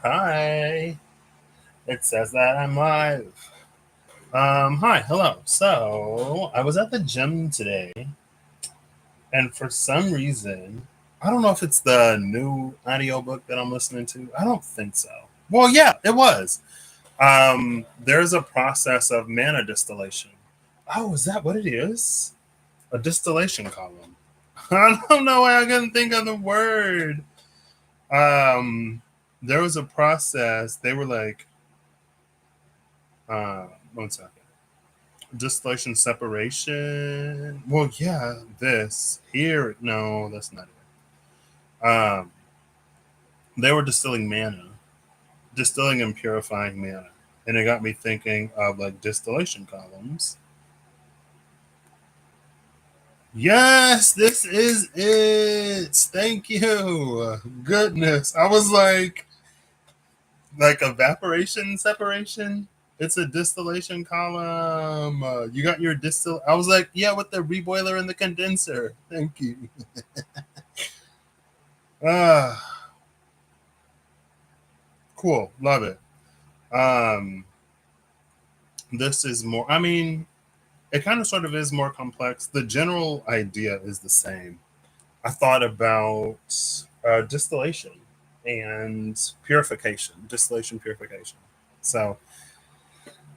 Hi. It says that I'm live. Hi, hello. So I was at the gym today, and for some reason, I don't know if it's the new audiobook that I'm listening to. I don't think so. Well, yeah, it was. There's a process of mana distillation. Oh, is that what it is? A distillation column. I don't know why I couldn't think of the word. Um, there was a process. They were like, one second. Distillation separation. Well, yeah, this here. No, that's not it. They were distilling mana, distilling and purifying mana, and it got me thinking of like distillation columns. Yes, this is it. Thank you. Goodness, I was like evaporation separation. It's a distillation column. You got your distill. I was like, yeah, with the reboiler and the condenser. Thank you. Ah, cool. Love it. Um, this is more. I mean, it kind of sort of is more complex. The general idea is the same. I thought about distillation and purification, distillation purification. So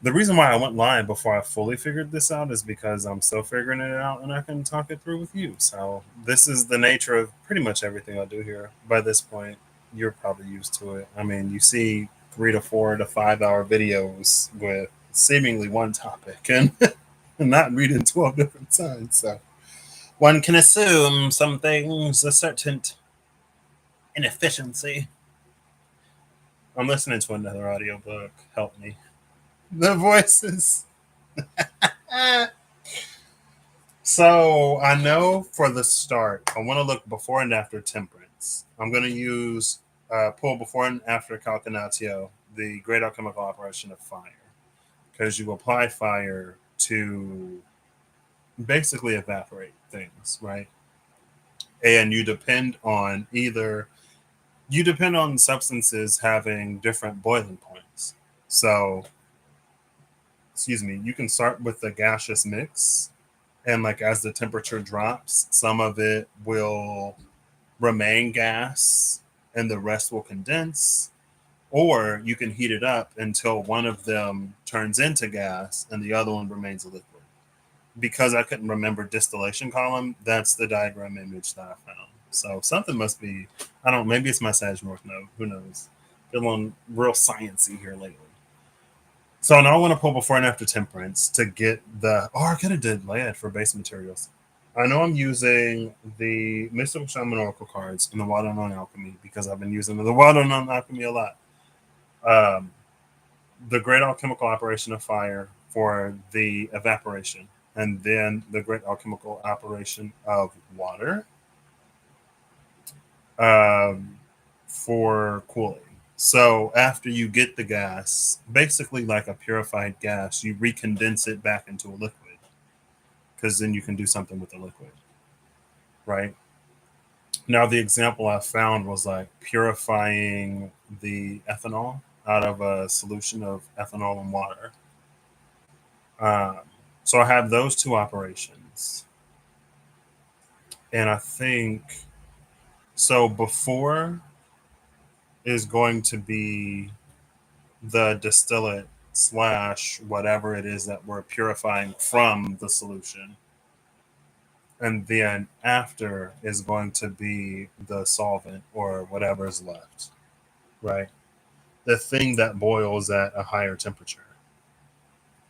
the reason why I went live before I fully figured this out is because I'm still figuring it out and I can talk it through with you. So this is the nature of pretty much everything I do here. By this point, you're probably used to it. I mean, you see 3 to 4 to 5 hour videos with seemingly one topic and not reading 12 different signs. So one can assume some things a certain inefficiency. I'm listening to another audiobook. Help me. The voices. So I know for the start, I want to look before and after temperance. I'm going to use pull before and after calcinatio, the great alchemical operation of fire, because you apply fire to basically evaporate things, right? And you depend on substances having different boiling points. So, excuse me, you can start with the gaseous mix, and like as the temperature drops, some of it will remain gas and the rest will condense, or you can heat it up until one of them turns into gas and the other one remains a liquid. Because I couldn't remember distillation column, that's the diagram image that I found. So something must be, I don't know, maybe it's my Sag North node. Who knows? Feeling real sciencey here lately. So now I want to pull before and after temperance to get the, I could have did lead for base materials. I know I'm using the Mystical Shaman Oracle cards and the Water Unknown Alchemy because I've been using the Water Unknown Alchemy a lot. Um, the Great Alchemical Operation of Fire for the evaporation, and then the Great Alchemical Operation of Water um, for cooling. So after you get the gas, basically like a purified gas, you recondense it back into a liquid because then you can do something with the liquid, right? Now, the example I found was like purifying the ethanol out of a solution of ethanol and water. Um, so I have those two operations. And I think so. Before is going to be the distillate slash whatever it is that we're purifying from the solution. And then after is going to be the solvent or whatever is left, right? The thing that boils at a higher temperature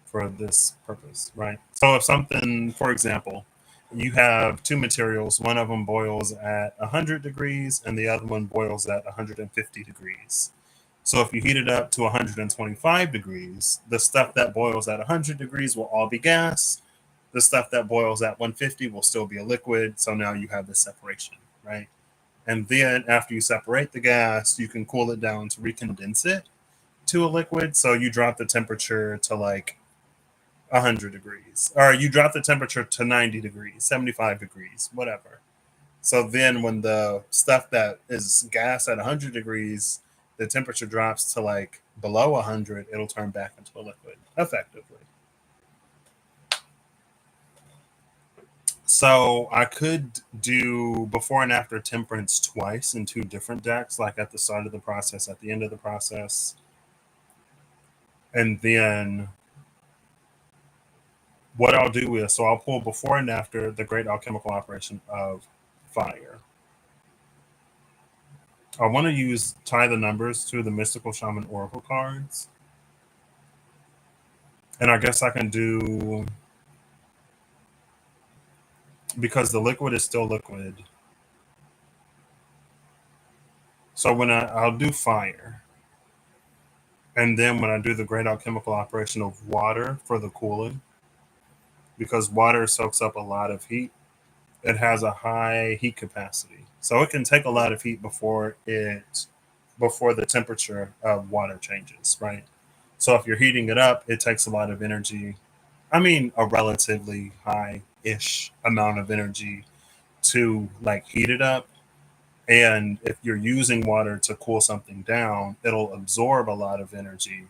for this purpose, right? So if something, for example, you have two materials, one of them boils at 100 degrees and the other one boils at 150 degrees. So if you heat it up to 125 degrees, the stuff that boils at 100 degrees will all be gas. The stuff that boils at 150 will still be a liquid. So now you have this separation, right? And then after you separate the gas, you can cool it down to recondense it to a liquid. So you drop the temperature to like 100 degrees, or you drop the temperature to 90 degrees, 75 degrees, whatever. So then when the stuff that is gas at 100 degrees, the temperature drops to like below 100, it'll turn back into a liquid effectively. So I could do before and after temperance twice in two different decks, like at the start of the process, at the end of the process. And then what I'll do is, so I'll pull before and after the great alchemical operation of fire. I want to use tie the numbers to the mystical shaman oracle cards. And I guess I can do, because the liquid is still liquid. So when I'll do fire. And then when I do the great alchemical operation of water for the cooling, because water soaks up a lot of heat, it has a high heat capacity. So it can take a lot of heat before the temperature of water changes, right? So if you're heating it up, it takes a lot of energy. I mean, a relatively high-ish amount of energy to like heat it up. And if you're using water to cool something down, it'll absorb a lot of energy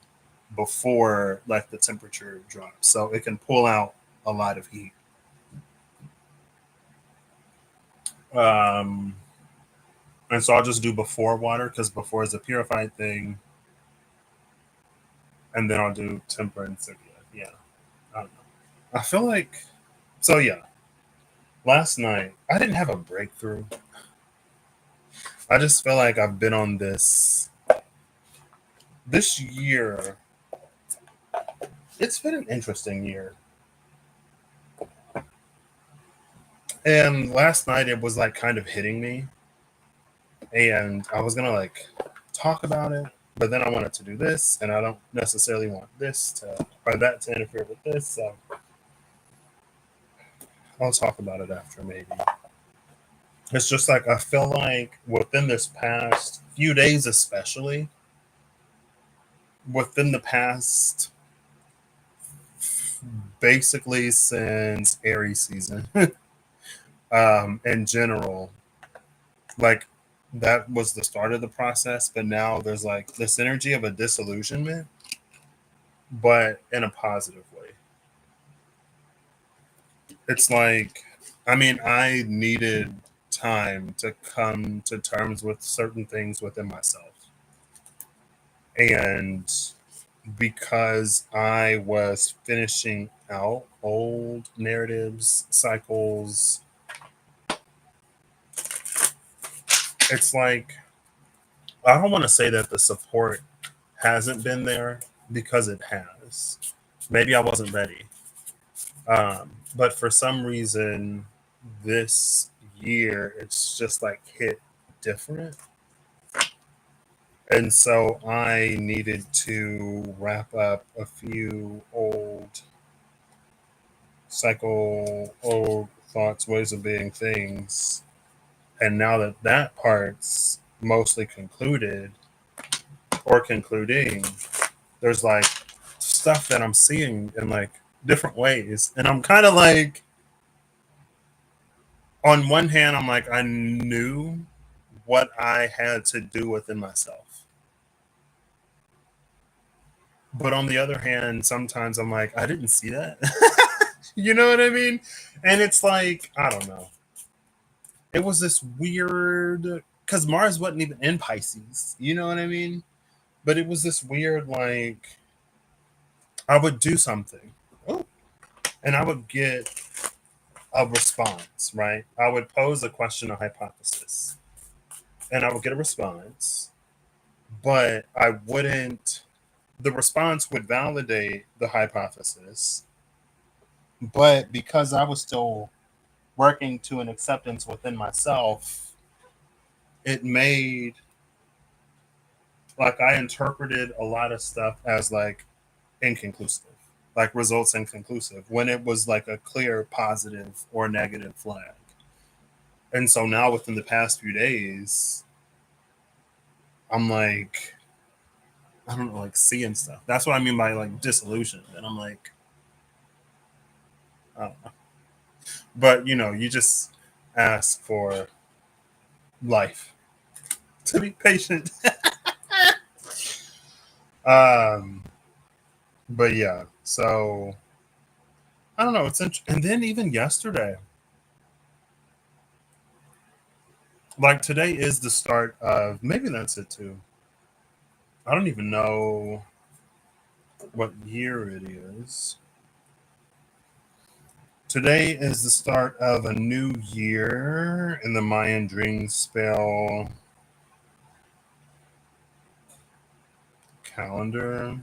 before like the temperature drops. So it can pull out a lot of heat. Um, and so I'll just do before water because before is a purified thing. And then I'll do temperance again. Yeah. I don't know. I feel like, so yeah, last night I didn't have a breakthrough. I just feel like I've been on this year. It's been an interesting year. And last night it was like kind of hitting me. And I was gonna like talk about it, but then I wanted to do this, and I don't necessarily want this to or that to interfere with this. So I'll talk about it after maybe. It's just like I feel like within this past few days, especially within the past, basically since Aries season, in general, like that was the start of the process. But now there's like this energy of a disillusionment, but in a positive way. It's like, I mean, I needed time to come to terms with certain things within myself. And because I was finishing out old narratives, cycles, it's like, I don't want to say that the support hasn't been there because it has. Maybe I wasn't ready. But for some reason, this year, it's just like hit different. And so I needed to wrap up a few old thoughts, ways of being things. And now that that part's mostly concluded or concluding, there's like stuff that I'm seeing in like different ways. And I'm kind of like, on one hand, I'm like, I knew what I had to do within myself. But on the other hand, sometimes I'm like, I didn't see that. You know what I mean? And it's like, I don't know. It was this weird, because Mars wasn't even in Pisces. You know what I mean? But it was this weird, like, I would do something. Oh, and I would get a response, right? I would pose a question, a hypothesis, and I would get a response, but I wouldn't, the response would validate the hypothesis, but because I was still working to an acceptance within myself, it made, like, I interpreted a lot of stuff as like inconclusive, like results inconclusive, when it was like a clear positive or negative flag. And so now within the past few days, I'm like, I don't know, like seeing stuff. That's what I mean by like disillusion. And I'm like, I don't know. But you know, you just ask for life to be patient. Um, but yeah, so I don't know. And then even yesterday, like today is the start of maybe that's it too. I don't even know what year it is. Today is the start of a new year in the Mayan dream spell calendar.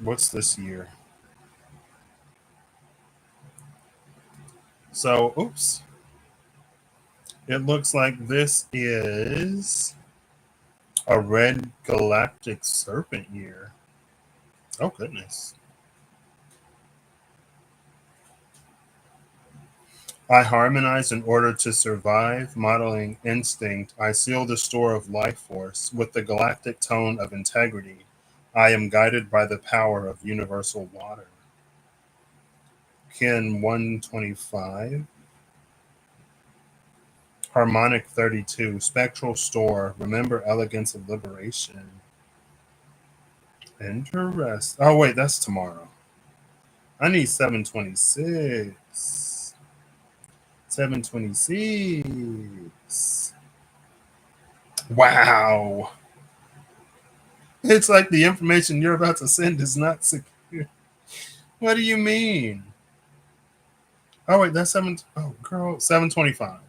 What's this year? So, oops. It looks like this is a red galactic serpent year. Oh, goodness. I harmonize in order to survive, modeling instinct. I seal the store of life force with the galactic tone of integrity. I am guided by the power of universal water. Kin 125. Harmonic 32. Spectral store. Remember elegance of liberation. Interest. Oh, wait, that's tomorrow. I need 726. 726. Wow. It's like the information you're about to send is not secure. What do you mean? Oh wait, that's seven. Oh girl, 725.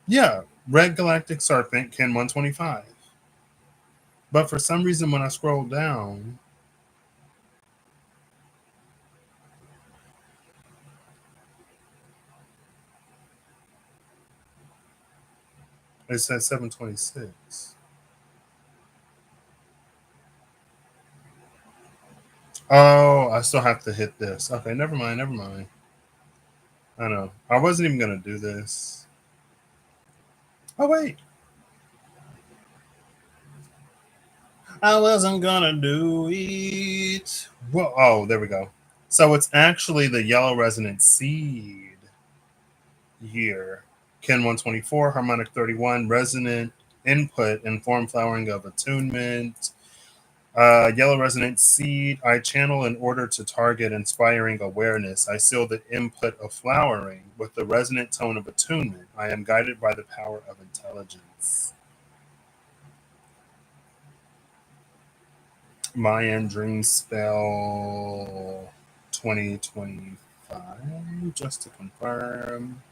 Yeah, red galactic serpent can 125. But for some reason, when I scroll down, it says 726. Oh, I still have to hit this. Okay, never mind. Never mind. I know. I wasn't even gonna do this. Oh wait, I wasn't gonna do it. Well, oh, there we go. So it's actually the yellow resonant seed year. Ken 124, harmonic 31, resonant input, informed flowering of attunement. Yellow resonant seed, I channel in order to target inspiring awareness. I seal the input of flowering with the resonant tone of attunement. I am guided by the power of intelligence. Mayan Dream Spell 2025, just to confirm.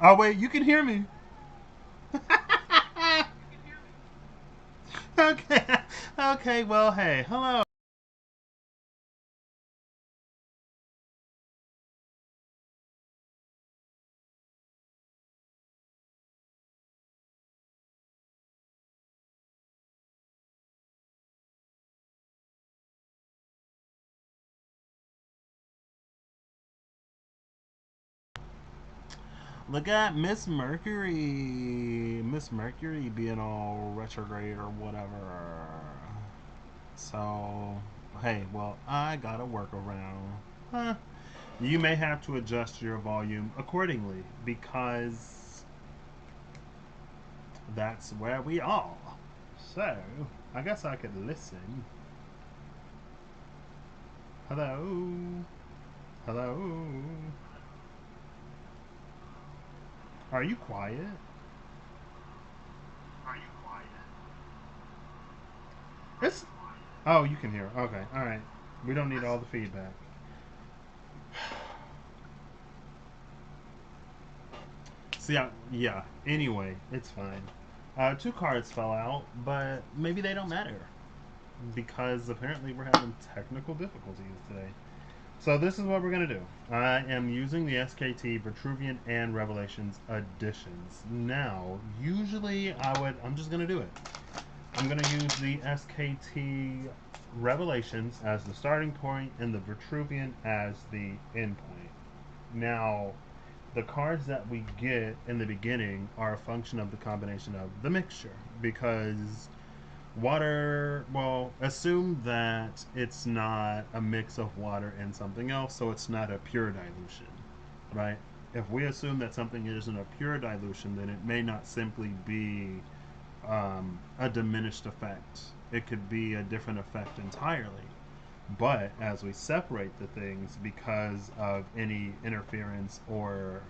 Oh, wait, you can hear me. Okay. Okay, well, hey, hello. Look at Miss Mercury. Miss Mercury being all retrograde or whatever. So, hey, well, I got a workaround. Huh. You may have to adjust your volume accordingly because that's where we are. So, I guess I could listen. Hello? Hello? Are you quiet? It's. Oh, you can hear. Okay, alright. We don't need all the feedback. So, yeah. Anyway, it's fine. Two cards fell out, but maybe they don't matter because apparently we're having technical difficulties today. So this is what we're going to do. I am using the SKT Vitruvian and Revelations editions. Now, usually I'm just going to do it. I'm going to use the SKT Revelations as the starting point and the Vitruvian as the end point. Now, the cards that we get in the beginning are a function of the combination of the mixture because water, well, assume that it's not a mix of water and something else, so it's not a pure dilution, right? If we assume that something isn't a pure dilution, then it may not simply be a diminished effect. It could be a different effect entirely. But as we separate the things because of any interference or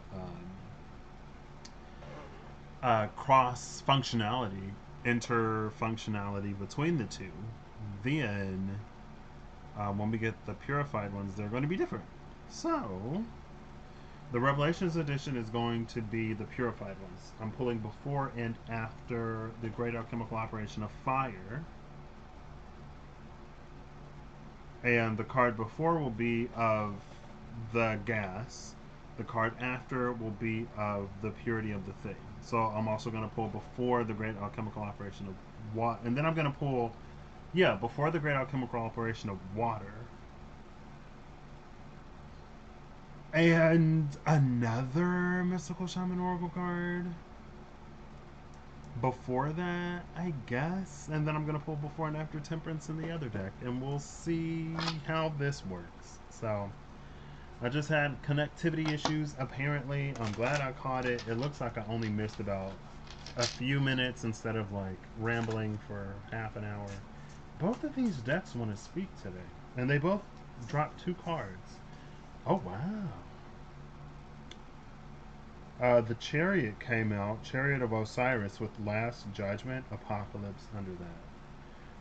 cross functionality, interfunctionality between the two, then when we get the purified ones, they're going to be different. So, the Revelations edition is going to be the purified ones. I'm pulling before and after the great alchemical operation of fire. And the card before will be of the gas. The card after will be of the purity of the thing. So I'm also going to pull before the great alchemical operation of water. And then I'm going to pull, before the great alchemical operation of water. And another mystical shaman oracle card before that, I guess. And then I'm going to pull before and after temperance in the other deck. And we'll see how this works. So I just had connectivity issues, apparently. I'm glad I caught it. It looks like I only missed about a few minutes instead of like rambling for half an hour. Both of these decks want to speak today. And they both dropped two cards. Oh, wow. The Chariot came out, Chariot of Osiris, with Last Judgment, Apocalypse under that.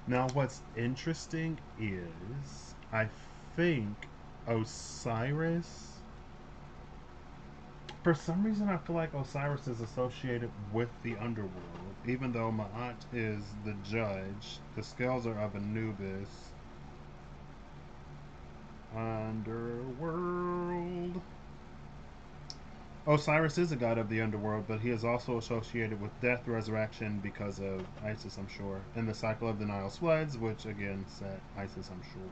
Now, what's interesting is, I think Osiris, for some reason, I feel like Osiris is associated with the underworld, even though Ma'at is the judge. The scales are of Anubis. Underworld. Osiris is a god of the underworld, but he is also associated with death, resurrection because of Isis, I'm sure, and the cycle of the Nile floods, which again set Isis, I'm sure.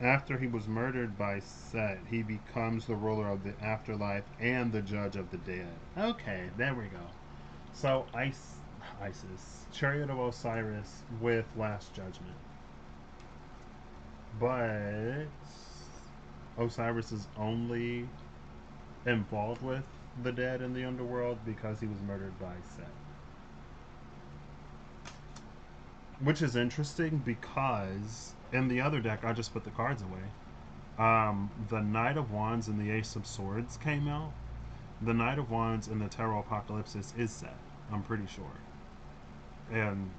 After he was murdered by Set, he becomes the ruler of the afterlife and the judge of the dead. Okay, there we go. So Isis, Chariot of Osiris with Last Judgment. But Osiris is only involved with the dead in the underworld because he was murdered by Set. Which is interesting because in the other deck, I just put the cards away. The Knight of Wands and the Ace of Swords came out. The Knight of Wands in the Tarot Apocalypsis is Set, I'm pretty sure. And,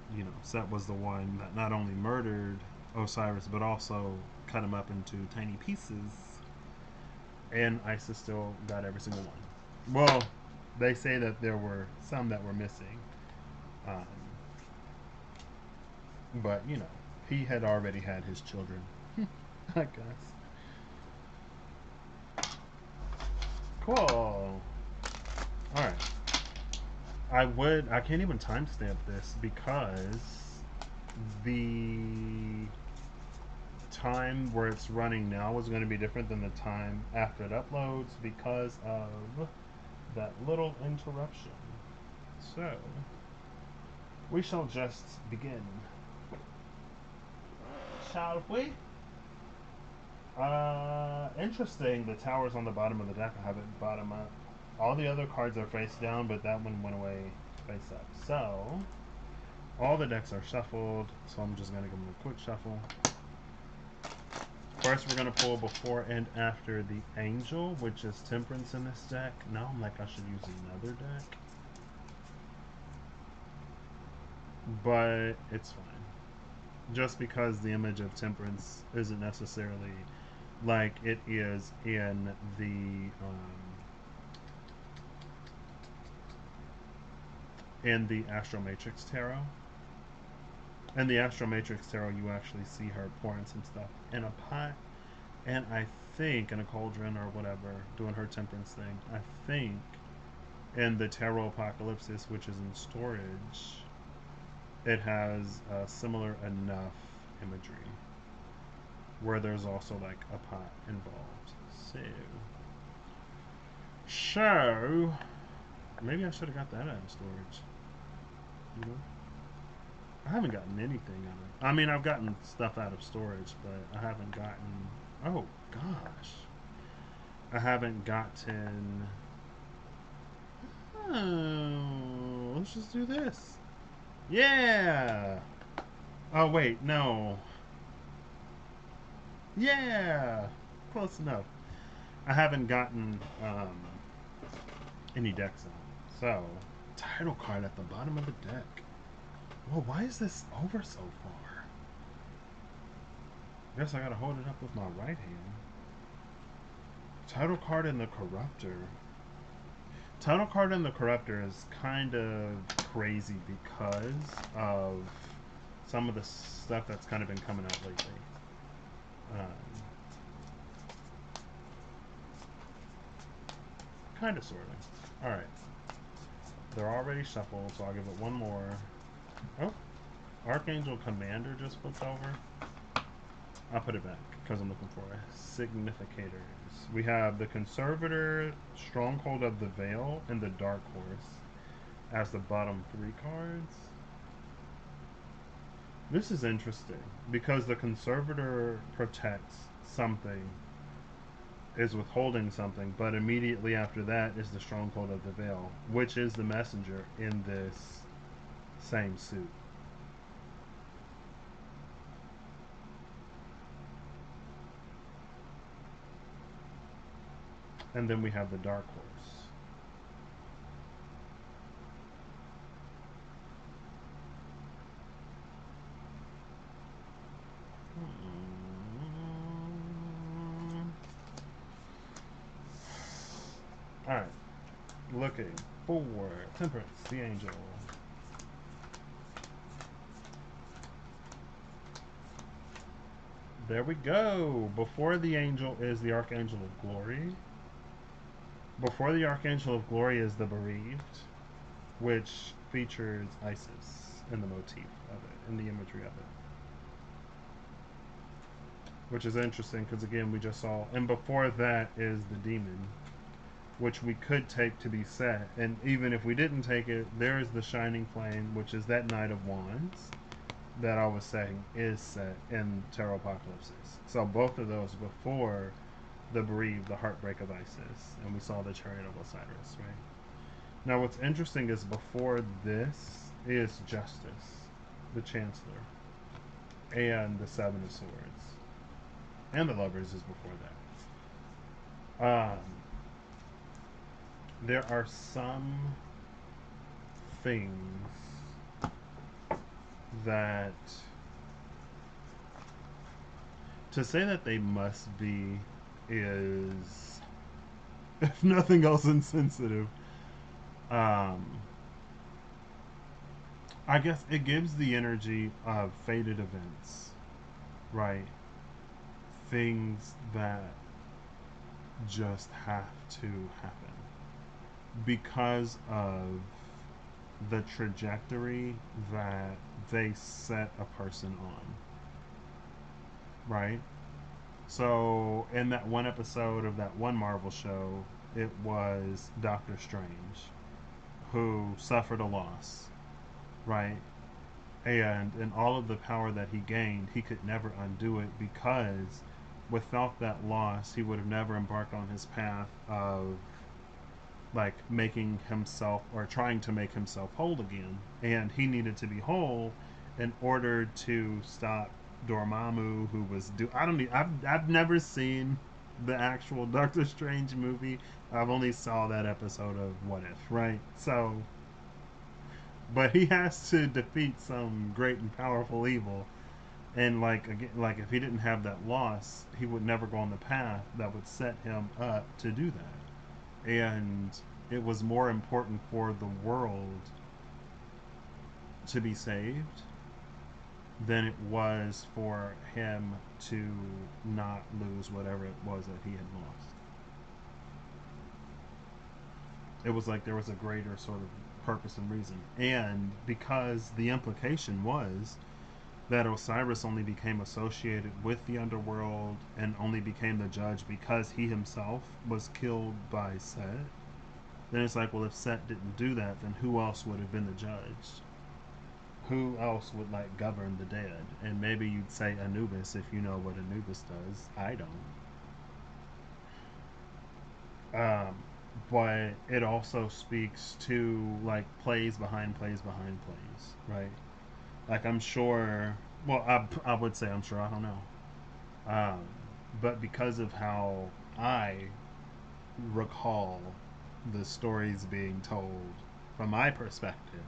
Set was the one that not only murdered Osiris, but also cut him up into tiny pieces. And Isis still got every single one. Well, they say that there were some that were missing. But, he had already had his children, I guess. Cool. Alright. I can't even timestamp this because the time where it's running now is going to be different than the time after it uploads because of that little interruption. So, we shall just begin. Shall we? Interesting. The tower's on the bottom of the deck. I have it bottom up. All the other cards are face down, but that one went away face up. So, all the decks are shuffled, so I'm just going to give them a quick shuffle. First, we're going to pull before and after the Angel, which is Temperance in this deck. Now I'm like, I should use another deck. But it's fine. Just because the image of Temperance isn't necessarily like it is in the Astral Matrix Tarot. In the Astral Matrix Tarot, you actually see her pouring some stuff in a pot, and I think in a cauldron or whatever, doing her temperance thing. I think in the Tarot Apocalypsis, which is in storage, it has similar enough imagery where there's also like a pot involved. So maybe I should have got that out of storage. You know? I haven't gotten anything out of. I mean, I've gotten stuff out of storage, but I haven't gotten. Oh gosh, I haven't gotten. Oh, let's just do this. Yeah. Oh wait, no. Yeah, close enough. I haven't gotten any decks out. So, title card at the bottom of the deck. Well, why is this over so far? I guess I gotta hold it up with my right hand. Title card in the Corruptor. Title card in the Corruptor is kind of crazy because of some of the stuff that's kind of been coming out lately. Kind of, sort of. Alright. They're already shuffled, so I'll give it one more. Oh, Archangel Commander just flipped over. I'll put it back because I'm looking for significators. We have the Conservator, Stronghold of the Veil, and the Dark Horse as the bottom three cards. This is interesting because the Conservator protects something, is withholding something, but immediately after that is the Stronghold of the Veil, which is the messenger in this same suit. And then we have the Dark Horse. Alright. Looking for Temperance, the Angel. There we go. Before the Angel is the Archangel of Glory. Before the Archangel of Glory is the Bereaved, which features Isis in the motif of it, in the imagery of it. Which is interesting because, again, we just saw. And before that is the Demon, which we could take to be set. And even if we didn't take it, there's the Shining Flame, which is that Knight of Wands that I was saying is set in Tarot Apocalypses. So both of those before the Bereaved, the Heartbreak of Isis, and we saw the Chariot of Osiris, right? Now what's interesting is before this is Justice, the Chancellor, and the Seven of Swords. And the Lovers is before that. There are some things that, to say that they must be is, if nothing else, insensitive. I guess it gives the energy of fated events, right? Things that just have to happen because of the trajectory that they set a person on. right? So in that one episode of that one Marvel show, it was Doctor Strange who suffered a loss, right? And in all of the power that he gained, he could never undo it because without that loss, he would have never embarked on his path of like making himself or trying to make himself whole again. And he needed to be whole in order to stop Dormammu, who was I don't need, I've never seen the actual Doctor Strange movie. I've only saw that episode of What If, right? So, but he has to defeat some great and powerful evil, and like again, like if he didn't have that loss, he would never go on the path that would set him up to do that. And it was more important for the world to be saved than it was for him to not lose whatever it was that he had lost. It was like there was a greater sort of purpose and reason. And because the implication was that Osiris only became associated with the underworld and only became the judge because he himself was killed by Set, then it's like, well, if Set didn't do that, then who else would have been the judge? Who else would like govern the dead? And maybe you'd say Anubis if you know what Anubis does. I don't. But it also speaks to like plays behind plays, right? Like I'm sure. Well, I would say I'm sure. I don't know. Um, but because of how I recall the stories being told from my perspective,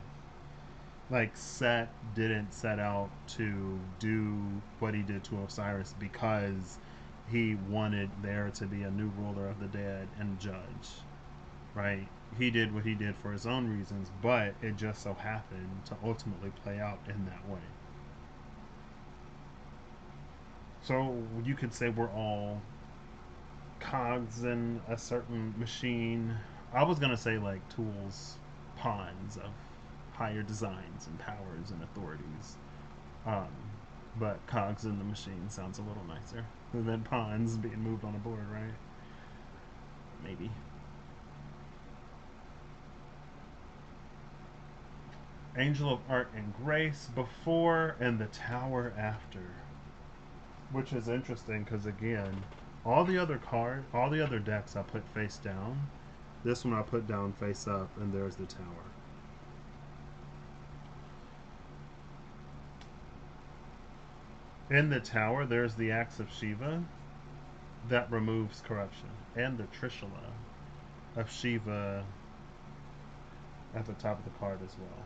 like Set didn't set out to do what he did to Osiris because he wanted there to be a new ruler of the dead and judge, right? He did what he did for his own reasons, but it just so happened to ultimately play out in that way. So you could say we're all cogs in a certain machine. I was gonna say like tools, pawns of higher designs and powers and authorities. Um, but cogs in the machine sounds a little nicer than pawns being moved on a board, right? Maybe. Angel of Art and Grace before and the Tower after, which is interesting because again, all the other decks I put face down. This one I put down face up, and there's the Tower. In the Tower, there's the Axe of Shiva that removes corruption, and the Trishula of Shiva at the top of the card as well.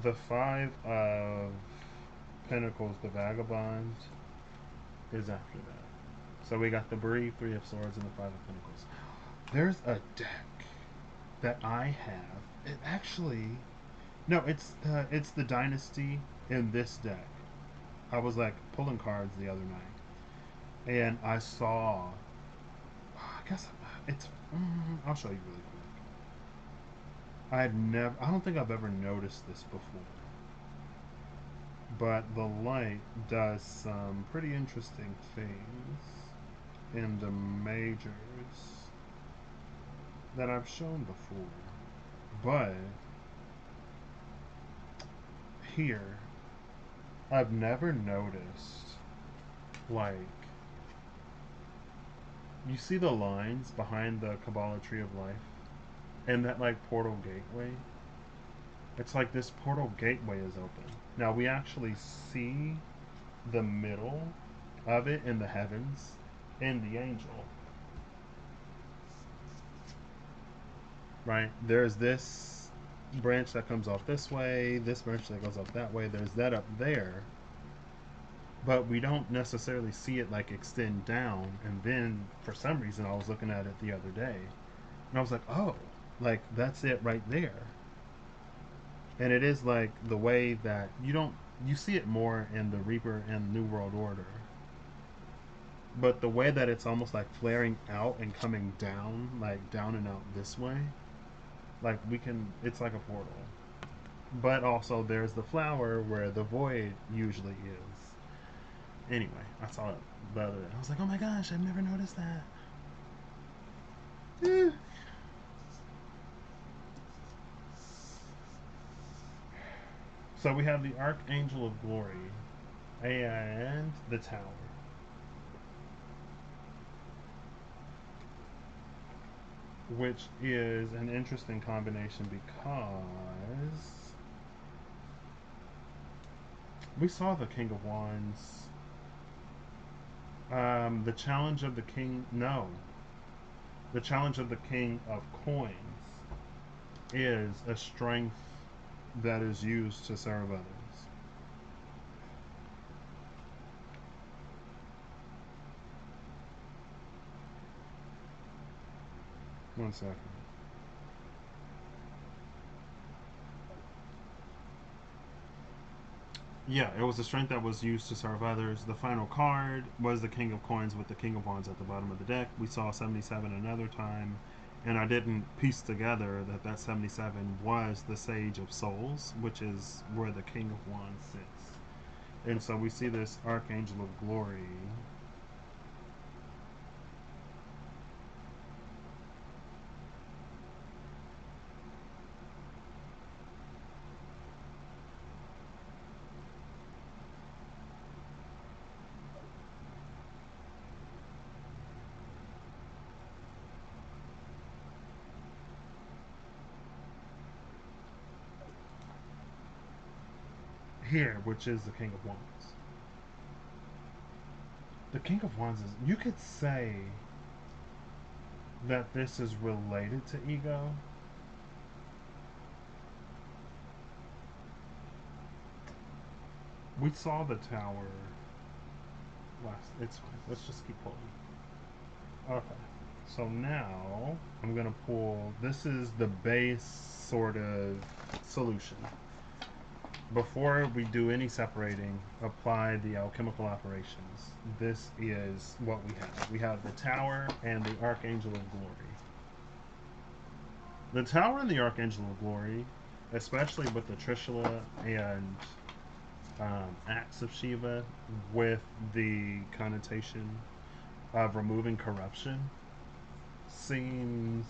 The Five of Pentacles, the Vagabond, is after that. So we got the Bereaved, Three of Swords, and the Five of Pentacles. There's a deck that I have. It actually no, it's the Dynasty in this deck. I was like pulling cards the other night, and I saw. I guess it's. I'll show you really quick. I had never. I don't think I've ever noticed this before, but the light does some pretty interesting things in the majors that I've shown before. But here, I've never noticed like you see the lines behind the Kabbalah Tree of Life and that like portal gateway. It's like this portal gateway is open. Now we actually see the middle of it in the heavens in the angel. Right? There's this branch that comes off this way, this branch that goes off that way, there's that up there, but we don't necessarily see it like extend down. And then for some reason, I was looking at it the other day and I was like, oh, like that's it right there. And it is like the way that you don't, you see it more in the Reaper and New World Order. But the way that it's almost like flaring out and coming down, like down and out this way, like we can, it's like a portal. But also there's the flower where the void usually is. Anyway, I saw it the other day. I was like, oh my gosh, I've never noticed that. Eh. So we have the Archangel of Glory and the Tower, which is an interesting combination because we saw the King of Wands. The challenge of the King. No, the challenge of the King of Coins is a strength that is used to serve others. One second. Yeah, it was a strength that was used to serve others. The final card was the King of Coins with the King of Wands at the bottom of the deck. We saw 77 another time, and I didn't piece together that that 77 was the Sage of Souls, which is where the King of Wands sits. And so we see this Archangel of Glory. Here, which is the King of Wands. The King of Wands is, you could say that this is related to ego. We saw the tower last. It's fine. Let's just keep pulling. Okay. So now I'm gonna pull. This is the base sort of solution. Before we do any separating, apply the alchemical operations. This is what we have. We have the tower and the Archangel of Glory. The tower and the Archangel of Glory, especially with the Trishula and Acts of Shiva, with the connotation of removing corruption, seems.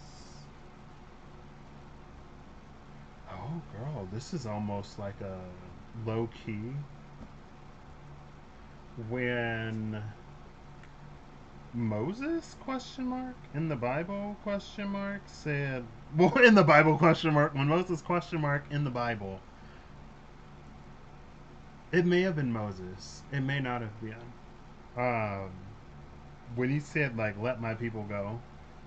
Oh, girl, this is almost like a low key. When Moses question mark in the Bible question mark said, well, in the Bible question mark, when Moses question mark in the Bible, it may have been Moses, it may not have been. Um, when he said like, "Let my people go,"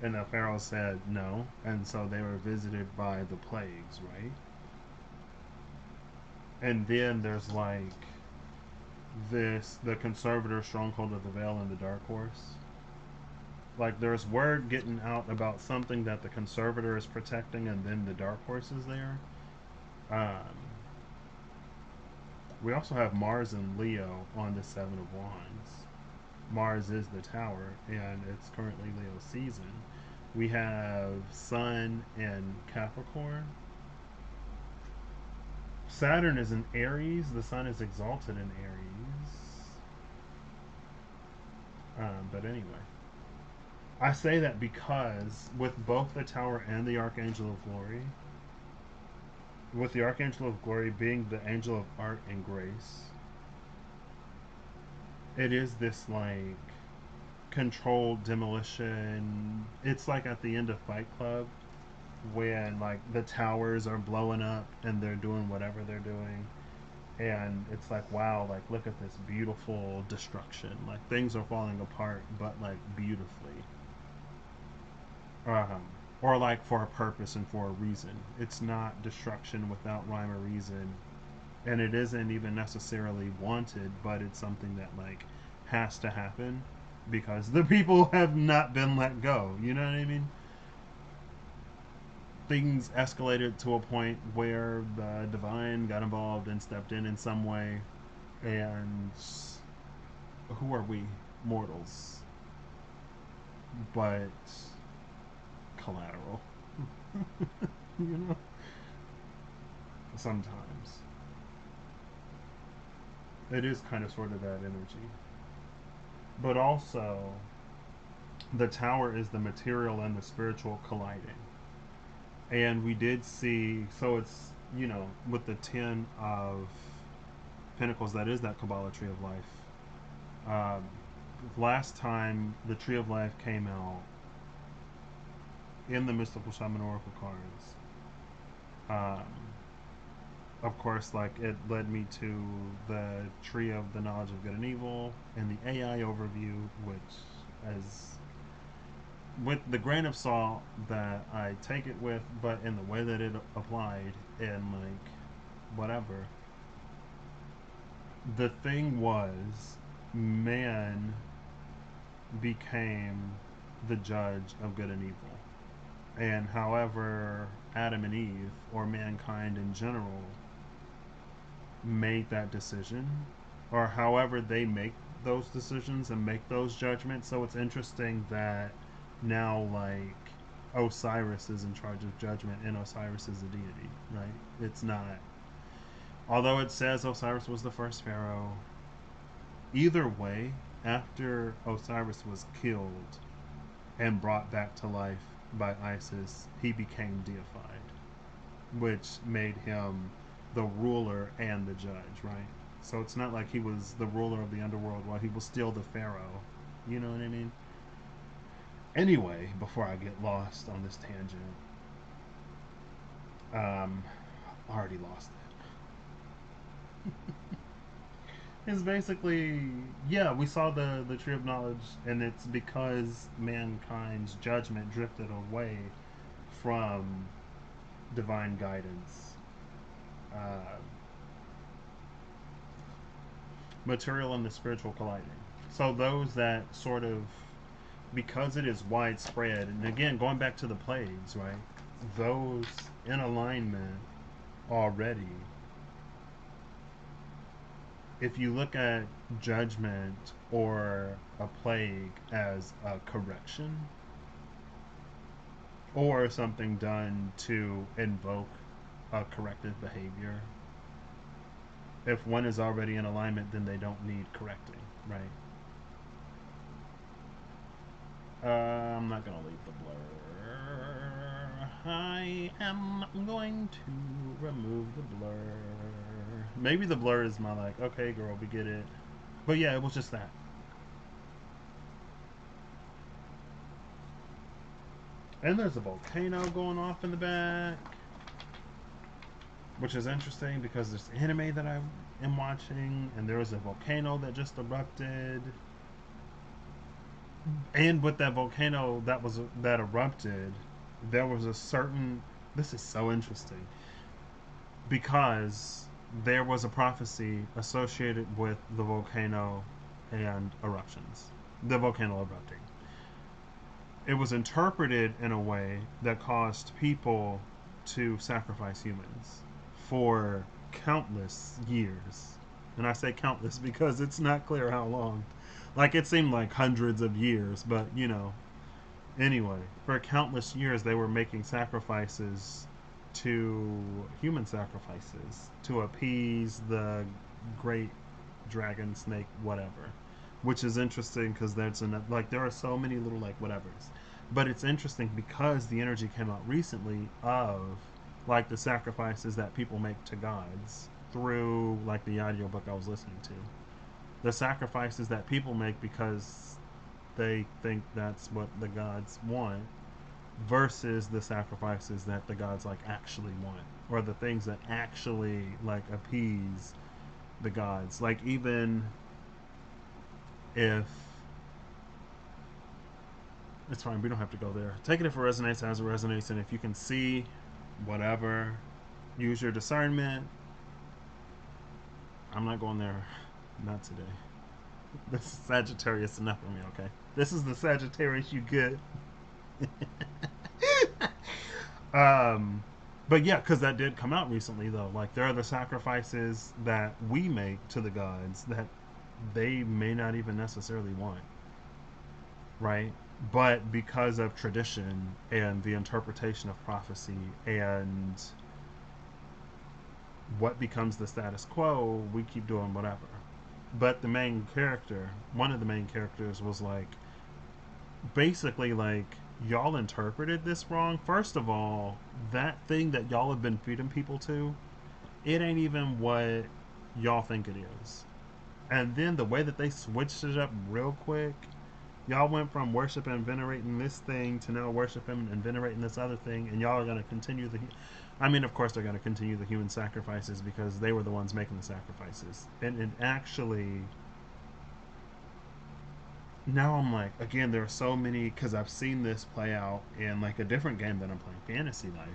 and the Pharaoh said no, and so they were visited by the plagues, right? And then there's like this the conservator stronghold of the veil and the dark horse. Like there's word getting out about something that the conservator is protecting, and then the dark horse is there. Um, we also have Mars and Leo on the Seven of Wands. Mars is the tower, and it's currently Leo season. We have Sun and Capricorn. Saturn is in Aries. The Sun is exalted in Aries. But anyway, I say that because with both the Tower and the Archangel of Glory, with the Archangel of Glory being the angel of art and grace, it is this like controlled demolition. It's like at the end of Fight Club when like the towers are blowing up and they're doing whatever they're doing, and it's like, wow, like look at this beautiful destruction, like things are falling apart but like beautifully, um, or like for a purpose and for a reason. It's not destruction without rhyme or reason, and it isn't even necessarily wanted, but it's something that like has to happen because the people have not been let go, you know what I mean? Things escalated to a point where the divine got involved and stepped in some way, and who are we mortals but collateral. You know, sometimes it is kind of sort of that energy, but also the tower is the material and the spiritual colliding. And we did see, so it's, with the 10 of pentacles, that is that Kabbalah tree of life. um, Last time the tree of life came out in the mystical shaman oracle cards, um, of course, like, it led me to the tree of the knowledge of good and evil and the AI overview, which, as with the grain of salt that I take it with, but in the way that it applied, and like, whatever. The thing was, man became the judge of good and evil. And however Adam and Eve, or mankind in general, made that decision, or however they make those decisions and make those judgments. So it's interesting that now, like, Osiris is in charge of judgment, and Osiris is a deity, right? It's not, although it says Osiris was the first pharaoh. Either way, after Osiris was killed and brought back to life by Isis, he became deified, which made him the ruler and the judge, right? So it's not like he was the ruler of the underworld while he was still the pharaoh. You know what I mean? Anyway, before I get lost on this tangent, um, I already lost it. It's basically, yeah, we saw the tree of knowledge, and it's because mankind's judgment drifted away from divine guidance. Uh, Material and the spiritual colliding. So those that sort of, because it is widespread, and again, going back to the plagues, right? Those in alignment already, if you look at judgment or a plague as a correction or something done to invoke a corrective behavior, if one is already in alignment, then they don't need correcting, right? I'm not gonna leave the blur. I am going to remove the blur. Maybe the blur is my, like, okay, girl, we get it. But yeah, it was just that. And there's a volcano going off in the back, which is interesting because there's anime that I am watching, and there was a volcano that just erupted. And with that volcano that erupted, there was a certain. This is so interesting because there was a prophecy associated with the volcano and eruptions. The volcano erupting. It was interpreted in a way that caused people to sacrifice humans for countless years. And I say countless because it's not clear how long. Like, it seemed like hundreds of years, but anyway, for countless years they were making sacrifices, to human sacrifices, to appease the great dragon, snake, whatever. Which is interesting because there's like, there are so many little, like, whatevers. But it's interesting because the energy came out recently of, like, the sacrifices that people make to gods through, like, the audiobook I was listening to. The sacrifices that people make because they think that's what the gods want, versus the sacrifices that the gods, like, actually want, or the things that actually, like, appease the gods. Like, even if it's fine, we don't have to go there. Take it if it resonates as it resonates, and if you can see whatever, use your discernment. I'm not going there, not today. This is Sagittarius enough for me, okay? This is the Sagittarius you get. um, but yeah, because that did come out recently, though. Like, there are the sacrifices that we make to the gods that they may not even necessarily want, right? But because of tradition and the interpretation of prophecy and what becomes the status quo, we keep doing whatever. But the main character, one of the main characters, was like, basically, like, y'all interpreted this wrong. First of all, that thing that y'all have been feeding people to, it ain't even what y'all think it is. And then the way that they switched it up real quick, y'all went from worshiping and venerating this thing to now worshiping and venerating this other thing, and y'all are going to continue the. I mean, of course, they're going to continue the human sacrifices because they were the ones making the sacrifices. And it actually. Now I'm like, again, there are so many, because I've seen this play out in like a different game that I'm playing, Fantasy Life.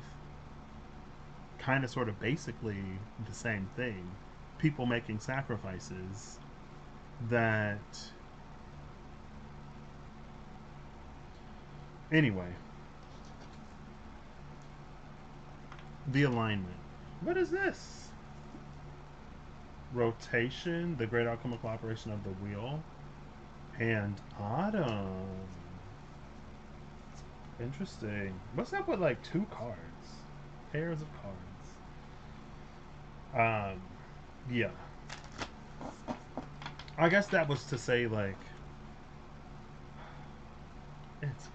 Kind of, sort of, basically the same thing. People making sacrifices that. Anyway, the alignment. What is this? Rotation, the great alchemical operation of the wheel, and autumn. Interesting. What's up with like two cards? Pairs of cards. Yeah. I guess that was to say like it's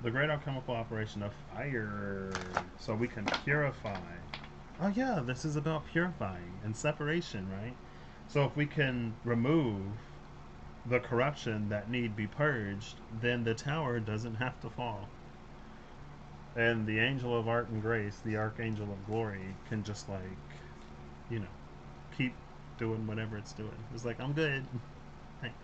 the great alchemical operation of fire, so we can purify. Oh yeah, this is about purifying and separation, right? So if we can remove the corruption that need be purged, then the tower doesn't have to fall. And the angel of art and grace, the archangel of glory, can just like, you know, keep doing whatever it's doing. It's like, I'm good. Thanks.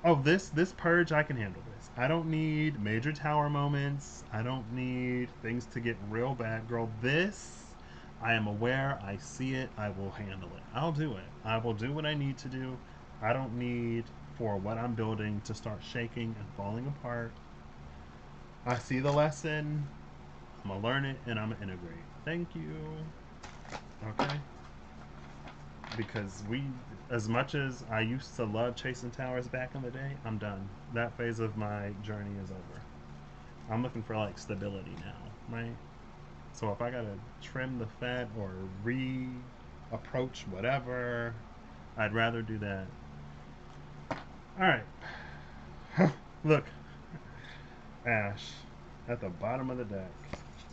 Oh, this purge, I can handle this. I don't need major tower moments. I don't need things to get real bad. Girl, this, I am aware. I see it. I will handle it. I'll do it. I will do what I need to do. I don't need for what I'm building to start shaking and falling apart. I see the lesson. I'm gonna learn it and I'm gonna integrate. Thank you. Okay. Because we, as much as I used to love chasing towers back in the day, I'm done. That phase of my journey is over. I'm looking for like stability now, right? So if I gotta trim the fat or re-approach whatever, I'd rather do that. All right. Look, Ash at the bottom of the deck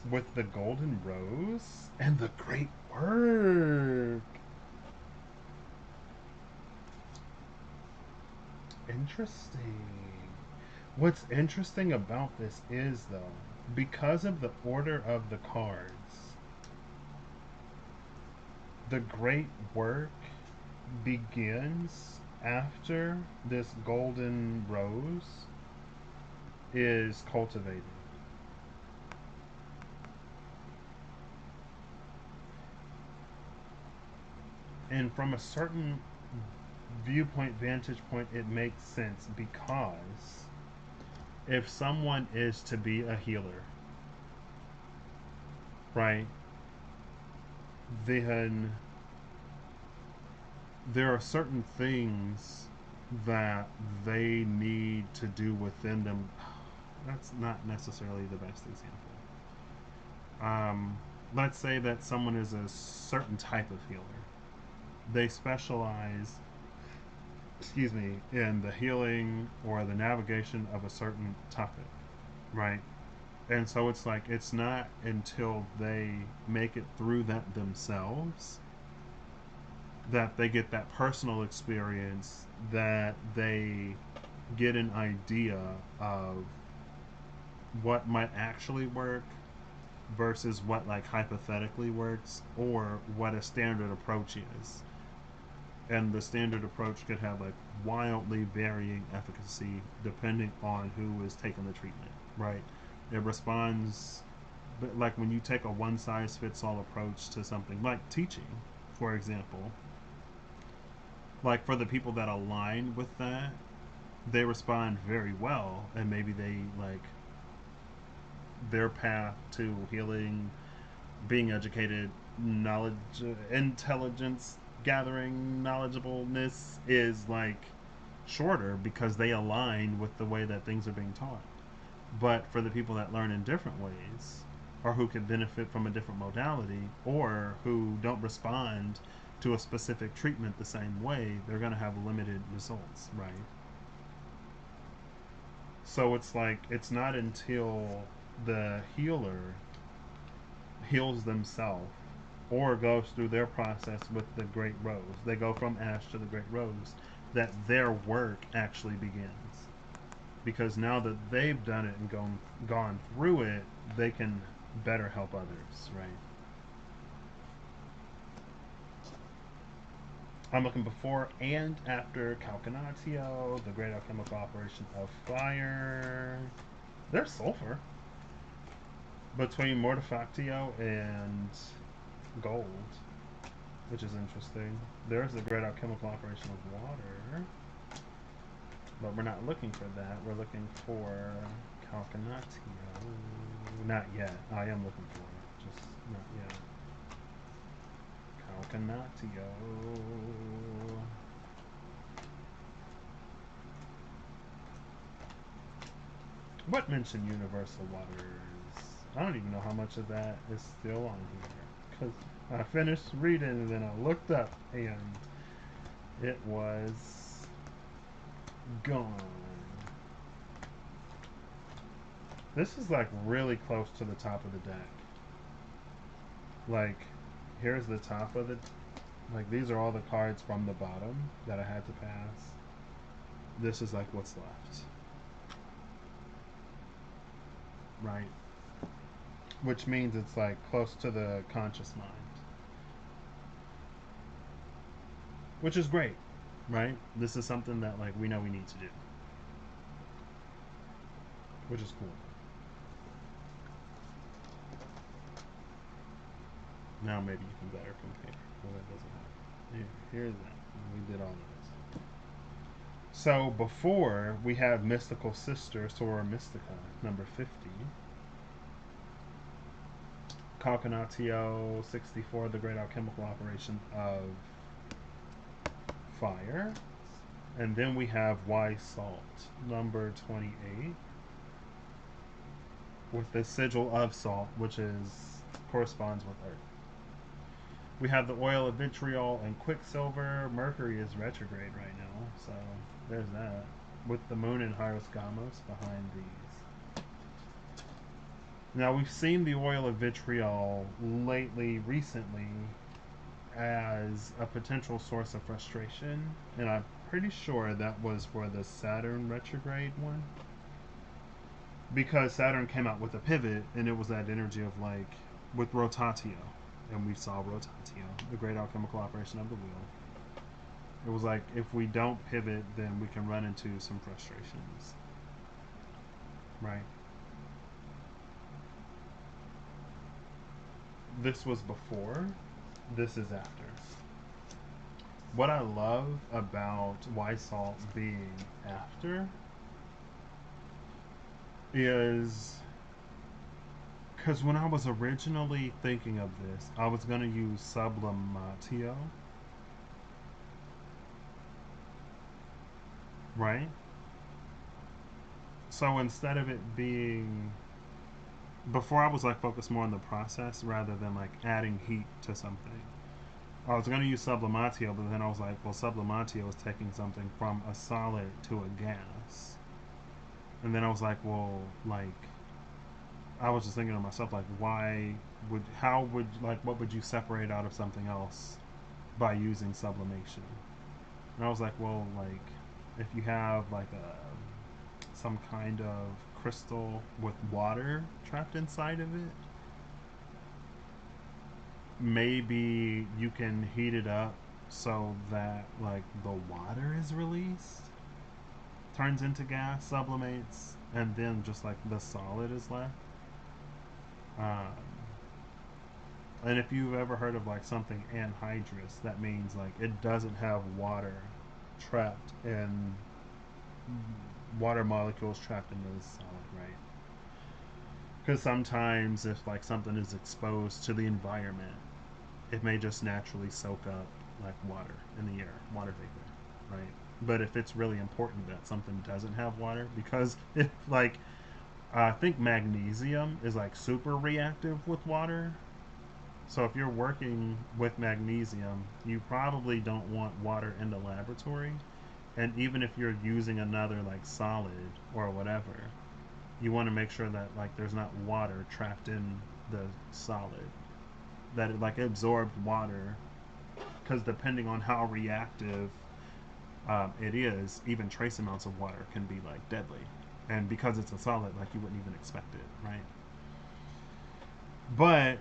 with the golden rose and the great work. Interesting. What's interesting about this is, though, because of the order of the cards, the great work begins after this golden rose is cultivated. And from a certain viewpoint, vantage point, it makes sense because if someone is to be a healer, right, then there are certain things that they need to do within them. That's not necessarily the best example. Um, let's say that someone is a certain type of healer. They specialize, excuse me, in the healing or the navigation of a certain topic, right? And so it's like it's not until they make it through that themselves that they get that personal experience, that they get an idea of what might actually work versus what like hypothetically works or what a standard approach is. And the standard approach could have like wildly varying efficacy depending on who is taking the treatment, right? It responds, but like when you take a one size fits all approach to something like teaching, for example, like for the people that align with that, they respond very well, and maybe they like their path to healing, being educated, knowledge, intelligence gathering, knowledgeableness is like shorter because they align with the way that things are being taught. But for the people that learn in different ways, or who could benefit from a different modality, or who don't respond to a specific treatment the same way, they're going to have limited results, right? So it's like it's not until the healer heals themselves or goes through their process with the great rose, they go from ash to the great rose, that their work actually begins. Because now that they've done it and gone through it, they can better help others, right? I'm looking before and after Calcanatio, the great alchemical operation of fire. There's sulfur between Mortifactio and gold, which is interesting. There's the great alchemical operation of water, but we're not looking for that. We're looking for Calcanatio. Not yet. I am looking for it, just not yet. Calcanatio. What mentioned universal waters? I don't even know how much of that is still on here because I finished reading and then I looked up and it was gone. This is like really close to the top of the deck. Like, here's the top of the. Like, these are all the cards from the bottom that I had to pass. This is like what's left. Right? Which means it's like close to the conscious mind. Which is great, right? This is something that like we know we need to do. Which is cool. Now maybe you can better compare. Well, that doesn't happen. Here's that. We did all of this. So before we have Mystical Sister, Sora Mystica, number 50. Calcanatio 64, the great alchemical operation of fire. And then we have Wise Salt, number 28, with the sigil of salt, which is corresponds with Earth. We have the oil of vitriol and quicksilver. Mercury is retrograde right now, so there's that. With the moon and Hyosgamos behind these. Now we've seen the oil of vitriol recently, as a potential source of frustration, and I'm pretty sure that was for the Saturn retrograde one. Because Saturn came out with a pivot, and it was that energy of like with rotatio, and we saw rotatio, the great alchemical operation of the wheel. It was like if we don't pivot, then we can run into some frustrations, right? This was before, this is after. What I love about Wise Salt being after is because when I was originally thinking of this, I was going to use Sublimatio, right? So instead of it being. Before I was like focused more on the process rather than like adding heat to something. I was going to use Sublimatio, but then I was like, well, Sublimatio is taking something from a solid to a gas. And then I was like, well, like, I was just thinking to myself, like, what would you separate out of something else by using sublimation? And I was like, well, like, if you have like some kind of crystal with water trapped inside of it, maybe you can heat it up so that like the water is released, turns into gas, sublimates, and then just like the solid is left. Um, and if you've ever heard of like something anhydrous, that means like it doesn't have water trapped in water molecules trapped in the solid, right? Because sometimes if like something is exposed to the environment, it may just naturally soak up like water in the air, water vapor, right? But if it's really important that something doesn't have water, because if like I think magnesium is like super reactive with water. So if you're working with magnesium, you probably don't want water in the laboratory. And even if you're using another like solid or whatever, you want to make sure that like there's not water trapped in the solid, that it like absorbed water, because depending on how reactive it is, even trace amounts of water can be like deadly. And because it's a solid, like you wouldn't even expect it, right? But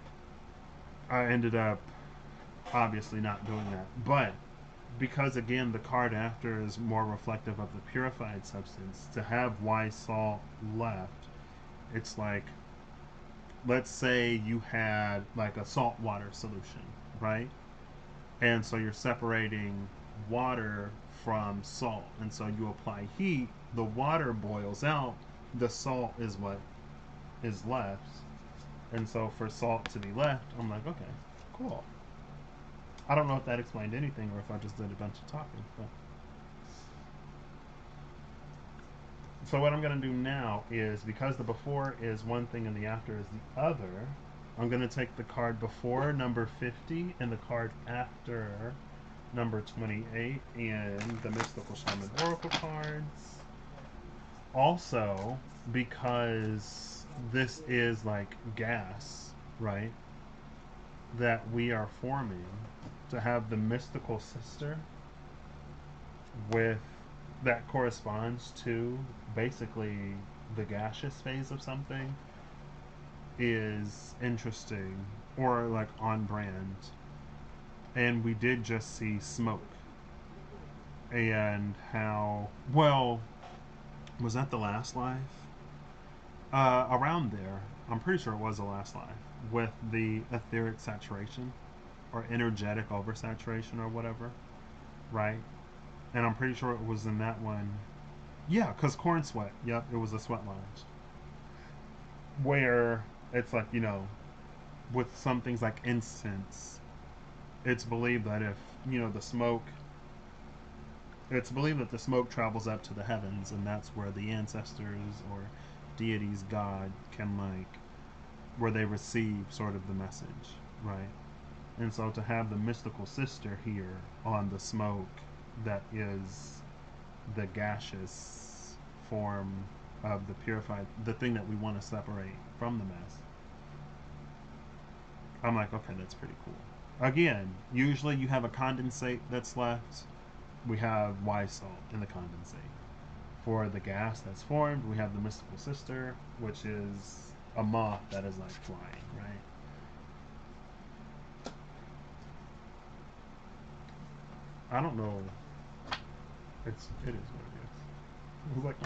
I ended up obviously not doing that. But because again, the card after is more reflective of the purified substance, to have wise salt left, it's like, let's say you had like a salt water solution, right? And so you're separating water from salt, and so you apply heat, the water boils out, the salt is what is left. And so for salt to be left, I'm like, okay, cool. I don't know if that explained anything or if I just did a bunch of talking. But. So what I'm going to do now is, because the before is one thing and the after is the other, I'm going to take the card before number 50 and the card after number 28 and the Mystical Shaman Oracle cards. Also, because this is like gas, right? That we are forming, to have the mystical sister with that corresponds to basically the gaseous phase of something is interesting, or like on brand. And we did just see smoke, and how, well, was that the last life? Around there, I'm pretty sure it was the last life, with the etheric saturation or energetic oversaturation or whatever, right? And I'm pretty sure it was in that one. Yeah, because corn sweat. Yep, it was a sweat lodge. Where it's like, with some things like incense, it's believed that if, the smoke, it's believed that the smoke travels up to the heavens, and that's where the ancestors or deities, God, can like, where they receive sort of the message, right? And so to have the mystical sister here on the smoke that is the gaseous form of the purified, the thing that we want to separate from the mess, I'm like, okay, that's pretty cool. Again, usually you have a condensate that's left. We have Y salt in the condensate. For the gas that's formed, we have the mystical sister, which is a moth that is like flying, right? I don't know. It is what it is. I was like,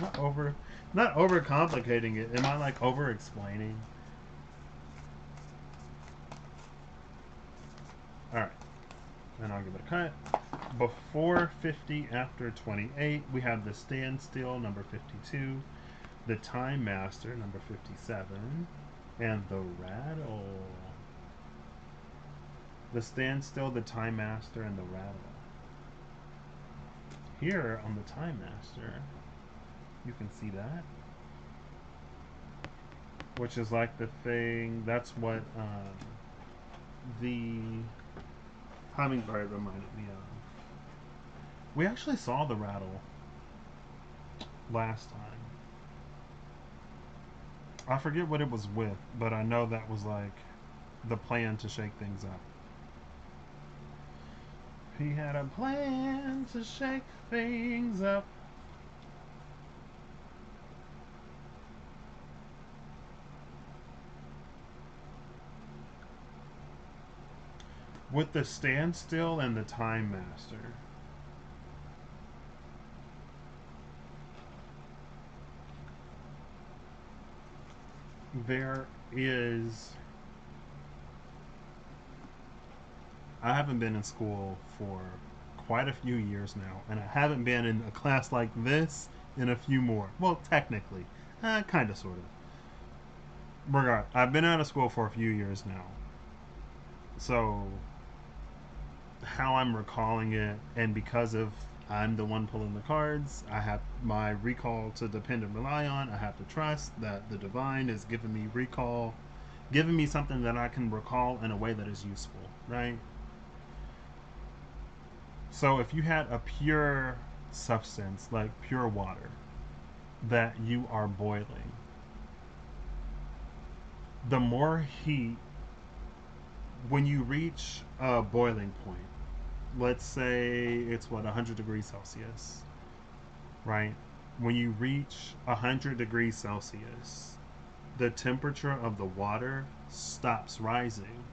not over complicating it. Am I like over explaining? All right, and I'll give it a cut. Before 50, after 28, we have the standstill, number 52, the time master, number 57, and the rattle. The standstill, the time master, and the rattle. Here on the time master, you can see that, which is like the thing. That's what the hummingbird reminded me of. We actually saw the rattle last time. I forget what it was with, but I know that was like the plan to shake things up. He had a plan to shake things up. With the standstill and the time master, there is. I haven't been in school for quite a few years now, and I haven't been in a class like this in a few more. Well, technically, kind of, sort of. Regard, I've been out of school for a few years now, so how I'm recalling it, and because of I'm the one pulling the cards, I have my recall to depend and rely on. I have to trust that the divine is giving me recall, giving me something that I can recall in a way that is useful, right? So if you had a pure substance like pure water that you are boiling, the more heat, when you reach a boiling point, let's say it's what, 100 degrees Celsius, right? When you reach 100 degrees Celsius, the temperature of the water stops rising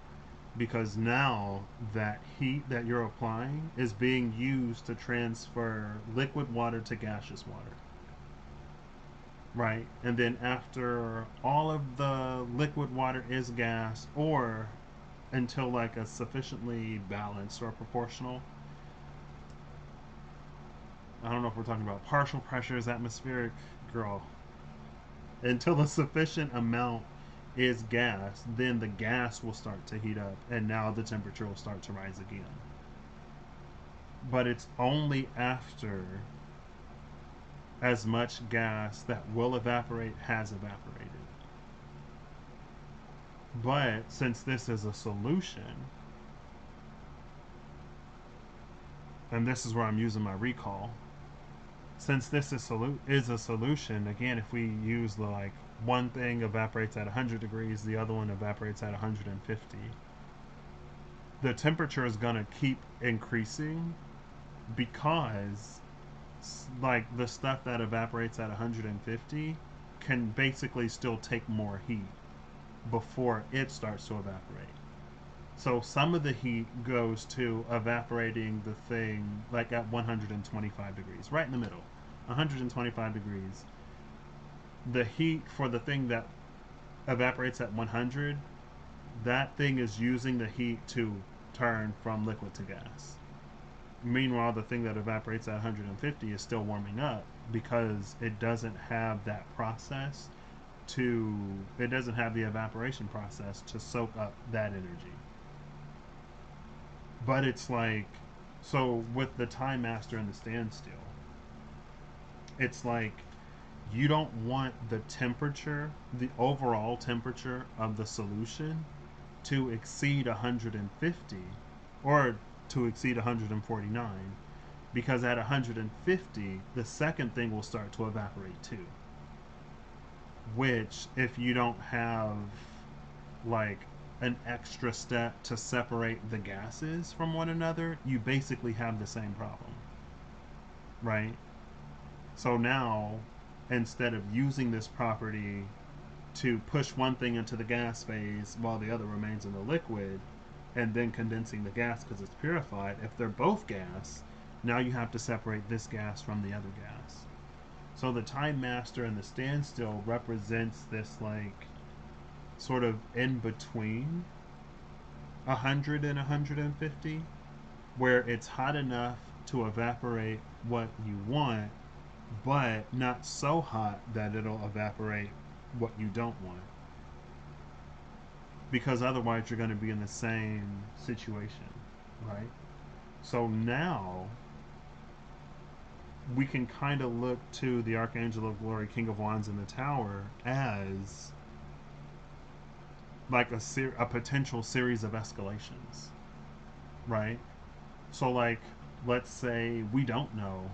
because now that heat that you're applying is being used to transfer liquid water to gaseous water, right? And then after all of the liquid water is gas, or until like a sufficiently balanced or proportional, I don't know if we're talking about partial pressures, atmospheric, girl, until a sufficient amount is gas, then the gas will start to heat up and now the temperature will start to rise again. But it's only after as much gas that will evaporate has evaporated. But since this is a solution, and this is where I'm using my recall, since this is a solution, again, if we use the like one thing evaporates at 100 degrees, the other one evaporates at 150, the temperature is going to keep increasing because like the stuff that evaporates at 150 can basically still take more heat before it starts to evaporate. So some of the heat goes to evaporating the thing like at 125 degrees, right in the middle. 125 degrees. The heat for the thing that evaporates at 100, that thing is using the heat to turn from liquid to gas. Meanwhile, the thing that evaporates at 150 is still warming up because it doesn't have that process to, it doesn't have the evaporation process to soak up that energy. But it's like, so with the time master and the standstill, it's like you don't want the temperature, the overall temperature of the solution to exceed 150 or to exceed 149, because at 150 the second thing will start to evaporate too, which if you don't have like an extra step to separate the gases from one another, you basically have the same problem, right? So now, instead of using this property to push one thing into the gas phase while the other remains in the liquid, and then condensing the gas because it's purified, if they're both gas, now you have to separate this gas from the other gas. So the time master and the standstill represents this like sort of in between 100 and 150, where it's hot enough to evaporate what you want, but not so hot that it'll evaporate what you don't want. Because otherwise, you're going to be in the same situation, right? So now we can kind of look to the Archangel of Glory, King of Wands in the Tower as like a potential series of escalations, right? So, like, let's say we don't know.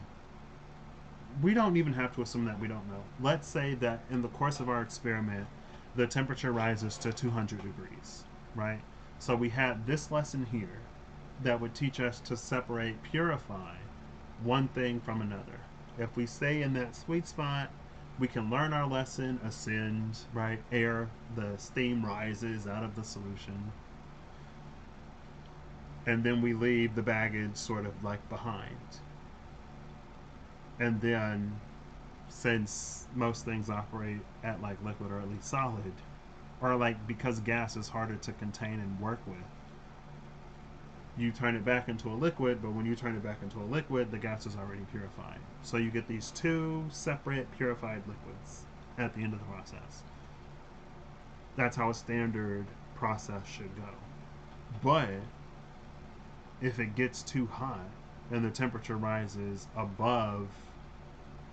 We don't even have to assume that we don't know. Let's say that in the course of our experiment, the temperature rises to 200 degrees, right? So we had this lesson here that would teach us to separate, purify one thing from another. If we stay in that sweet spot, we can learn our lesson, ascend, right? Air, the steam rises out of the solution, and then we leave the baggage sort of like behind. And then, since most things operate at like liquid or at least solid, or like because gas is harder to contain and work with, you turn it back into a liquid, but when you turn it back into a liquid, the gas is already purified. So you get these two separate purified liquids at the end of the process. That's how a standard process should go. But if it gets too hot and the temperature rises above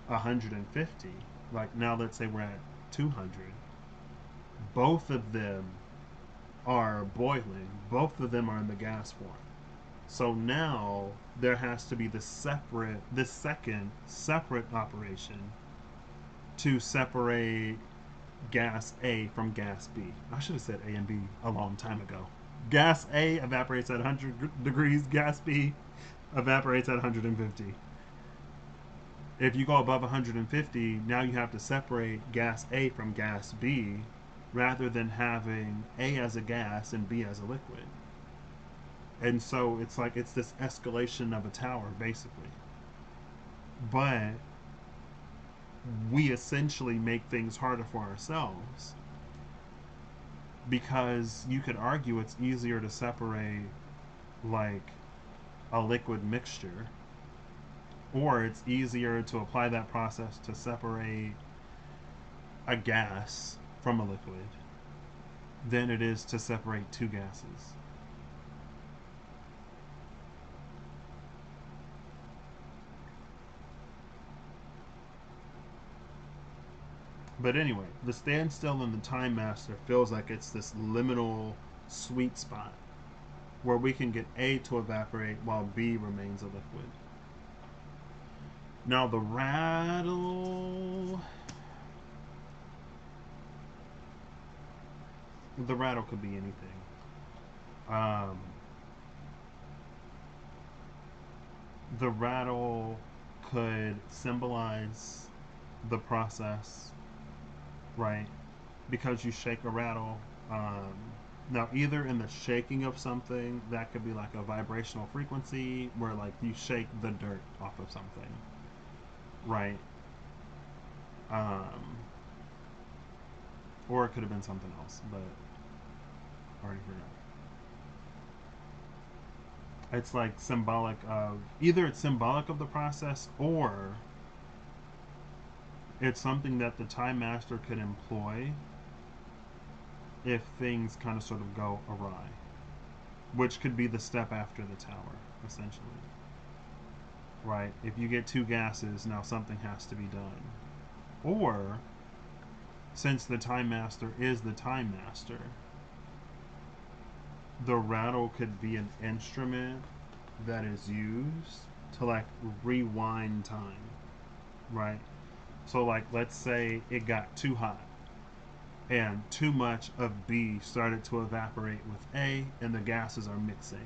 150, like now let's say we're at 200, both of them are boiling, both of them are in the gas form. So now there has to be this second separate operation to separate gas A from gas B. I should have said A and B a long time ago. Gas A evaporates at 100 degrees, gas B evaporates at 150. If you go above 150, now you have to separate gas A from gas B rather than having A as a gas and B as a liquid. And so it's like it's this escalation of a tower, basically. But we essentially make things harder for ourselves because you could argue it's easier to separate like a liquid mixture, or it's easier to apply that process to separate a gas from a liquid than it is to separate two gases. But anyway, the standstill and the time master feels like it's this liminal sweet spot where we can get A to evaporate while B remains a liquid. Now the rattle could be anything. Um, the rattle could symbolize the process, right? Because you shake a rattle. Now, either in the shaking of something, that could be like a vibrational frequency where, like, you shake the dirt off of something, right? Um, or it could have been something else, but I already forgot. It's like symbolic of either it's symbolic of the process or it's something that the time master could employ if things kind of sort of go awry, which could be the step after the tower, essentially. Right? If you get two gases, now something has to be done. Or, since the time master is the time master, the rattle could be an instrument that is used to like rewind time, right? So, like, let's say it got too hot and too much of B started to evaporate with A, and the gases are mixing.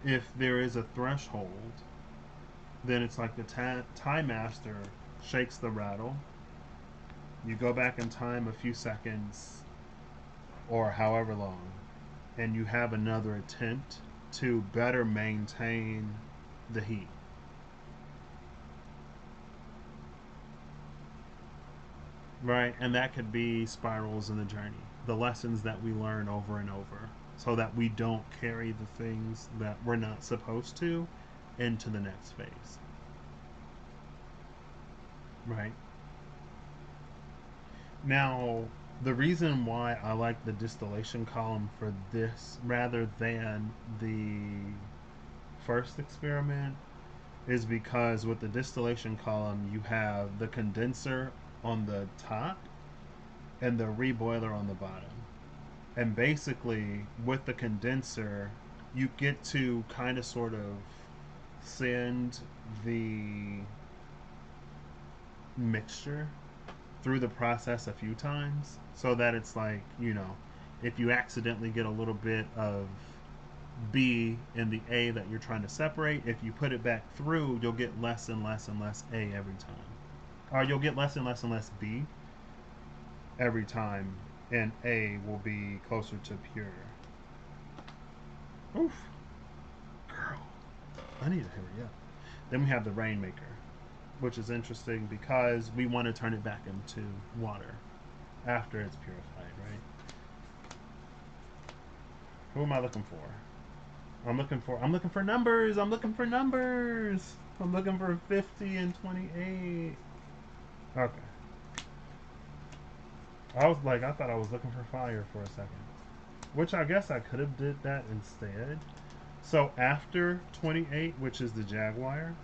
If there is a threshold, then it's like the time master shakes the rattle. You go back in time a few seconds or however long, and you have another attempt to better maintain the heat. Right? And that could be spirals in the journey, the lessons that we learn over and over, so that we don't carry the things that we're not supposed to into the next phase. Right? Now, the reason why I like the distillation column for this rather than the first experiment is because with the distillation column, you have the condenser on the top and the reboiler on the bottom. And basically, with the condenser, you get to kind of sort of send the mixture through the process a few times so that it's like, if you accidentally get a little bit of B in the A that you're trying to separate, if you put it back through, you'll get less and less and less A every time. Or you'll get less and less and less B every time, and A will be closer to pure. Oof. Girl. I need to hurry up. Then we have the Rainmaker, which is interesting because we want to turn it back into water after it's purified, right? Who am I looking for? I'm looking for numbers. I'm looking for 50 and 28. Okay. I thought I was looking for fire for a second. which I guess I could have did that instead. So after 28, which is the Jaguar,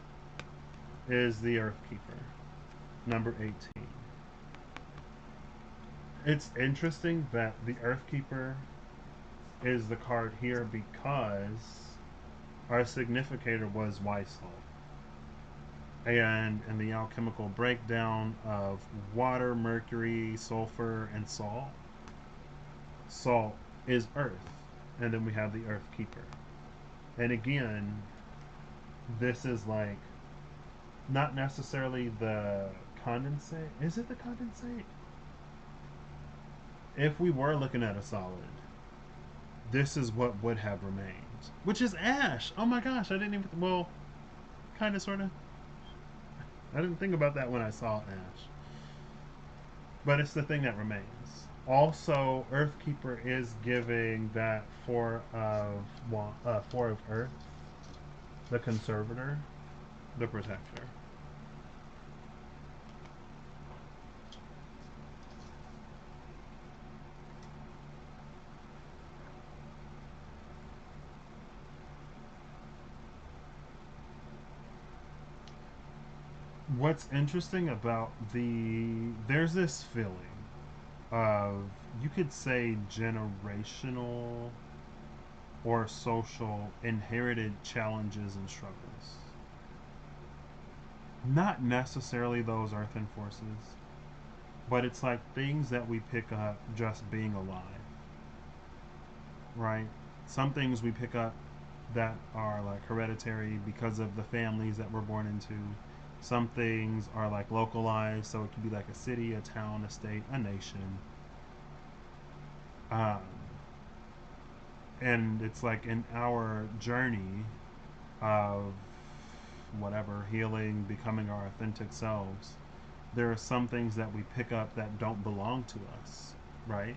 is the Earthkeeper, number 18. It's interesting that the Earthkeeper is the card here because our significator was white salt. And in the alchemical breakdown of water, mercury, sulfur, and salt is earth. And then we have the Earth Keeper. And again, this is like not necessarily the condensate. Is it the condensate? If we were looking at a solid, this is what would have remained, which is ash. Oh my gosh, I didn't even. Well, kind of, sort of. I didn't think about that when I saw ash. But it's the thing that remains. Also, Earthkeeper is giving that four of Earth, the Conservator, the Protector. What's interesting about there's this feeling of, you could say, generational or social inherited challenges and struggles. Not necessarily those earthen forces, but it's like things that we pick up just being alive, right? Some things we pick up that are like hereditary because of the families that we're born into. Some things are like localized, so it could be like a city, a town, a state, a nation. Um, and it's like in our journey of whatever, healing, becoming our authentic selves, there are some things that we pick up that don't belong to us, right?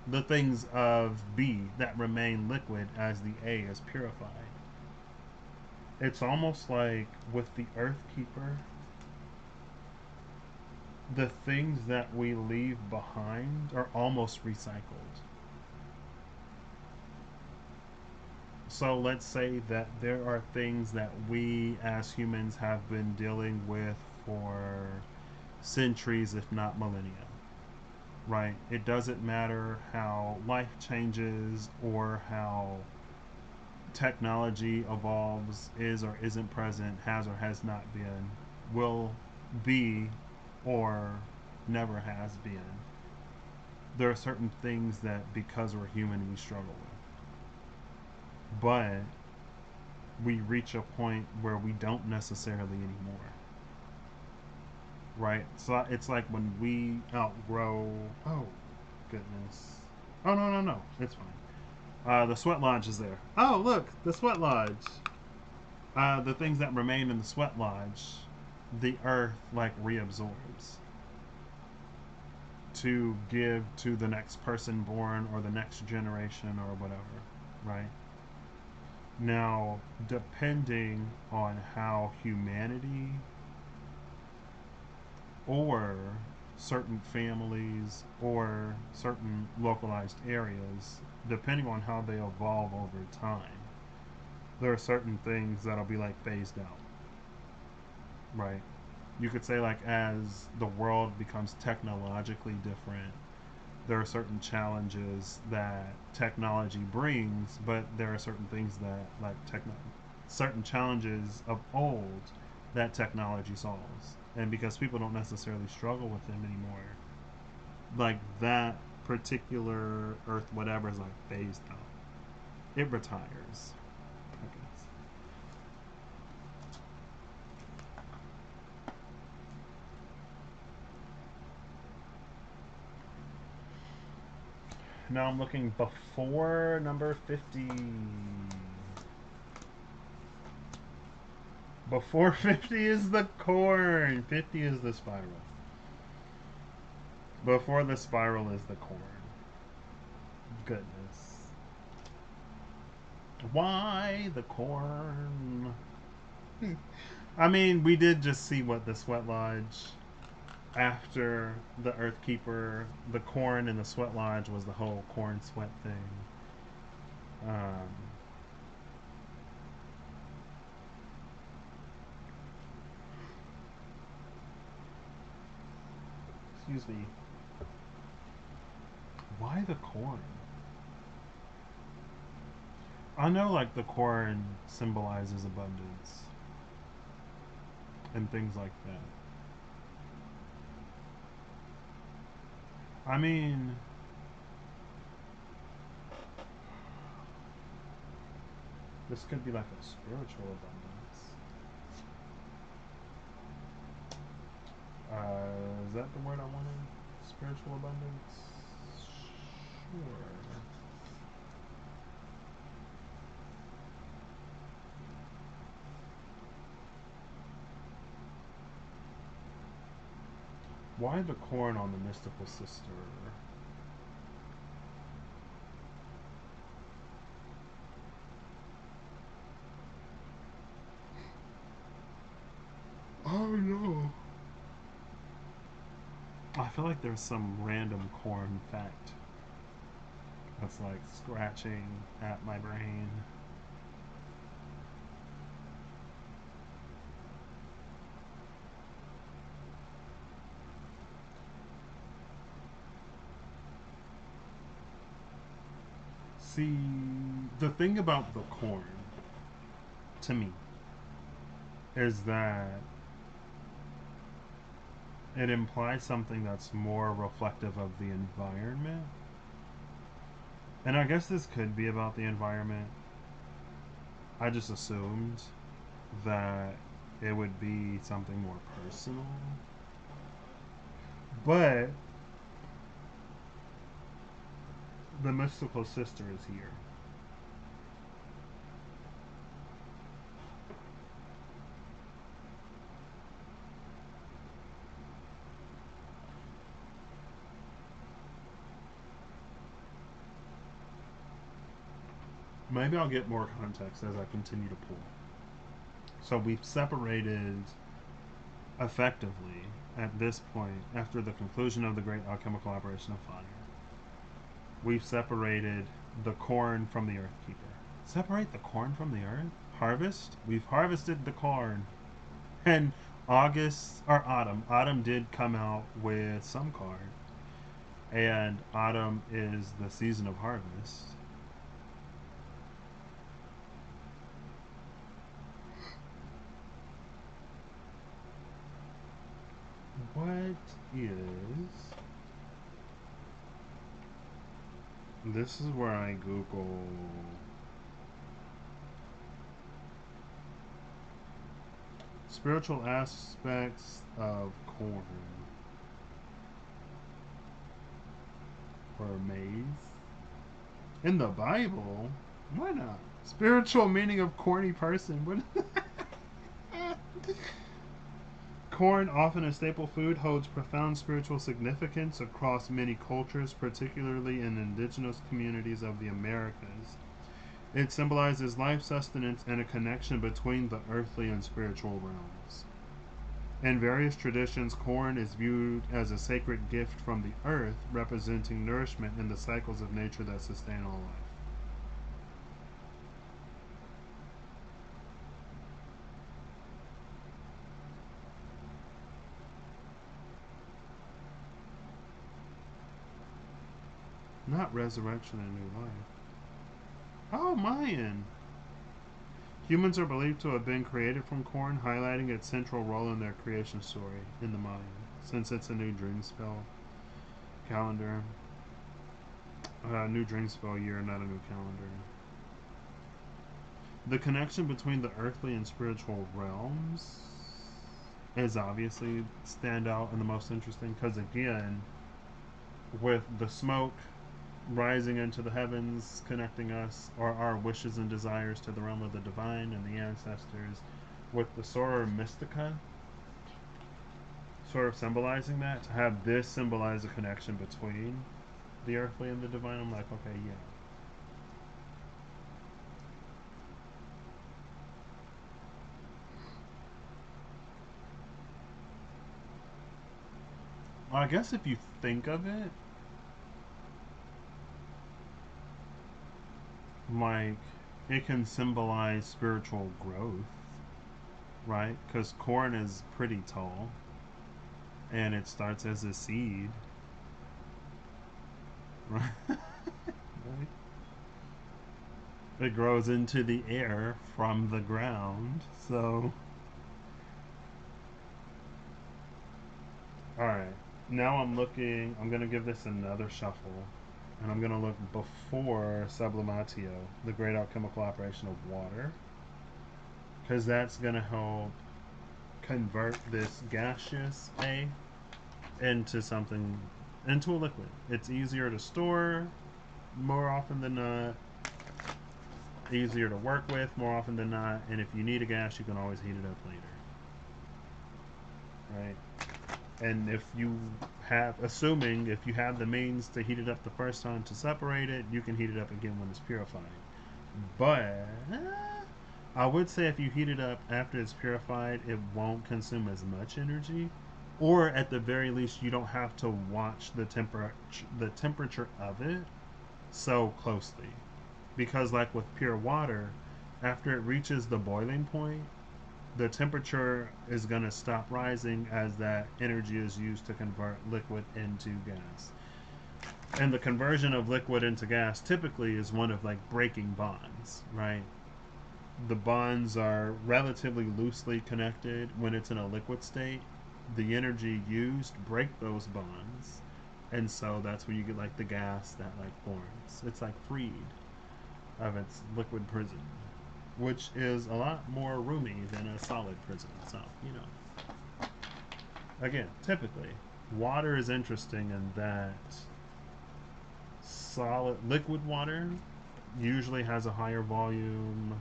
The things of B that remain liquid as the A is purified. It's almost like with the Earth Keeper, the things that we leave behind are almost recycled. So let's say that there are things that we as humans have been dealing with for centuries, if not millennia, right? It doesn't matter how life changes or how technology evolves, is or isn't present, has or has not been, will be, or never has been. There are certain things that, because we're human, we struggle with. But we reach a point where we don't necessarily anymore, right? So it's like when we outgrow. Oh, goodness. Oh, no, no, no. It's fine. The sweat lodge is there. Oh, look, the sweat lodge. The things that remain in the sweat lodge, the earth like reabsorbs to give to the next person born or the next generation or whatever, right? Now, depending on how humanity or certain families or certain localized areas, depending on how they evolve over time, there are certain things that'll be like phased out, right? You could say, like, as the world becomes technologically different, there are certain challenges that technology brings, but there are certain things that, like, certain challenges of old that technology solves. And because people don't necessarily struggle with them anymore, like, that particular Earth whatever is like phased out. It retires, I guess. Now I'm looking before number 50. Before 50 is the corn. 50 is the spiral. Before the spiral is the corn. Goodness. Why the corn? I mean, we did just see what the sweat lodge after the Earthkeeper, the corn in the sweat lodge was the whole corn sweat thing. Um, excuse me. Why the corn? I know, like, the corn symbolizes abundance and things like that. I mean, this could be like a spiritual abundance. Is that the word I wanted? Spiritual abundance? Sure. Why the corn on the mystical sister? Oh no. I feel like there's some random corn fact that's like scratching at my brain. See, the thing about the corn, to me, is that it implies something that's more reflective of the environment. And I guess this could be about the environment. I just assumed that it would be something more personal. But the mystical sister is here. Maybe I'll get more context as I continue to pull. So we've separated effectively at this point, after the conclusion of the great alchemical operation of fire, we've separated the corn from the earth keeper. Separate the corn from the earth? Harvest? We've harvested the corn. And August, or autumn did come out with some card. And autumn is the season of harvest. What is. This is where I Google spiritual aspects of corn or maize. In the Bible? Why not? Spiritual meaning of corny person. What? Corn, often a staple food, holds profound spiritual significance across many cultures, particularly in indigenous communities of the Americas. It symbolizes life sustenance and a connection between the earthly and spiritual realms. In various traditions, corn is viewed as a sacred gift from the earth, representing nourishment in the cycles of nature that sustain all life. Not resurrection and new life. Oh, Mayan! Humans are believed to have been created from corn, highlighting its central role in their creation story in the Mayan, since it's a new dream spell calendar. New dream spell year, not a new calendar. The connection between the earthly and spiritual realms is obviously stand out and the most interesting because, again, with the smoke rising into the heavens, connecting us or our wishes and desires to the realm of the divine and the ancestors, with the Sora Mystica sort of symbolizing that, to have this symbolize a connection between the earthly and the divine, I'm like, okay, yeah. Well, I guess if you think of it, like it can symbolize spiritual growth, right? Because corn is pretty tall and it starts as a seed, right? Right? It grows into the air from the ground. So, all right. Now I'm looking, I'm going to give this another shuffle. And I'm going to look before sublimatio, the great alchemical operation of water. Because that's going to help convert this gaseous A into something, into a liquid. It's easier to store more often than not, easier to work with more often than not, and if you need a gas, you can always heat it up later, right? And if you have, assuming if you have the means to heat it up the first time to separate it, you can heat it up again when it's purified. But I would say if you heat it up after it's purified, it won't consume as much energy, or at the very least, you don't have to watch the temperature of it so closely, because like with pure water, after it reaches the boiling point, the temperature is going to stop rising as that energy is used to convert liquid into gas. And the conversion of liquid into gas typically is one of like breaking bonds, right? The bonds are relatively loosely connected when it's in a liquid state. The energy used break those bonds, and so that's when you get like the gas that like forms. It's like freed of its liquid prison, which is a lot more roomy than a solid prison. So, again, typically, water is interesting in that solid liquid water usually has a higher volume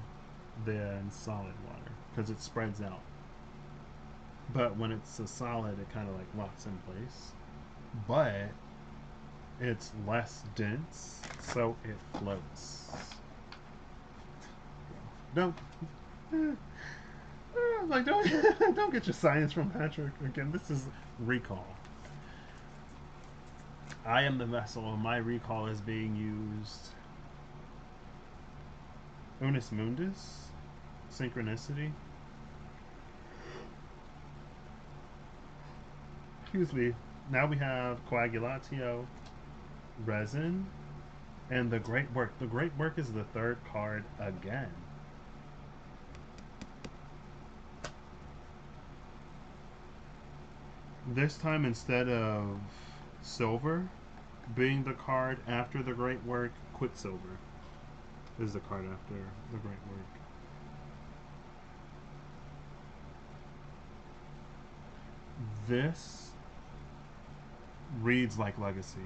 than solid water because it spreads out. But when it's a solid, it kind of like locks in place. But it's less dense, so it floats. Don't like don't don't get your science from Patrick again. This is recall. I am the vessel, and my recall is being used. Unus mundus, synchronicity. Excuse me. Now we have coagulatio, resin, and the great work. The great work is the third card again. This time, instead of silver being the card after the great work, quicksilver is the card after the great work. This reads like legacy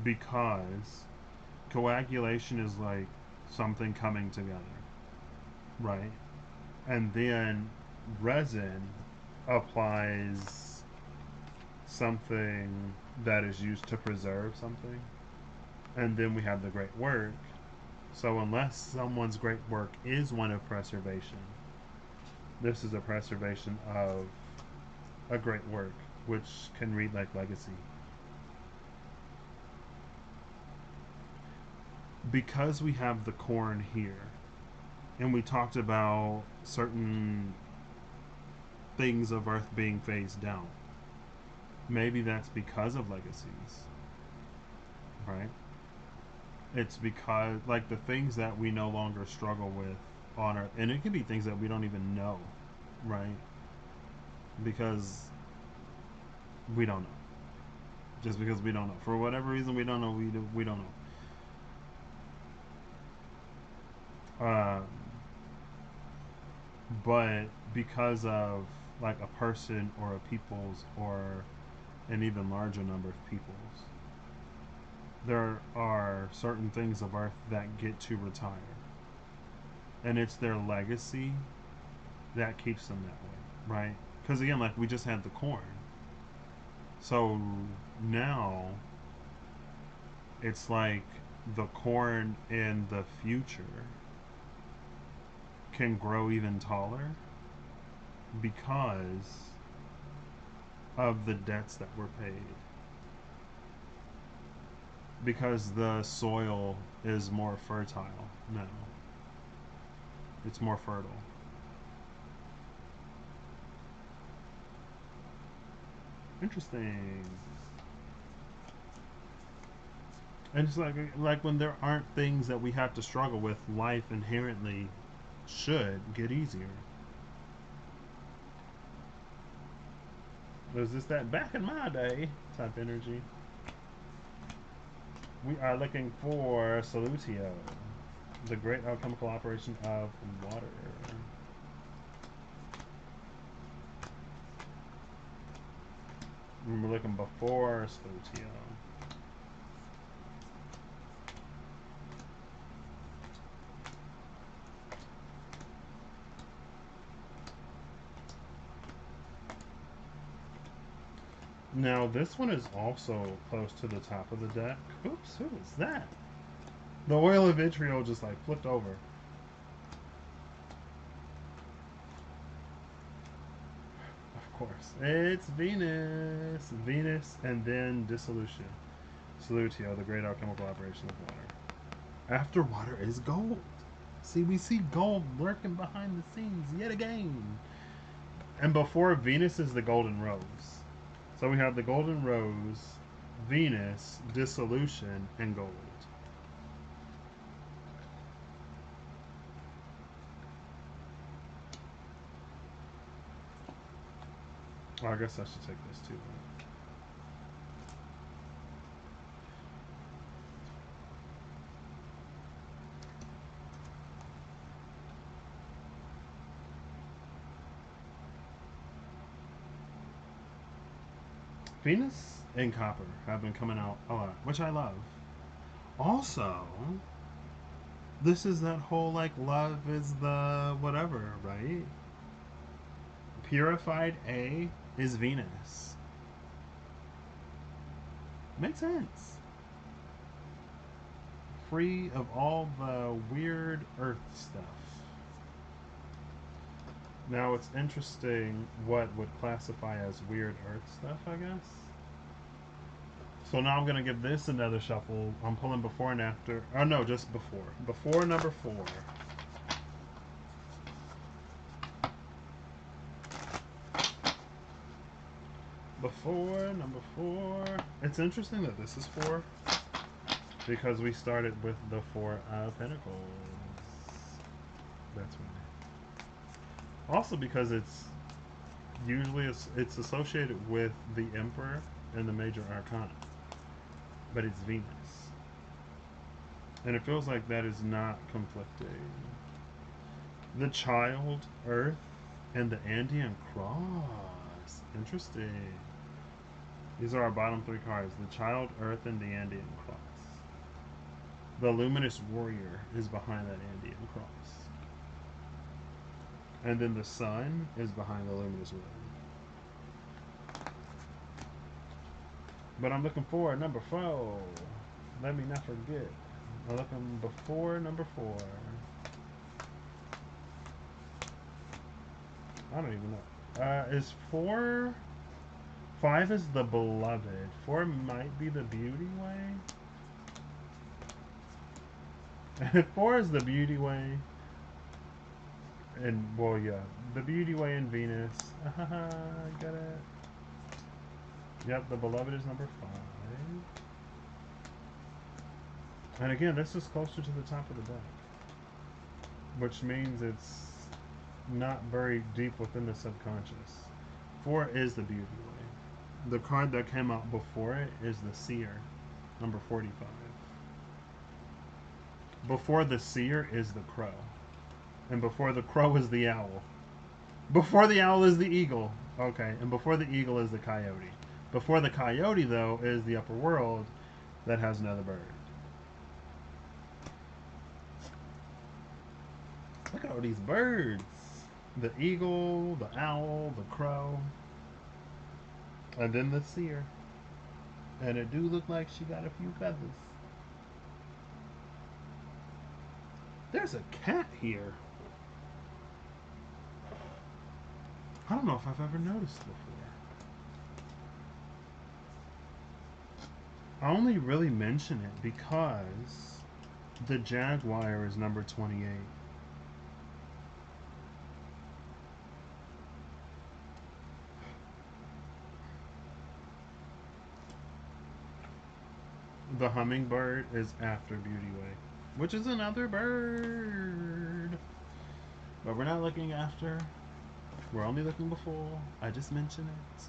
because coagulation is like something coming together, right? And then resin applies something that is used to preserve something. And then we have the great work. So, unless someone's great work is one of preservation, this is a preservation of a great work, which can read like legacy. Because we have the corn here, and we talked about certain things of Earth being phased out, maybe that's because of legacies, right? It's because, like, the things that we no longer struggle with on Earth, and it can be things that we don't even know, right? Because we don't know. Just because we don't know. For whatever reason, we don't know, we don't know. But because of like a person or a people's or an even larger number of peoples, there are certain things of Earth that get to retire, and it's their legacy that keeps them that way, right? Because again, like we just had the corn, so now it's like the corn in the future can grow even taller because of the debts that were paid. because the soil is more fertile now. It's more fertile. Interesting. And it's like when there aren't things that we have to struggle with, life inherently should get easier. Was this that back in my day type energy? We are looking for Solutio, the great alchemical operation of water. And we're looking before Solutio. Now this one is also close to the top of the deck. Oops, who is that? The oil of vitriol just like flipped over. Of course. It's Venus. Venus and then dissolution. Solutio, the great alchemical operation of water. After water is gold. See, we see gold lurking behind the scenes yet again. And before Venus is the golden rose. So we have the golden rose, Venus, dissolution, and gold. Oh, I guess I should take this too. Venus and copper have been coming out a lot, which I love. Also, this is that whole like love is the whatever, right? Purified A is Venus. Makes sense. Free of all the weird earth stuff. Now it's interesting what would classify as weird earth stuff, I guess. So now I'm going to give this another shuffle. I'm pulling before and after. Oh no, just before. Before number 4. Before number 4. It's interesting that this is 4 because we started with the 4 of Pentacles. That's why. Also because it's usually it's associated with the Emperor and the Major Arcana, but it's Venus, and it feels like that is not conflicting. The Child, Earth, and the Andean Cross. Interesting. These are our bottom 3 cards. The Child, Earth, and the Andean Cross. The Luminous Warrior is behind that Andean Cross. And then the Sun is behind the Luminous Warrior. But I'm looking for number 4. Let me not forget. I'm looking before number 4. I don't even know. Is 4... 5 is the Beloved. 4 might be the Beauty Way. 4 is the Beauty Way. And, well, yeah. The Beauty Way in Venus. Got it. Yep, the Beloved is number 5. And again, this is closer to the top of the deck. Which means it's not very deep within the subconscious. 4 is the Beauty Way. The card that came out before it is the Seer, number 45. Before the Seer is the Crow. And before the Crow is the Owl. Before the Owl is the Eagle. Okay, and before the Eagle is the Coyote. Before the Coyote, though, is the Upper World that has another bird. Look at all these birds. The Eagle, the Owl, the Crow. And then the Seer. And it do look like she got a few feathers. There's a cat here. I don't know if I've ever noticed before. I only really mention it because the Jaguar is number 28. The hummingbird is after Beauty Way, which is another bird. But we're not looking after. We're only looking before. I just mention it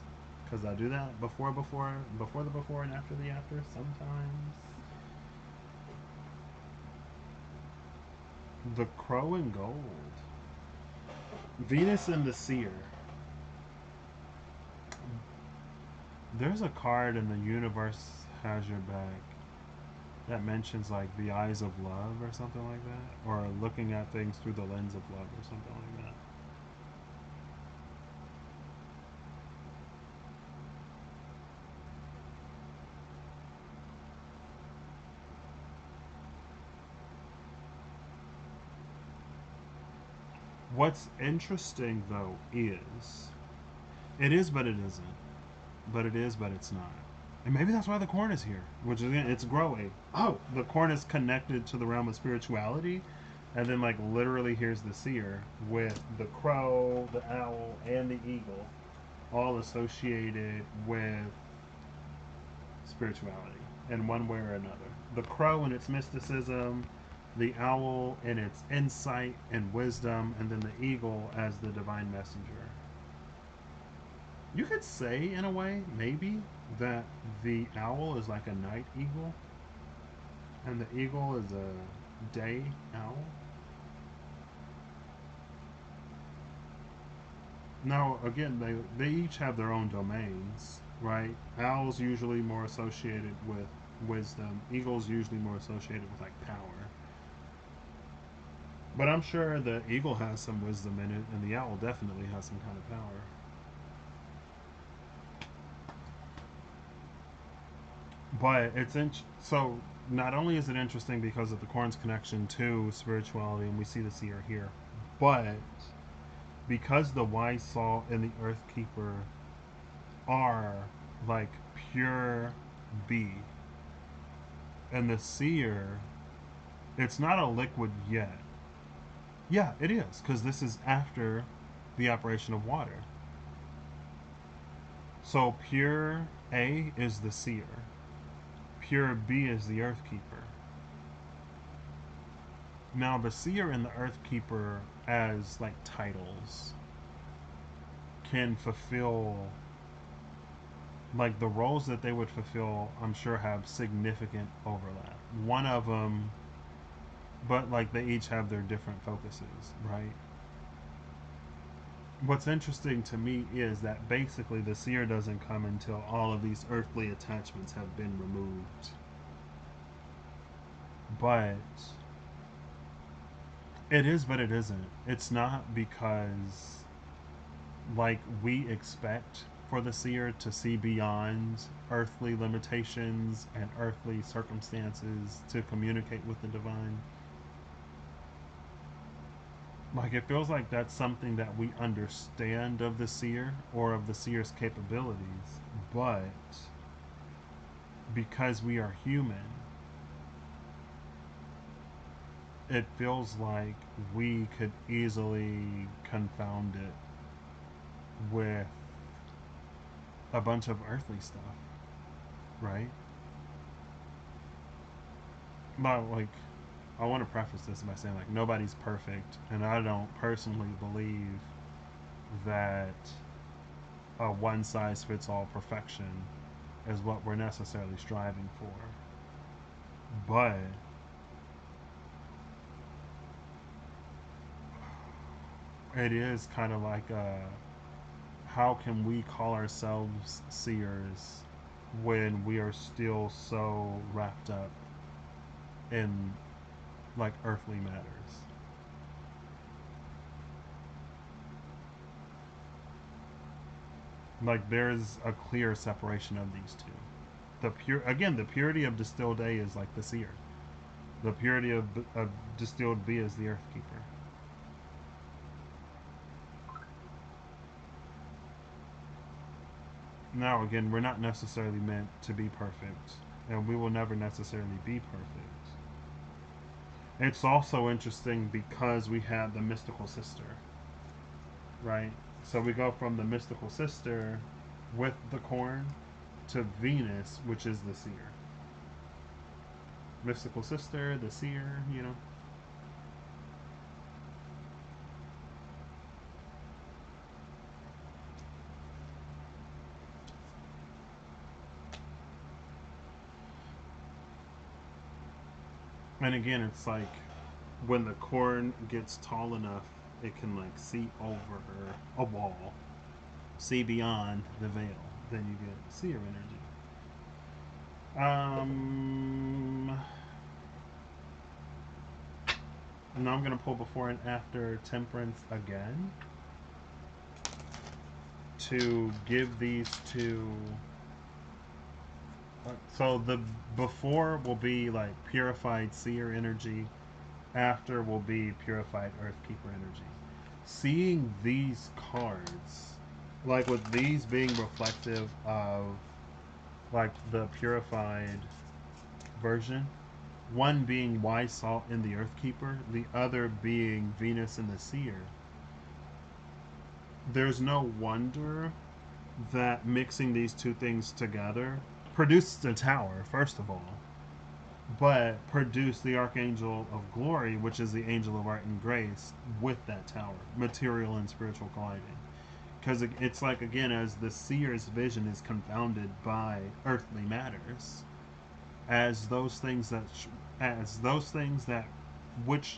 because I do that before the before and after the after sometimes. The Crow and Gold. Venus and the Seer. There's a card in the Universe Has Your Back that mentions like the eyes of love or something like that, or looking at things through the lens of love or something like that. What's interesting though is it is, but it isn't. But it is, but it's not. And maybe that's why the corn is here, which is again, it's growing. Oh, the corn is connected to the realm of spirituality, and then like literally here's the seer with the crow, the owl, and the eagle, all associated with spirituality in one way or another. The crow in its mysticism, the owl in its insight and wisdom, and then the eagle as the divine messenger. You could say, in a way, maybe, that the owl is like a night eagle, and the eagle is a day owl. Now, again, they each have their own domains, right? Owls usually more associated with wisdom. Eagles usually more associated with like power. But I'm sure the eagle has some wisdom in it, and the owl definitely has some kind of power. But so not only is it interesting because of the corn's connection to spirituality, and we see the seer here, but because the wise salt and the earth keeper are like pure B, and the seer, it's not a liquid yet. Yeah, it is because this is after the operation of water. So pure A is the seer, pure B is the earth keeper. Now the seer and the earth keeper as like titles can fulfill like the roles that they would fulfill, I'm sure have significant overlap. One of them, but like they each have their different focuses, right? What's interesting to me is that basically the seer doesn't come until all of these earthly attachments have been removed. But it is, but it isn't. It's not because like we expect for the seer to see beyond earthly limitations and earthly circumstances to communicate with the divine. Like it feels like that's something that we understand of the seer or of the seer's capabilities, but because we are human, it feels like we could easily confound it with a bunch of earthly stuff, right? But like I want to preface this by saying like nobody's perfect, and I don't personally believe that a one size fits all perfection is what we're necessarily striving for. But it is kind of like how can we call ourselves seers when we are still so wrapped up in like earthly matters? Like there's a clear separation of these two. The purity of distilled A is like the seer. The purity of distilled B is the earth keeper. Now again, we're not necessarily meant to be perfect. and we will never necessarily be perfect. It's also interesting because we have the mystical sister, right? So we go from the mystical sister with the corn to Venus, which is the seer. Mystical sister, the seer, you know. And again, it's like when the corn gets tall enough, it can like see over a wall, see beyond the veil. Then you get seer energy. Um, now I'm gonna pull before and after temperance again to give these two. So the before will be like purified seer energy, after will be purified earthkeeper energy. Seeing these cards, like with these being reflective of like the purified version, one being wise salt in the earthkeeper, the other being Venus in the seer, there's no wonder that mixing these two things together produced a tower, first of all, but produced the Archangel of Glory, which is the angel of art and grace, with that tower, material and spiritual colliding. Because it's like, again, as the seer's vision is confounded by earthly matters, as those things that, as those things that, which,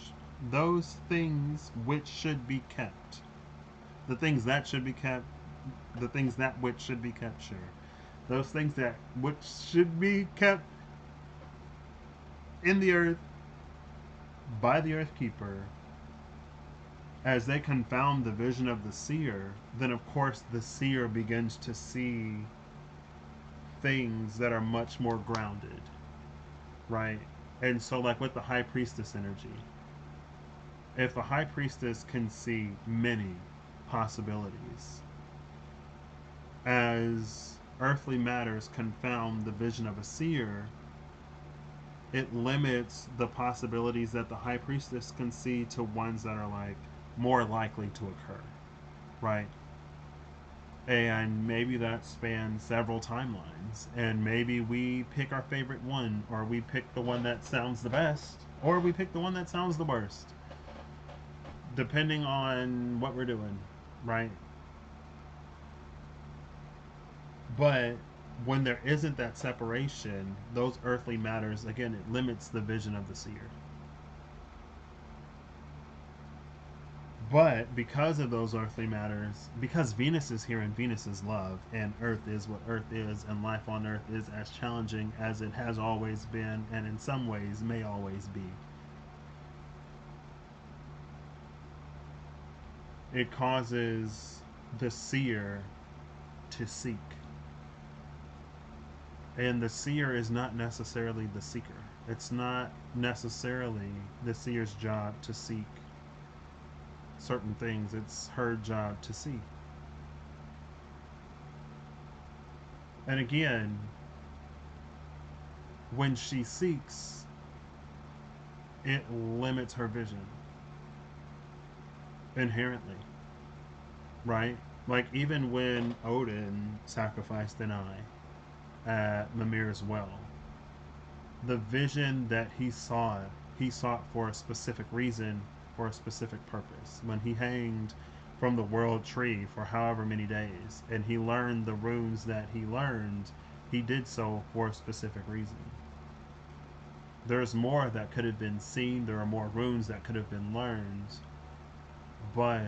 those things which should be kept, the things that should be kept, the things that which should be kept, sure. Those things that which should be kept in the earth by the earth keeper, as they confound the vision of the seer, then of course the seer begins to see things that are much more grounded, right? And so, like with the high priestess energy, if the high priestess can see many possibilities, as earthly matters confound the vision of a seer, it limits the possibilities that the high priestess can see to ones that are like more likely to occur, right? And maybe that spans several timelines, and maybe we pick our favorite one, or we pick the one that sounds the best, or we pick the one that sounds the worst, depending on what we're doing, right? But when there isn't that separation, those earthly matters, again, it limits the vision of the seer. But because of those earthly matters, because Venus is here and Venus is love, and Earth is what Earth is, and life on Earth is as challenging as it has always been, and in some ways may always be, it causes the seer to seek. And the seer is not necessarily the seeker. It's not necessarily the seer's job to seek certain things, it's her job to see. And again, when she seeks, it limits her vision inherently, right? Like even when Odin sacrificed an eye at Mimir's well, the vision that he sought for a specific reason, for a specific purpose. When he hanged from the world tree for however many days, and he learned the runes that he learned, he did so for a specific reason. There's more that could have been seen, there are more runes that could have been learned, but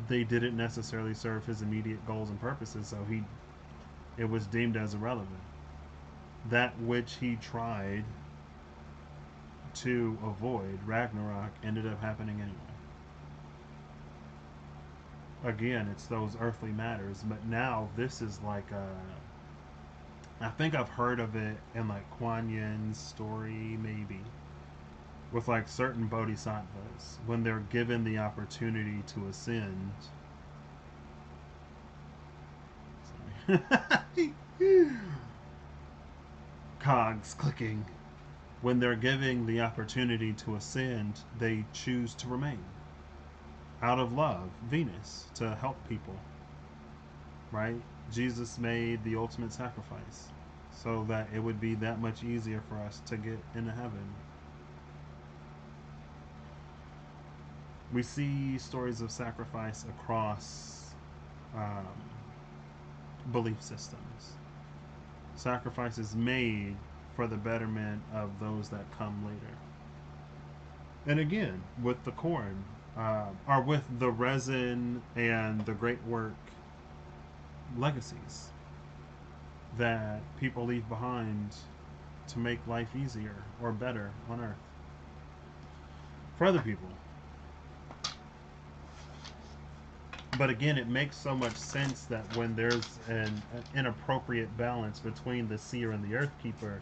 they didn't necessarily serve his immediate goals and purposes, so he it was deemed as irrelevant. That which he tried to avoid, Ragnarok, ended up happening anyway. Again, it's those earthly matters, but now this is like a. I think I've heard of it in like Kuan Yin's story, maybe, with like certain bodhisattvas when they're given the opportunity to ascend. Sorry. cogs clicking. When they're giving the opportunity to ascend, they choose to remain out of love, Venus, to help people, right? Jesus made the ultimate sacrifice so that it would be that much easier for us to get into heaven. We see stories of sacrifice across um, belief systems. Sacrifices made for the betterment of those that come later. And again, with the corn, or with the resin and the great work legacies that people leave behind to make life easier or better on Earth for other people. But again, it makes so much sense that when there's an inappropriate balance between the seer and the earth keeper,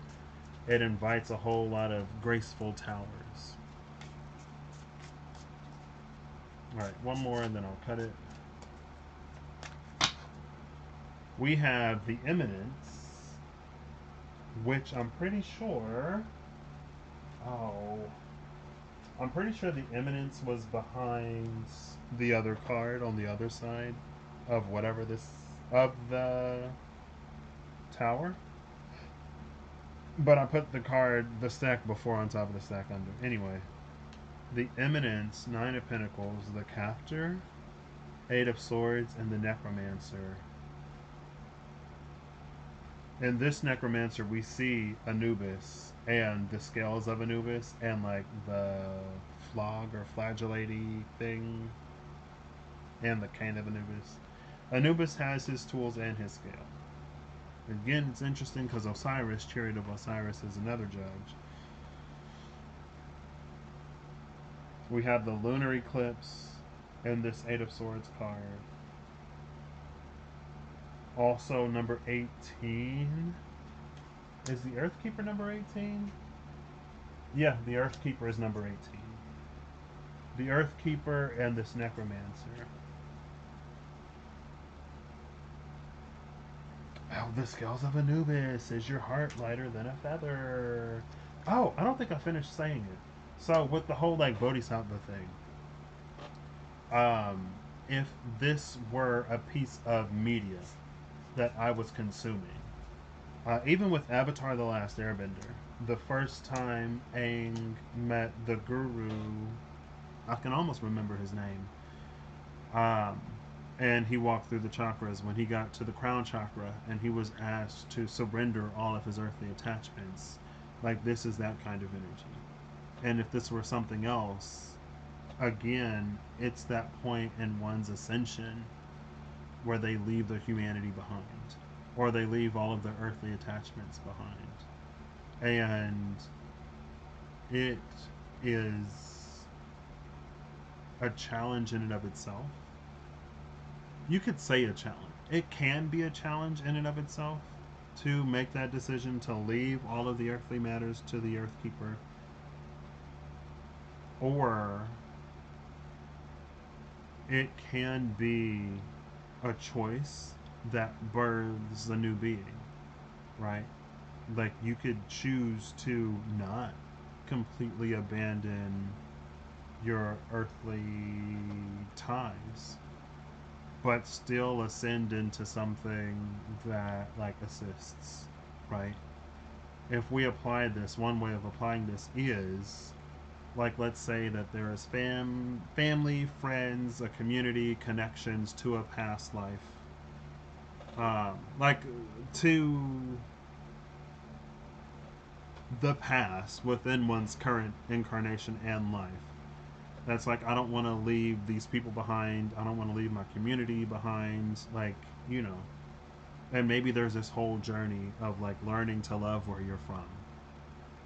it invites a whole lot of graceful towers. All right, one more and then I'll cut it. We have the Eminence, which I'm pretty sure. Oh, I'm pretty sure the Eminence was behind the other card on the other side of whatever this of the tower. But I put the stack before on top of the stack under. Anyway, the Eminence, Nine of Pentacles, the Captor, Eight of Swords, and the Necromancer. In this Necromancer, we see Anubis and the scales of Anubis and like the flog or flagellate thing and the cane of Anubis. Anubis has his tools and his scale. Again, it's interesting because Osiris, Chariot of Osiris, is another judge. We have the lunar eclipse in this Eight of Swords card. Also, number 18. Is the Earth Keeper number 18? Yeah, the Earth Keeper is number 18. The Earth Keeper and this Necromancer. Oh, the Scales of Anubis. Is your heart lighter than a feather? Oh, I don't think I finished saying it. So, with the whole like Bodhisattva thing, um, if this were a piece of media that I was consuming, even with Avatar: The Last Airbender, the first time Aang met the Guru, I can almost remember his name. Um, and he walked through the chakras when he got to the crown chakra and he was asked to surrender all of his earthly attachments. Like, this is that kind of energy. And if this were something else, again, it's that point in one's ascension where they leave their humanity behind, or they leave all of their earthly attachments behind. And it is a challenge in and of itself. You could say a challenge. It can be a challenge in and of itself to make that decision to leave all of the earthly matters to the Earth Keeper, or it can be a choice that births a new being, right? Like, you could choose to not completely abandon your earthly ties, but still ascend into something that like assists, right? If we apply this, one way of applying this is, like, let's say that there is family, friends, a community, connections to a past life, like to the past within one's current incarnation and life. That's like, I don't want to leave these people behind. I don't want to leave my community behind. Like, you know, and maybe there's this whole journey of like learning to love where you're from.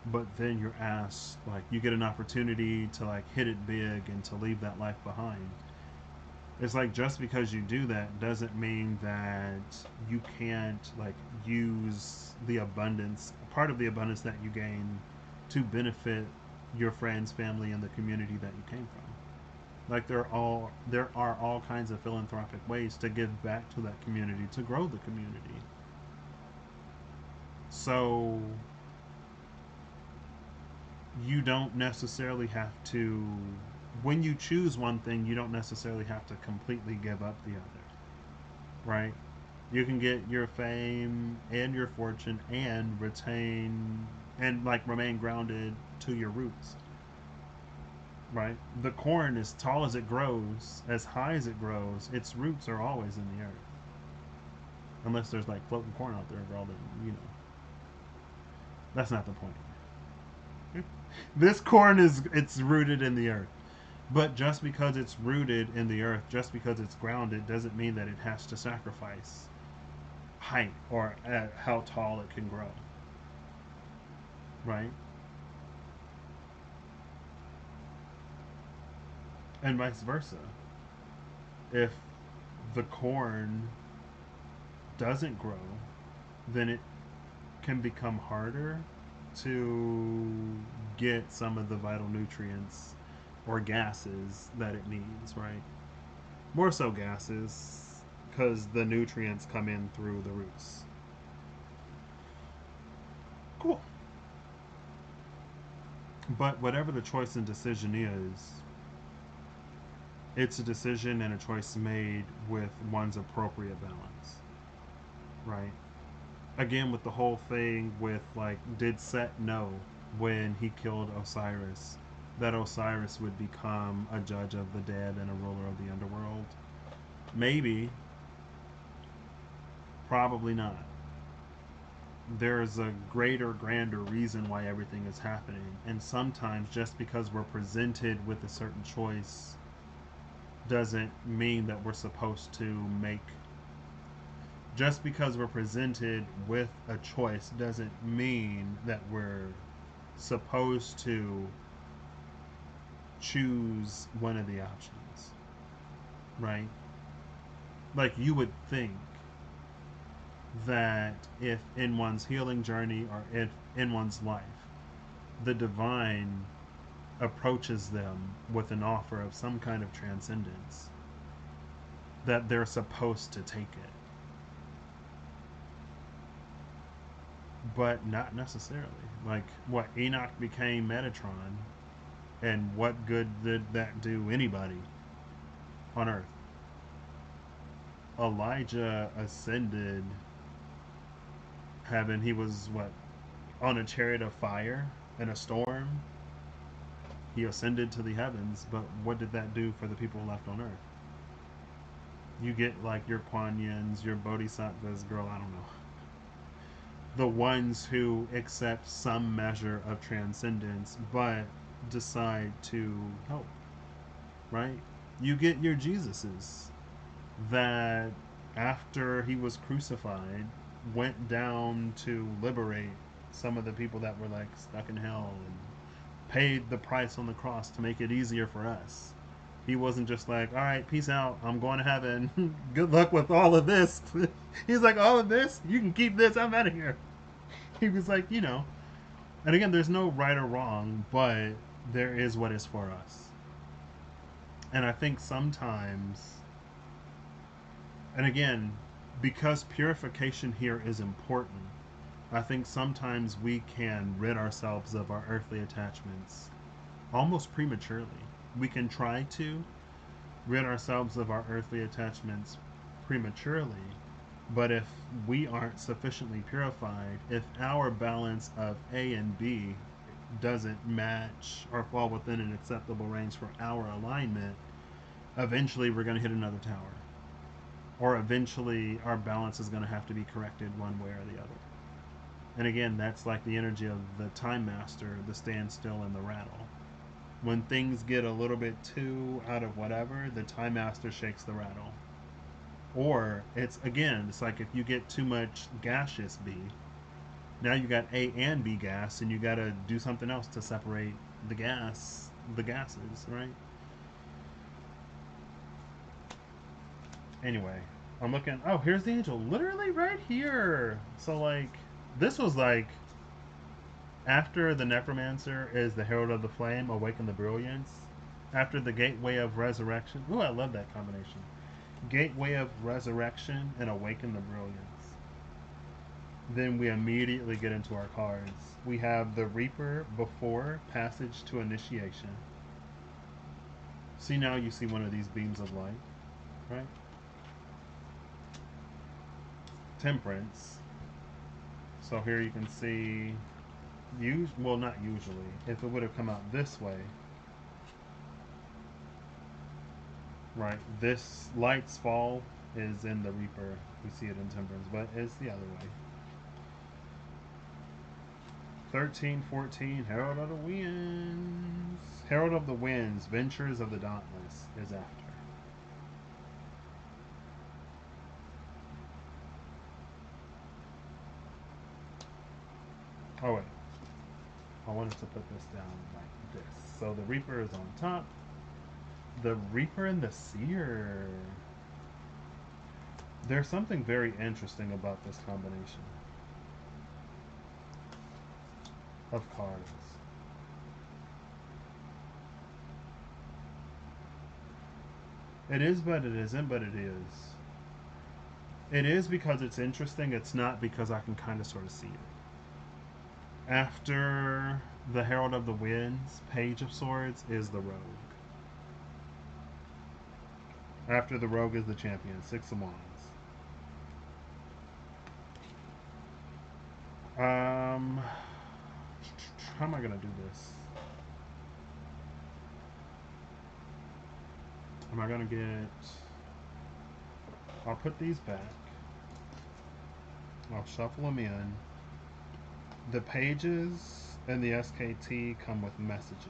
But then you're asked, like, you get an opportunity to like hit it big and to leave that life behind. It's like, just because you do that doesn't mean that you can't like use the abundance, part of the abundance that you gain, to benefit your friends, family, and the community that you came from. Like, there are all kinds of philanthropic ways to give back to that community, to grow the community. So you don't necessarily have to, when you choose one thing, you don't necessarily have to completely give up the other, right? You can get your fame and your fortune and retain and like remain grounded to your roots, right? The corn, as tall as it grows, as high as it grows, its roots are always in the earth, unless there's like floating corn out there for all the, you know. That's not the point. This corn is, it's rooted in the earth. But just because it's rooted in the earth, just because it's grounded, doesn't mean that it has to sacrifice height or how tall it can grow, right? And vice versa. If the corn doesn't grow, then it can become harder to get some of the vital nutrients or gases that it needs, right? More so gases, because the nutrients come in through the roots. Cool. But whatever the choice and decision is, it's a decision and a choice made with one's appropriate balance, right? Again, with the whole thing with like, did Set know when he killed Osiris that Osiris would become a judge of the dead and a ruler of the underworld? Maybe, probably not. There's a greater, grander reason why everything is happening, and sometimes just because we're presented with a certain choice doesn't mean that we're supposed to make, just because we're presented with a choice doesn't mean that we're supposed to choose one of the options, right? Like, you would think that if in one's healing journey or if in one's life the divine approaches them with an offer of some kind of transcendence, that they're supposed to take it. But not necessarily. Like, what, Enoch became Metatron, and what good did that do anybody on Earth? Elijah ascended heaven. He was, what, on a chariot of fire in a storm? He ascended to the heavens, but what did that do for the people left on Earth? You get like your Kuan Yins, your Bodhisattvas, girl, I don't know. The ones who accept some measure of transcendence but decide to help, right? You get your Jesuses that, after he was crucified, went down to liberate some of the people that were like stuck in hell and paid the price on the cross to make it easier for us. He wasn't just like, all right, peace out, I'm going to heaven. Good luck with all of this. He's like, all of this? You can keep this, I'm out of here. He was like, you know. And again, there's no right or wrong, but there is what is for us. And I think sometimes, and again, because purification here is important, I think sometimes we can rid ourselves of our earthly attachments almost prematurely. We can try to rid ourselves of our earthly attachments prematurely, but if we aren't sufficiently purified, if our balance of A and B doesn't match or fall within an acceptable range for our alignment, eventually we're going to hit another tower. Or eventually our balance is going to have to be corrected one way or the other. And again, that's like the energy of the time master, the standstill and the rattle. When things get a little bit too out of whatever, the time master shakes the rattle. Or it's, again, it's like if you get too much gaseous B, now you got A and B gas, and you got to do something else to separate the gases, right? Anyway, I'm looking. Oh, here's the angel, literally right here. So like, this was like after the necromancer is the herald of the flame, awaken the brilliance. After the gateway of resurrection. Ooh, I love that combination. Gateway of resurrection and awaken the brilliance. Then we immediately get into our cards. We have the Reaper before passage to initiation. See, now you see one of these beams of light, right? Temperance. So here you can see, well, not usually. If it would have come out this way, right? This light's fall is in the Reaper. We see it in Temperance, but it's the other way. 13, 14, Herald of the Winds. Herald of the Winds, Ventures of the Dauntless is after. Oh wait, I wanted to put this down like this. So the Reaper is on top. The Reaper and the Seer. There's something very interesting about this combination of cards. It is, but it isn't, but it is. It is because it's interesting. It's not because I can kind of sort of see it. After the Herald of the Winds, Page of Swords is the Rogue. After the Rogue is the Champion, Six of Wands. How am I gonna do this? Am I gonna get? I'll put these back. I'll shuffle them in. The pages and the SKT come with messages.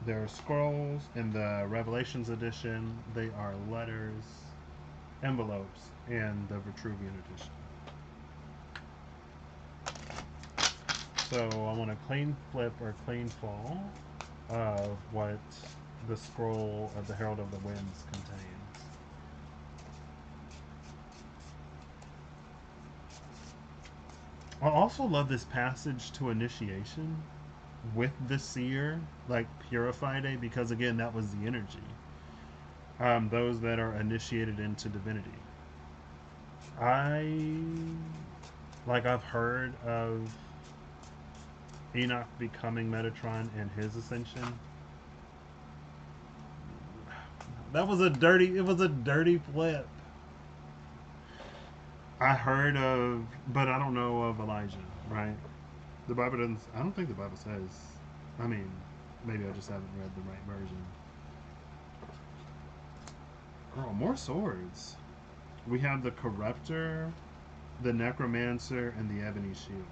There are scrolls in the Revelations edition. They are letters, envelopes, and the Vitruvian edition. So I want a clean flip or clean fall of what the scroll of the Herald of the Winds contains. I also love this passage to initiation with the seer, like purified a, because again, that was the energy. Those that are initiated into divinity. I've heard of Enoch becoming Metatron and his ascension. It was a dirty flip. I heard of, but I don't know of Elijah, right? The Bible doesn't, I don't think the Bible says, I mean, maybe I just haven't read the right version. Girl, more swords. We have the Corruptor, the Necromancer, and the Ebony Shield.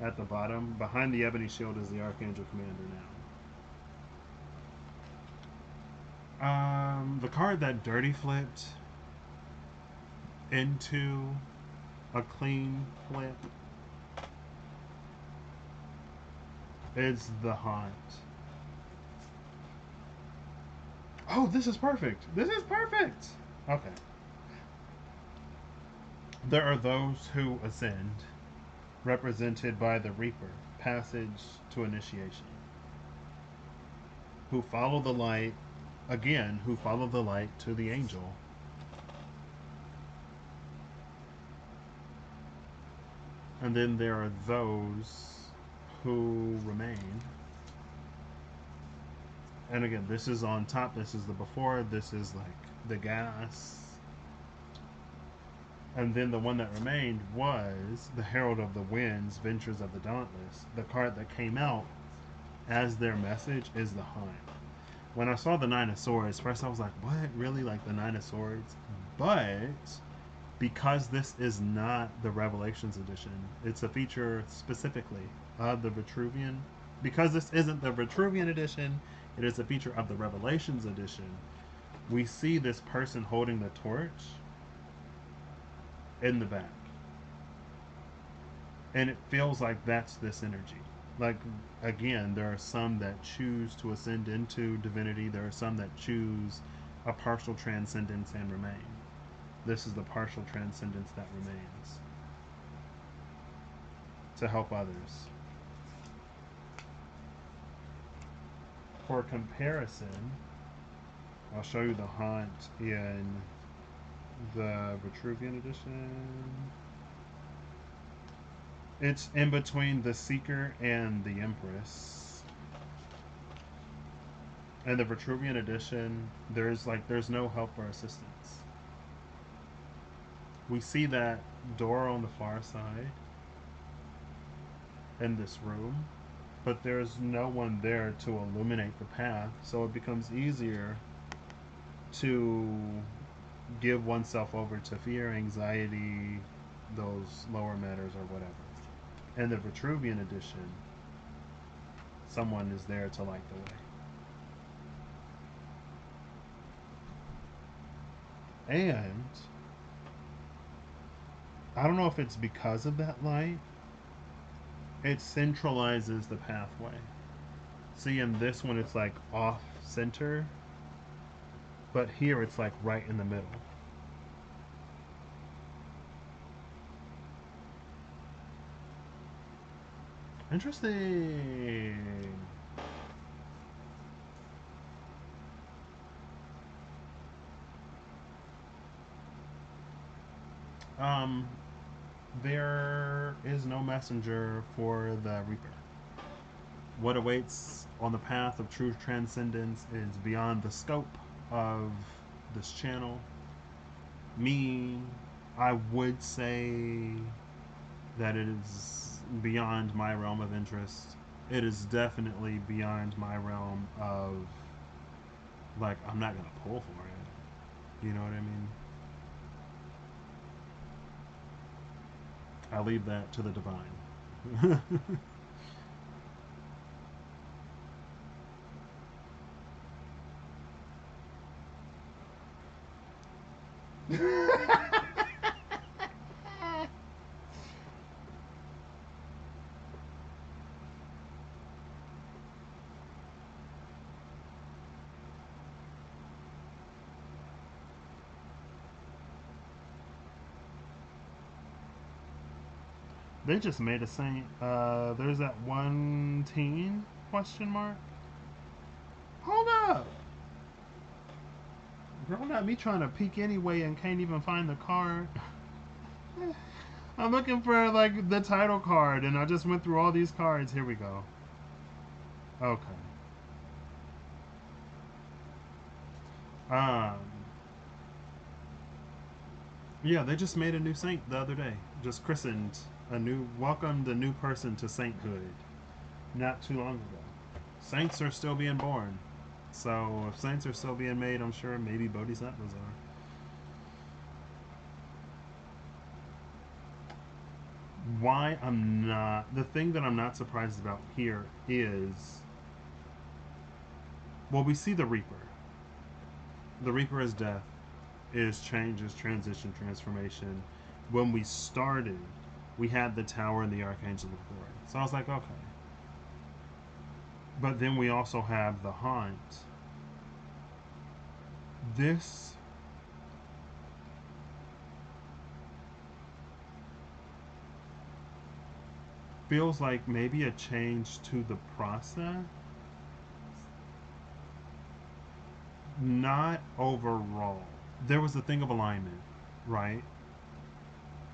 At the bottom, behind the Ebony Shield is the Archangel Commander now. The card that dirty flipped into a clean flip is the Haunt. Oh, this is perfect. This is perfect. Okay. There are those who ascend, represented by the Reaper, passage to initiation, who follow the light, again, who follow the light to the angel. And then there are those who remain. And again, this is on top, this is the before, this is like the gas. And then the one that remained was the Herald of the Winds, Ventures of the Dauntless. The card that came out as their message is the Hunt. When I saw the Nine of Swords, first I was like, what? Really? Like the Nine of Swords? But because this is not the Revelations edition, it's a feature specifically of the Vitruvian. Because this isn't the Vitruvian edition, it is a feature of the Revelations edition. We see this person holding the torch in the back. And it feels like that's this energy. Like, again, there are some that choose to ascend into divinity. There are some that choose a partial transcendence and remain. This is the partial transcendence that remains to help others. For comparison, I'll show you the Haunt in The Vitruvian edition. It's in between the Seeker and the Empress. And the Vitruvian edition, there's no help or assistance. We see that door on the far side in this room, but there's no one there to illuminate the path, so it becomes easier to give oneself over to fear, anxiety, those lower matters, or whatever. In the Vitruvian edition, someone is there to light the way. And I don't know if it's because of that light, it centralizes the pathway. See, in this one, it's like off center, but here it's like right in the middle. Interesting. Um, there is no messenger for the Reaper. What awaits on the path of true transcendence is beyond the scope of this channel. Me, I would say that it is beyond my realm of interest. It is definitely beyond my realm of, like, I'm not gonna pull for it. You know what I mean? I leave that to the divine. They just made a saint. There's that one teen question mark. Hold up, girl, not me trying to peek anyway and can't even find the card. I'm looking for like the title card, and I just went through all these cards. Here we go. Okay. Um. Yeah, they just made a new saint the other day. Just christened a new, welcomed a new person to sainthood not too long ago. Saints are still being born. So if saints are still being made, I'm sure maybe bodhisattvas are. Why I'm not, the thing that I'm not surprised about here is, well, we see the Reaper. The Reaper is death, is change, is transition, transformation. When we started, we had the Tower and the Archangel of Glory. So I was like, okay. But then we also have the Haunt. This feels like maybe a change to the process, not overall. There was the thing of alignment, right?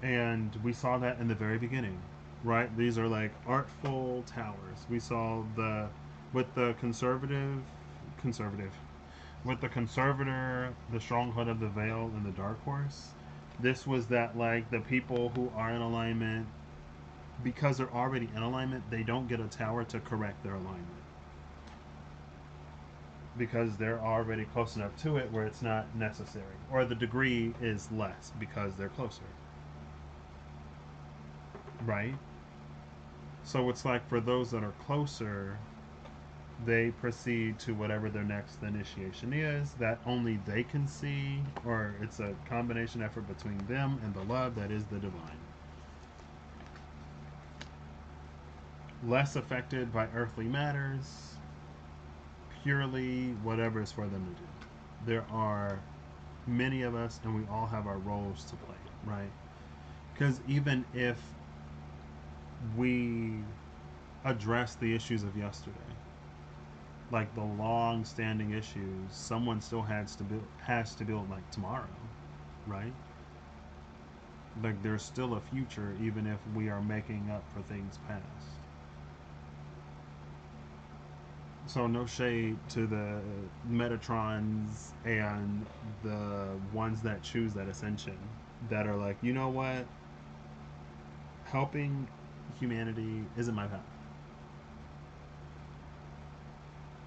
And we saw that in the very beginning, right? These are like artful towers. We saw the with the conservative with the conservator, the stronghold of the veil, and the dark horse. This was that, like, the people who are in alignment, because they're already in alignment, they don't get a tower to correct their alignment because they're already close enough to it where it's not necessary, or the degree is less because they're closer, right? So it's like for those that are closer, they proceed to whatever their next initiation is that only they can see, or it's a combination effort between them and the love that is the divine. Less affected by earthly matters, purely whatever is for them to do. There are many of us, and we all have our roles to play, right? Because even if we address the issues of yesterday, like the long-standing issues, someone still has to build like tomorrow. right? Like there's still a future even if we are making up for things past. So no shade to the Metatrons and the ones that choose that ascension that are like, you know what, helping humanity isn't my path.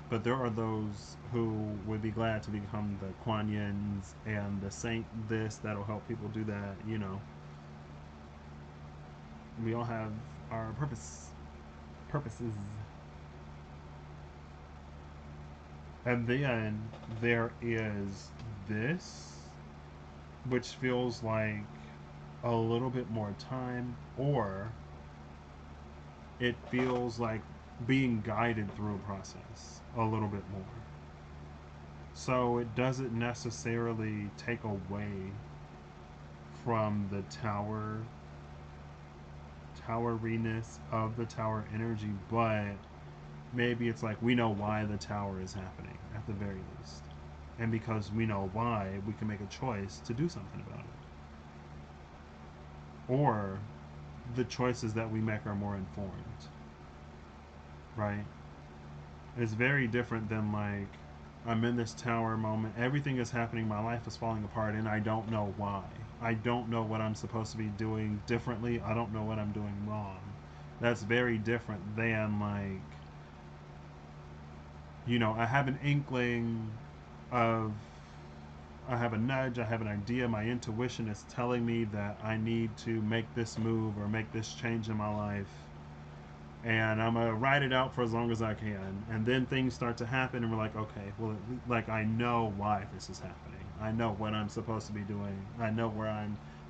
But there are those who would be glad to become the Kuan Yins and the Saint this that'll help people do that. You know, we all have our purposes. And then there is this, which feels like a little bit more time, or it feels like being guided through a process a little bit more. So it doesn't necessarily take away from the toweriness of the tower energy, but maybe it's like we know why the tower is happening at the very least. And because we know why, we can make a choice to do something about it. Or the choices that we make are more informed, right? It's very different than like I'm in this tower moment, everything is happening, my life is falling apart, and I don't know why. I don't know what I'm supposed to be doing differently. I don't know what I'm doing wrong. That's very different than like, I have an inkling of, I have a nudge, I have an idea, my intuition is telling me that I need to make this move or make this change in my life. And I'm gonna ride it out for as long as I can, and then things start to happen, and we're like, okay, well, like I know why this is happening. I know what I'm supposed to be doing. I know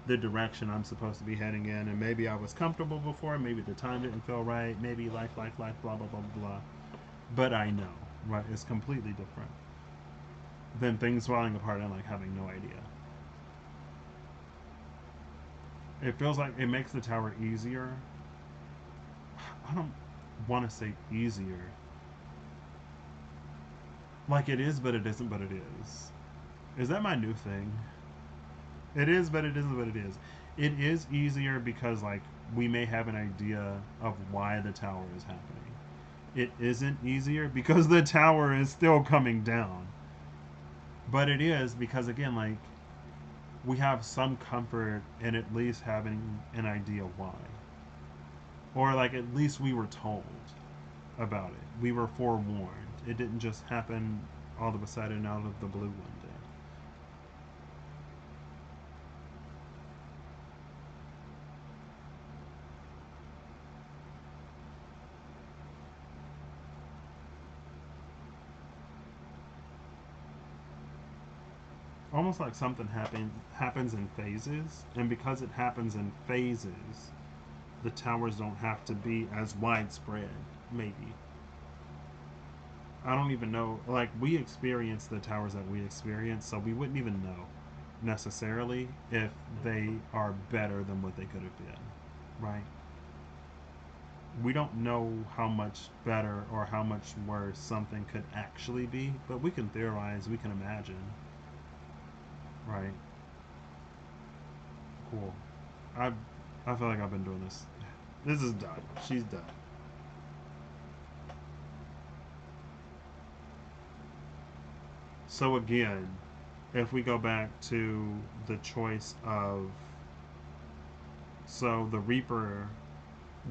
the direction I'm supposed to be heading in, and maybe I was comfortable before. Maybe the time didn't feel right. Maybe life, blah blah blah blah. But I know, right? It's completely different than things falling apart and like having no idea. It feels like it makes the tower easier. I don't want to say easier. Like it is, but it isn't, but it is. Is that my new thing? It is, but it isn't, but it is. It is easier because, like, we may have an idea of why the tower is happening. It isn't easier because the tower is still coming down. But it is because, again, like, we have some comfort in at least having an idea why. Or, like, at least we were told about it. We were forewarned. It didn't just happen all of a sudden out of the blue one day. Almost like something happens in phases, and because it happens in phases, the towers don't have to be as widespread. Maybe I don't even know. Like we experience the towers that we experience, so we wouldn't even know necessarily if they are better than what they could have been, right? We don't know how much better or how much worse something could actually be, but we can theorize, we can imagine, right? Cool. I I feel like I've been doing this. This is done. She's done. So again, if we go back to the choice of the Reaper,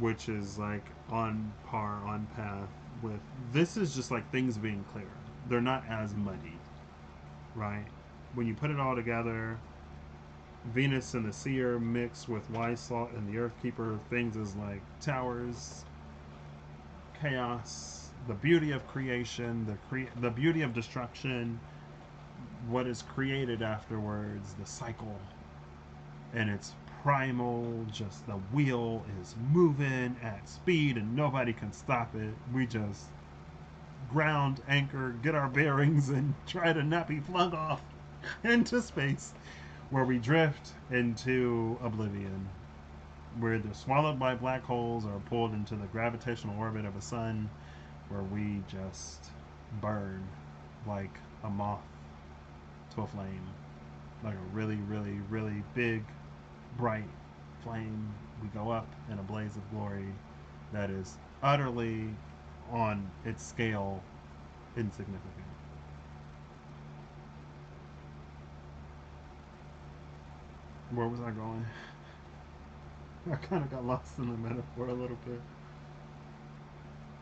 which is like on par, on path with this is just like things being clearer. They're not as muddy, right? When you put it all together, Venus and the Seer mixed with Weisslot and the Earthkeeper, things is like towers, chaos, the beauty of creation, the beauty of destruction, what is created afterwards, the cycle, and it's primal. Just the wheel is moving at speed, and nobody can stop it. We just ground anchor, get our bearings, and try to not be flung off into space, where we drift into oblivion. We're either swallowed by black holes or pulled into the gravitational orbit of a sun, where we just burn like a moth to a flame. like a really, really, really big, bright flame. We go up in a blaze of glory that is utterly, on its scale, insignificant. Where was I going? I kind of got lost in the metaphor a little bit.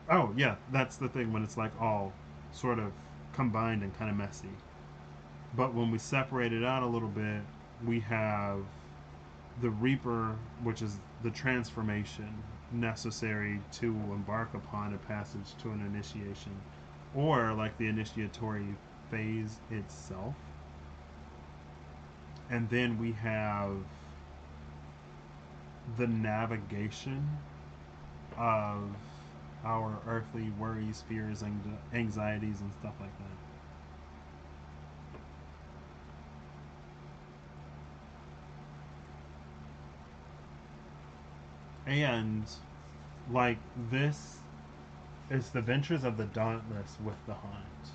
Oh, yeah, that's the thing when it's like all sort of combined and kind of messy. But when we separate it out a little bit, we have the Reaper, which is the transformation necessary to embark upon a passage to an initiation, or like the initiatory phase itself. And then we have the navigation of our earthly worries, fears, and anxieties, and stuff like that. And like this is the ventures of the Dauntless with the Haunt.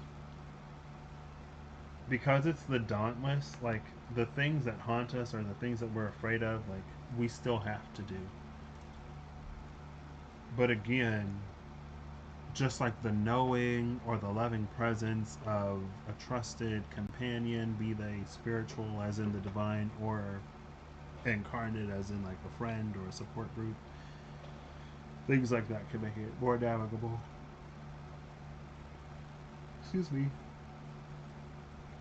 Because it's the Dauntless, like the things that haunt us or the things that we're afraid of, like we still have to do. But again, just like the knowing or the loving presence of a trusted companion, be they spiritual as in the divine or incarnate as in like a friend or a support group, things like that can make it more navigable. Excuse me.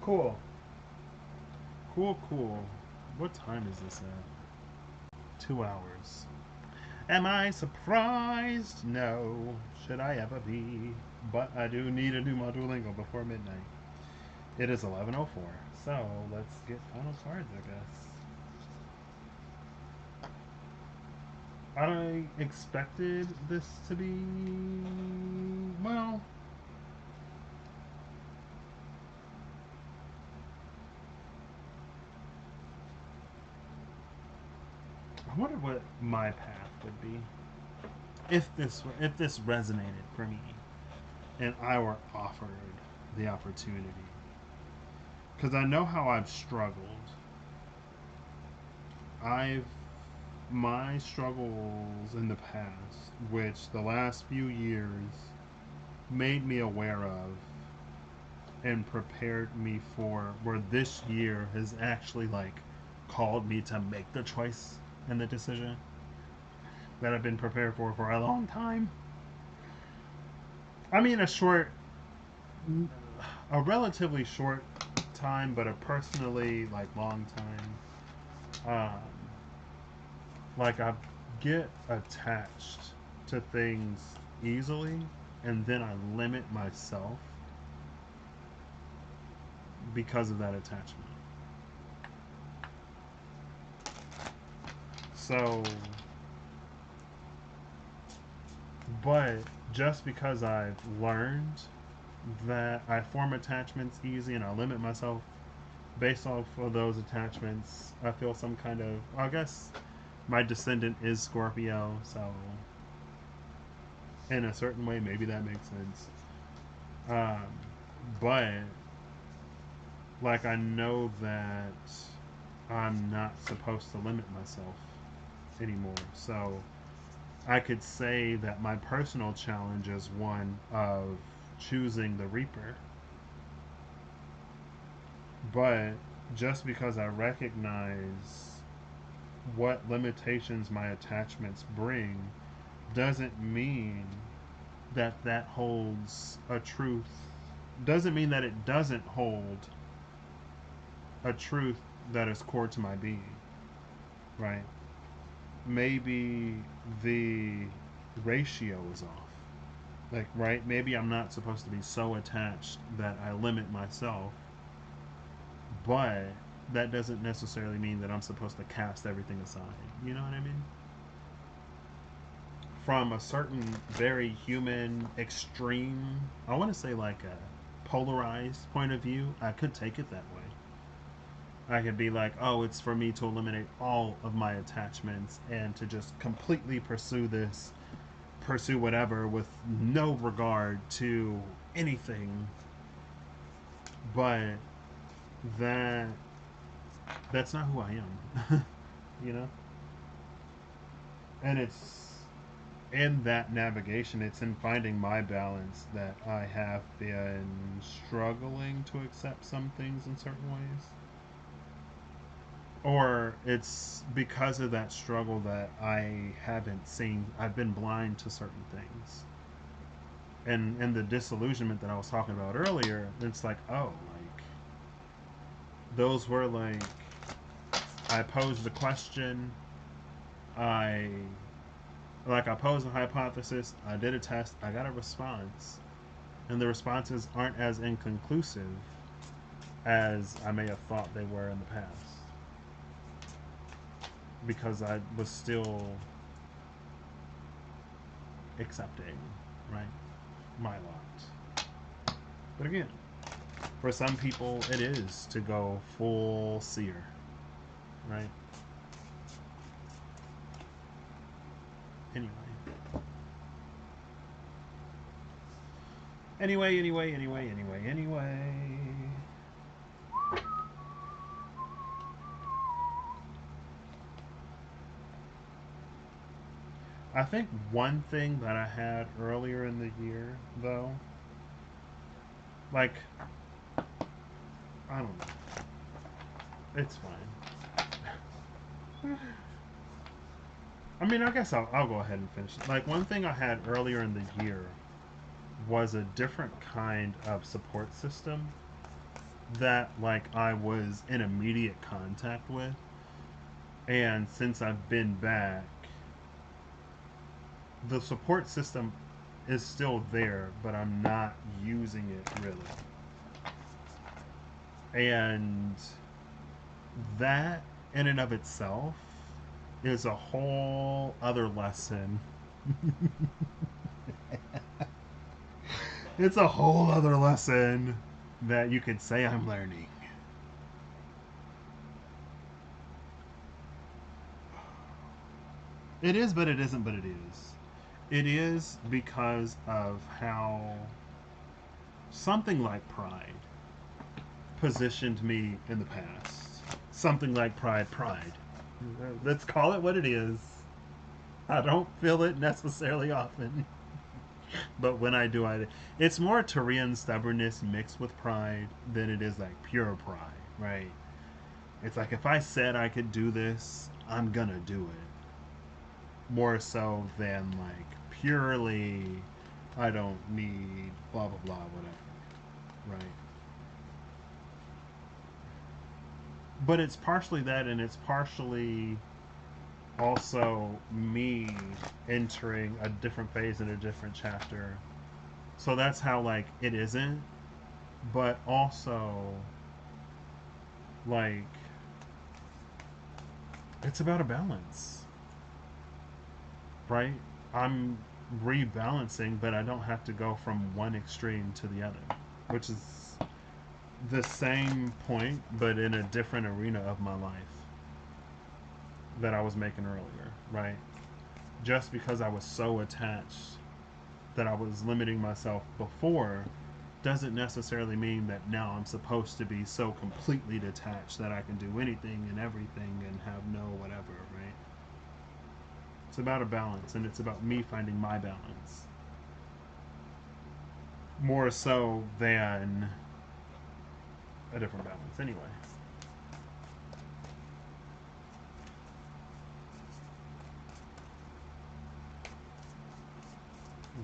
Cool. Cool, cool. What time is this at? 2 hours. Am I surprised? No. Should I ever be? But I do need to do my Duolingo before midnight. It is 11:04, so let's get final cards, I guess. I expected this to be, well, I wonder what my path would be if this resonated for me and I were offered the opportunity. Because I know how I've struggled. I've my struggles in the past, which the last few years made me aware of and prepared me for, where this year has actually like called me to make the choice and the decision that I've been prepared for a long time. I mean, a relatively short time, but a personally like long time. Like I get attached to things easily, and then I limit myself because of that attachment. So, but just because I've learned that I form attachments easy and I limit myself based off of those attachments, I feel some kind of, I guess my descendant is Scorpio, so in a certain way, maybe that makes sense. Um, but like I know that I'm not supposed to limit myself anymore. So I could say that my personal challenge is one of choosing the Reaper. But just because I recognize what limitations my attachments bring doesn't mean that that holds a truth. Doesn't mean that it doesn't hold a truth that is core to my being, right? Maybe the ratio is off. Like, right? Maybe I'm not supposed to be so attached that I limit myself, but that doesn't necessarily mean that I'm supposed to cast everything aside. You know what I mean? From a certain very human, extreme, I want to say like a polarized point of view, I could take it that way. I could be like, oh, it's for me to eliminate all of my attachments and to just completely pursue whatever with no regard to anything. But that That's not who I am. You know? And it's in that navigation, it's in finding my balance that I have been struggling to accept some things in certain ways. Or it's because of that struggle that I haven't seen, I've been blind to certain things. And the disillusionment that I was talking about earlier, it's like, oh, like, those were like, I posed a question, I I posed a hypothesis, I did a test, I got a response, and the responses aren't as inconclusive as I may have thought they were in the past because I was still accepting, right, my lot. But again, for some people, it is to go full seer, right? Anyway. Anyway. I think one thing that I had earlier in the year, though, like, I don't know. It's fine. I mean, I guess I'll go ahead and finish. Like, one thing I had earlier in the year was a different kind of support system that, like, I was in immediate contact with. And since I've been back, the support system is still there, but I'm not using it really. And that, in and of itself, is a whole other lesson. It's a whole other lesson that you could say I'm learning. It is, but it isn't, but it is. It is because of how something like pride positioned me in the past. Something like pride. Let's call it what it is. I don't feel it necessarily often, but when I do, it's more Tyrian stubbornness mixed with pride than it is like pure pride, right? It's like if I said I could do this, I'm gonna do it. More so than like purely, I don't need blah blah blah whatever, right? But it's partially that, and it's partially also me entering a different phase in a different chapter. So that's how like it isn't, but also like it's about a balance, right? I'm rebalancing, but I don't have to go from one extreme to the other, which is the same point, but in a different arena of my life that I was making earlier, right? Just because I was so attached that I was limiting myself before doesn't necessarily mean that now I'm supposed to be so completely detached that I can do anything and everything and have no whatever, right? It's about a balance, and it's about me finding my balance more so than a different balance. Anyway,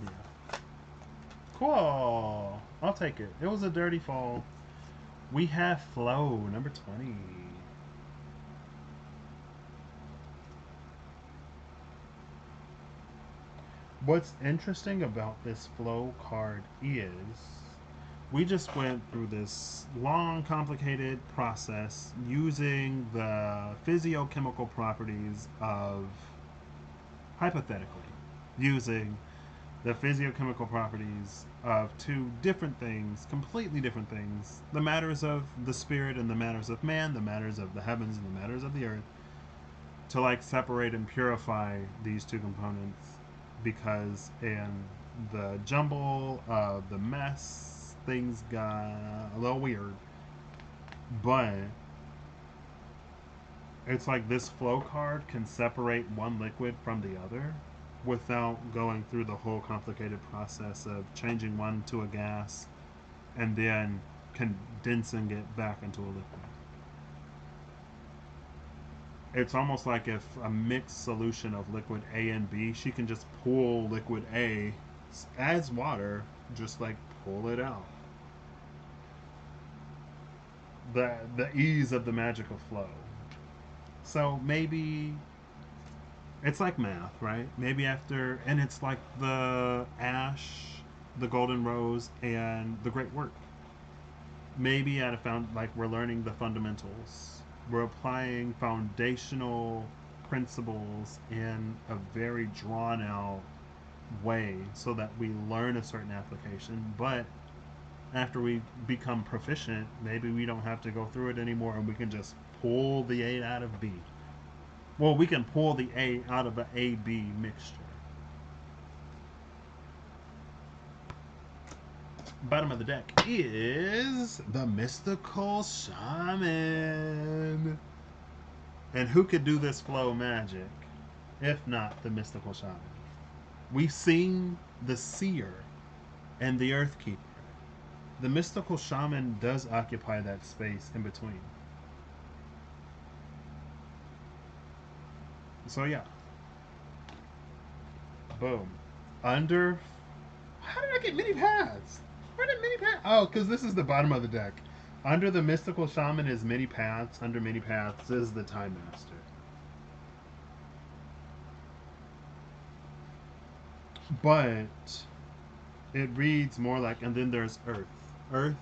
yeah. Cool. I'll take it. It was a dirty fall. We have flow number 20. What's interesting about this flow card is we just went through this long, complicated process using the physiochemical properties of, hypothetically, using the physiochemical properties of two different things, completely different things, the matters of the spirit and the matters of man, the matters of the heavens and the matters of the earth, to like separate and purify these two components because in the jumble of the mess, things got a little weird. But It's like this flow card can separate one liquid from the other without going through the whole complicated process of changing one to a gas and then condensing it back into a liquid. It's almost like if a mixed solution of liquid A and B, she can just pull liquid A as water, just like pull it out. The ease of the magical flow. So maybe it's like math, right? Maybe after, and it's like the ash, the golden rose, and the great work. Maybe at a like we're learning the fundamentals. We're applying foundational principles in a very drawn out way so that we learn a certain application. But after we become proficient, maybe we don't have to go through it anymore and we can just pull the A out of B. Well, we can pull the A out of an A B mixture. Bottom of the deck is the mystical shaman. And who could do this flow magic if not the mystical shaman? We've seen the seer and the earth keeper. The mystical shaman does occupy that space in between. So yeah, boom. Under. How did I get mini paths? Where did mini paths? Oh, because this is the bottom of the deck. Under the mystical shaman is many paths. Under many paths is the time master. But it reads more like, and then there's Earth. Earth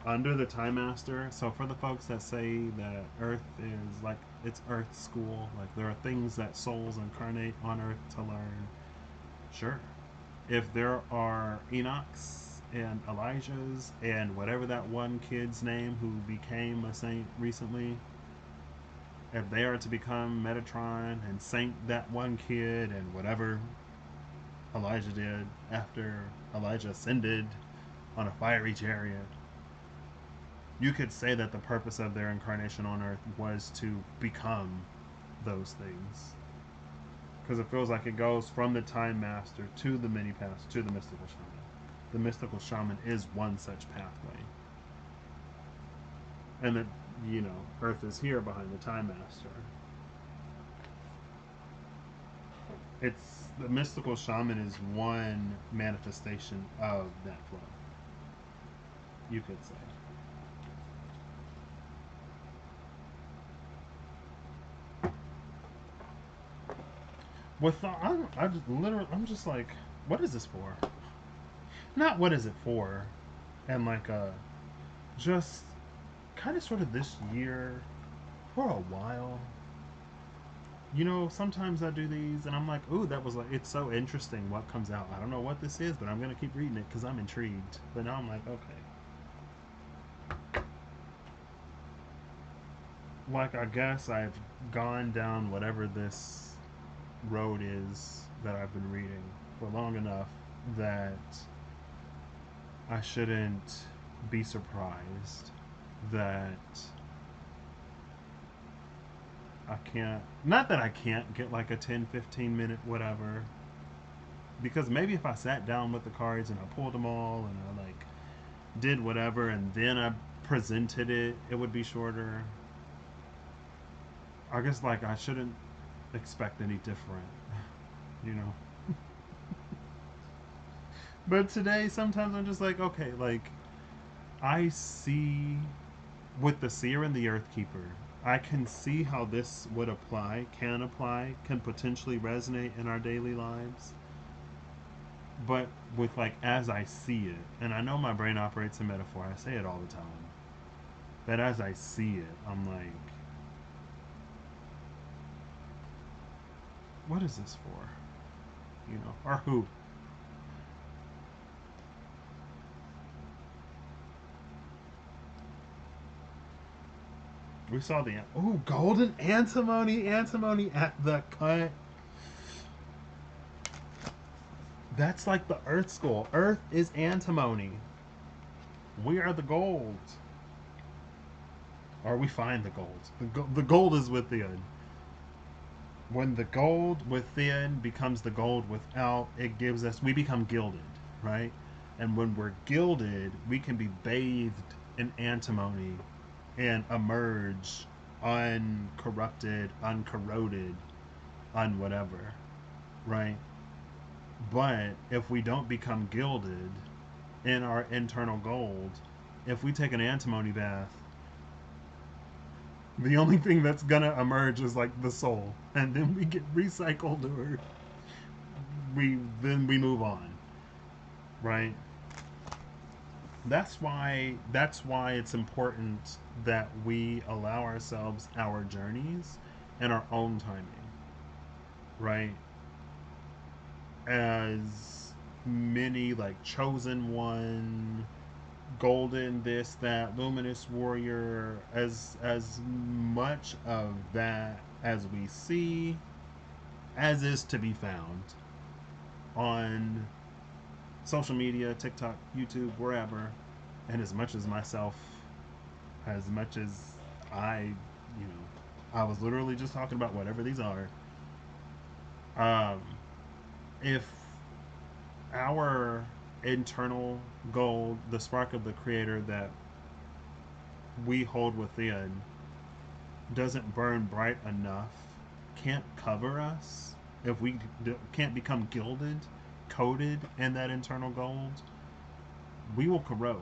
under the Time Master. So for the folks that say that Earth is like it's Earth school, like there are things that souls incarnate on Earth to learn. Sure. If there are Enochs and Elijahs and whatever that one kid's name who became a saint recently, if they are to become Metatron and saint that one kid and whatever Elijah did after Elijah ascended on a fiery chariot, you could say that the purpose of their incarnation on Earth was to become those things. Because it feels like it goes from the Time Master to the Mini Pass to the Mystical Shaman. The Mystical Shaman is one such pathway. And that, Earth is here behind the Time Master. It's the Mystical Shaman is one manifestation of that flow, you could say. With the, I'm just like, what is this for? Not what is it for, and like just kind of sort of this year for a while. Sometimes I do these and I'm like, ooh, that was like, it's so interesting what comes out. I don't know what this is, but I'm gonna keep reading it because I'm intrigued. But now I'm like, okay. Like I guess I've gone down whatever this road is that I've been reading for long enough that I shouldn't be surprised that I can't, not that I can't get like a 10-15 minute whatever, because maybe if I sat down with the cards and I pulled them all and I like did whatever and then I presented it, it would be shorter. I guess like I shouldn't expect any different, you know. But today, sometimes I'm just like, okay, like I see with the seer and the earth keeper, I can see how this would apply, can potentially resonate in our daily lives. But with like as I see it, and I know my brain operates in metaphor, I say it all the time. But as I see it, I'm like, what is this for? Or who? We saw the golden antimony at the cut. That's like the Earth school. Earth is antimony. We are the gold. or we find the gold. The gold is within. When the gold within becomes the gold without, it gives us, we become gilded, right? And when we're gilded, we can be bathed in antimony and emerge uncorrupted, uncorroded, unwhatever, right? But if we don't become gilded in our internal gold, if we take an antimony bath, the only thing that's gonna emerge is like the soul, and then we get recycled, or we move on, right? That's why it's important that we allow ourselves our journeys and our own timing, right? As many like chosen one, golden this that luminous warrior, as much of that as we see, as is to be found on social media, TikTok, YouTube, wherever, and as much as myself, as much as I, you know, I was literally just talking about whatever these are. Um, if our internal goal, the spark of the creator that we hold within, doesn't burn bright enough, can't cover us, if we can't become gilded, coated in that internal gold, we will corrode.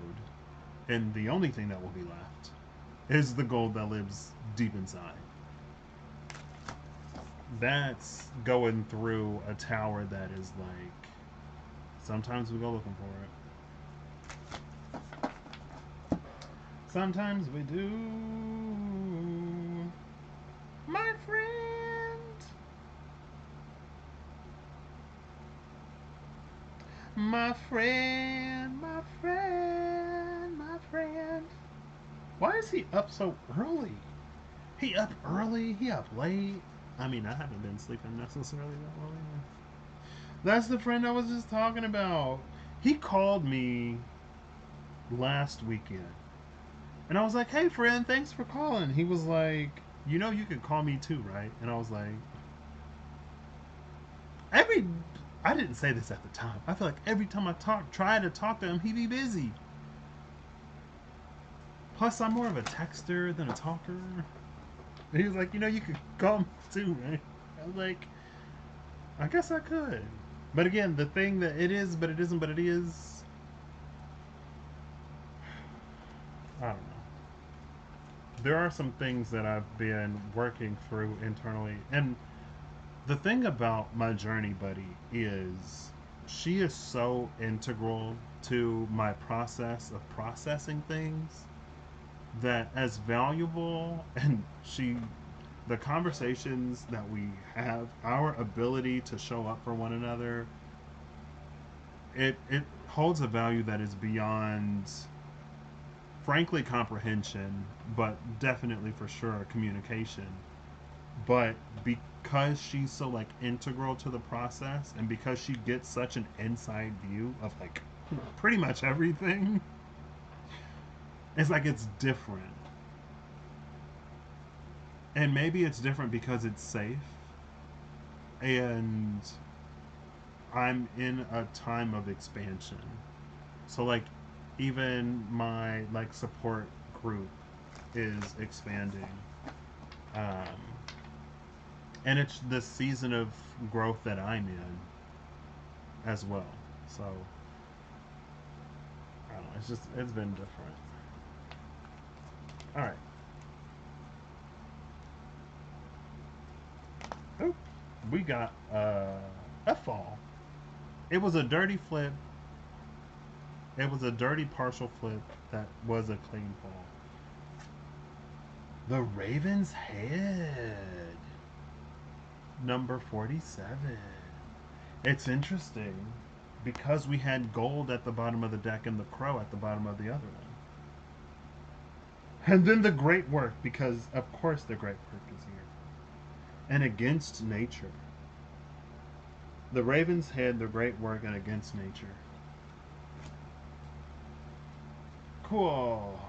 And the only thing that will be left is the gold that lives deep inside. That's going through a tower that is like, sometimes we go looking for it. Sometimes we do. My friend. My friend. My friend. My friend. Why is he up so early? He up early? He up late? I mean, I haven't been sleeping necessarily that well either. That's the friend I was just talking about. He called me last weekend. And I was like, hey, friend, thanks for calling. He was like, you know, you could call me too, right? And I was like, every. I didn't say this at the time. I feel like every time I try to talk to him, he be busy. Plus, I'm more of a texter than a talker. And he was like, you know, you could call me too, right? I was like, I guess I could. But again, the thing that it is, but it isn't, but it is, I don't know. There are some things that I've been working through internally. And the thing about my journey buddy is she is so integral to my process of processing things, that as valuable and she the conversations that we have, our ability to show up for one another, it holds a value that is beyond, frankly, comprehension, but definitely for sure communication. But because she's so like integral to the process, and because she gets such an inside view of like pretty much everything, it's like it's different. And maybe it's different because it's safe, and I'm in a time of expansion. So like even my like support group is expanding. Um, and it's the season of growth that I'm in as well. So I don't know. It's been different. All right. Oop. We got a fall. It was a dirty flip. It was a dirty partial flip that was a clean fall. The Raven's Head, number 47. It's interesting because we had gold at the bottom of the deck and the crow at the bottom of the other one. And then the great work, because of course the great work is here. And against nature. The Raven's Head, the great work, and against nature. Cool.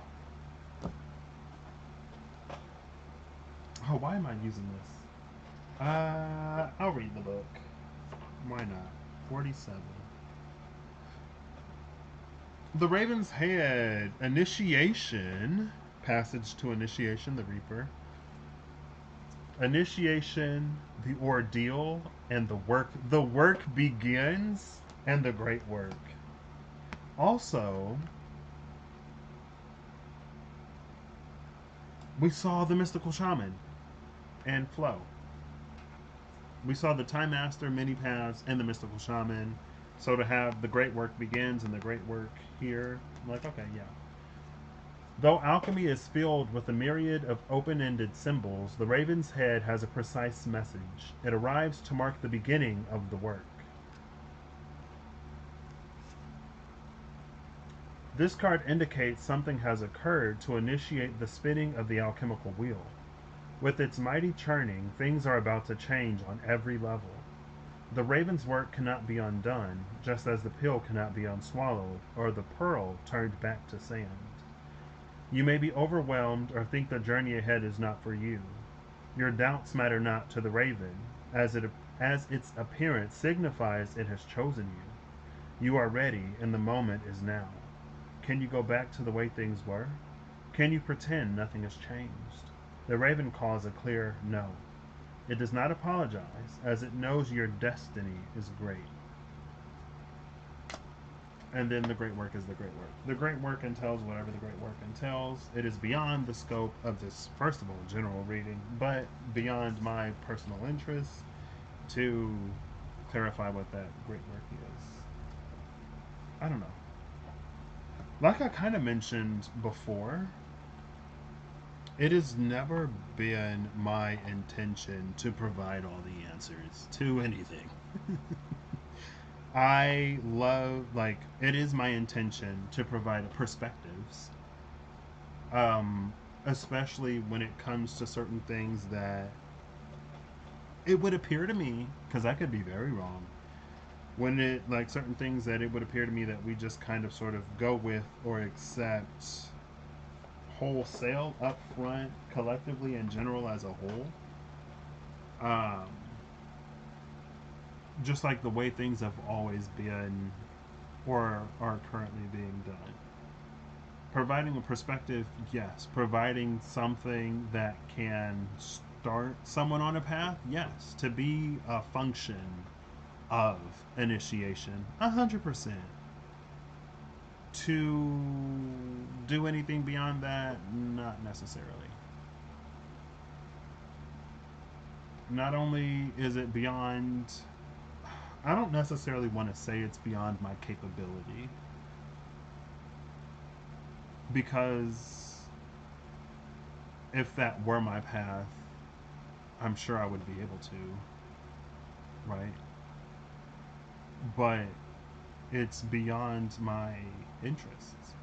Oh, why am I using this? I'll read the book. Why not? 47. The Raven's Head. Initiation. Passage to Initiation, the Reaper. Initiation, the ordeal, and the work. The work begins, and the great work. Also, we saw the mystical shaman and Flo. We saw the Time Master, mini paths, and the mystical shaman. So to have the great work begins and the great work here, I'm like, okay, yeah. Though alchemy is filled with a myriad of open ended symbols, the Raven's Head has a precise message. It arrives to mark the beginning of the work. This card indicates something has occurred to initiate the spinning of the alchemical wheel. With its mighty churning, things are about to change on every level. The raven's work cannot be undone, just as the pill cannot be unswallowed, or the pearl turned back to sand. You may be overwhelmed or think the journey ahead is not for you. Your doubts matter not to the raven, as its appearance signifies it has chosen you. You are ready, and the moment is now. Can you go back to the way things were? Can you pretend nothing has changed? The raven calls a clear no. It does not apologize, as it knows your destiny is great. And then the great work is the great work. The great work entails whatever the great work entails. It is beyond the scope of this, first of all, general reading, but beyond my personal interest to clarify what that great work is. I don't know. Like I kind of mentioned before, it has never been my intention to provide all the answers to anything. I love, like, it is my intention to provide perspectives, um, especially when it comes to certain things that it would appear to me, because I could be very wrong, when it, like, certain things that it would appear to me that we just kind of sort of go with or accept wholesale, up front, collectively, in general as a whole. Um, just like the way things have always been or are currently being done. Providing a perspective, yes. Providing something that can start someone on a path, yes. To be a function of initiation, 100%. To do anything beyond that, not necessarily. Not only is it beyond, I don't necessarily want to say it's beyond my capability, because if that were my path, I'm sure I would be able to, right? But it's beyond my interests.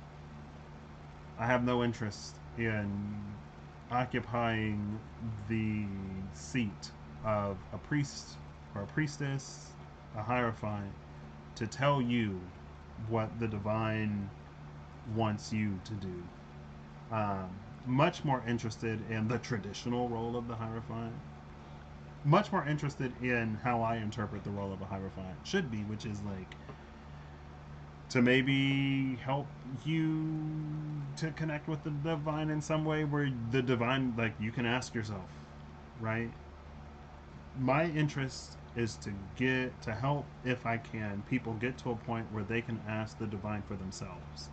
I have no interest in occupying the seat of a priest or a priestess, a hierophant, to tell you what the divine wants you to do. Um, Much more interested in the traditional role of the Hierophant. Much more interested in how I interpret the role of a Hierophant should be, which is like to maybe help you to connect with the divine in some way where the divine, like, you can ask yourself, right? My interest is to help, if I can, people get to a point where they can ask the divine for themselves,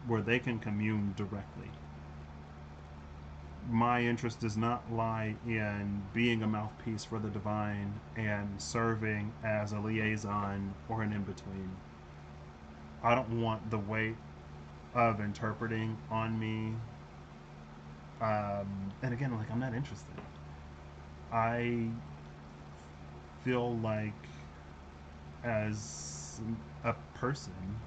where they can commune directly. My interest does not lie in being a mouthpiece for the divine and serving as a liaison or an in between. I don't want the weight of interpreting on me. And again, like, I'm not interested. I feel like, as a person,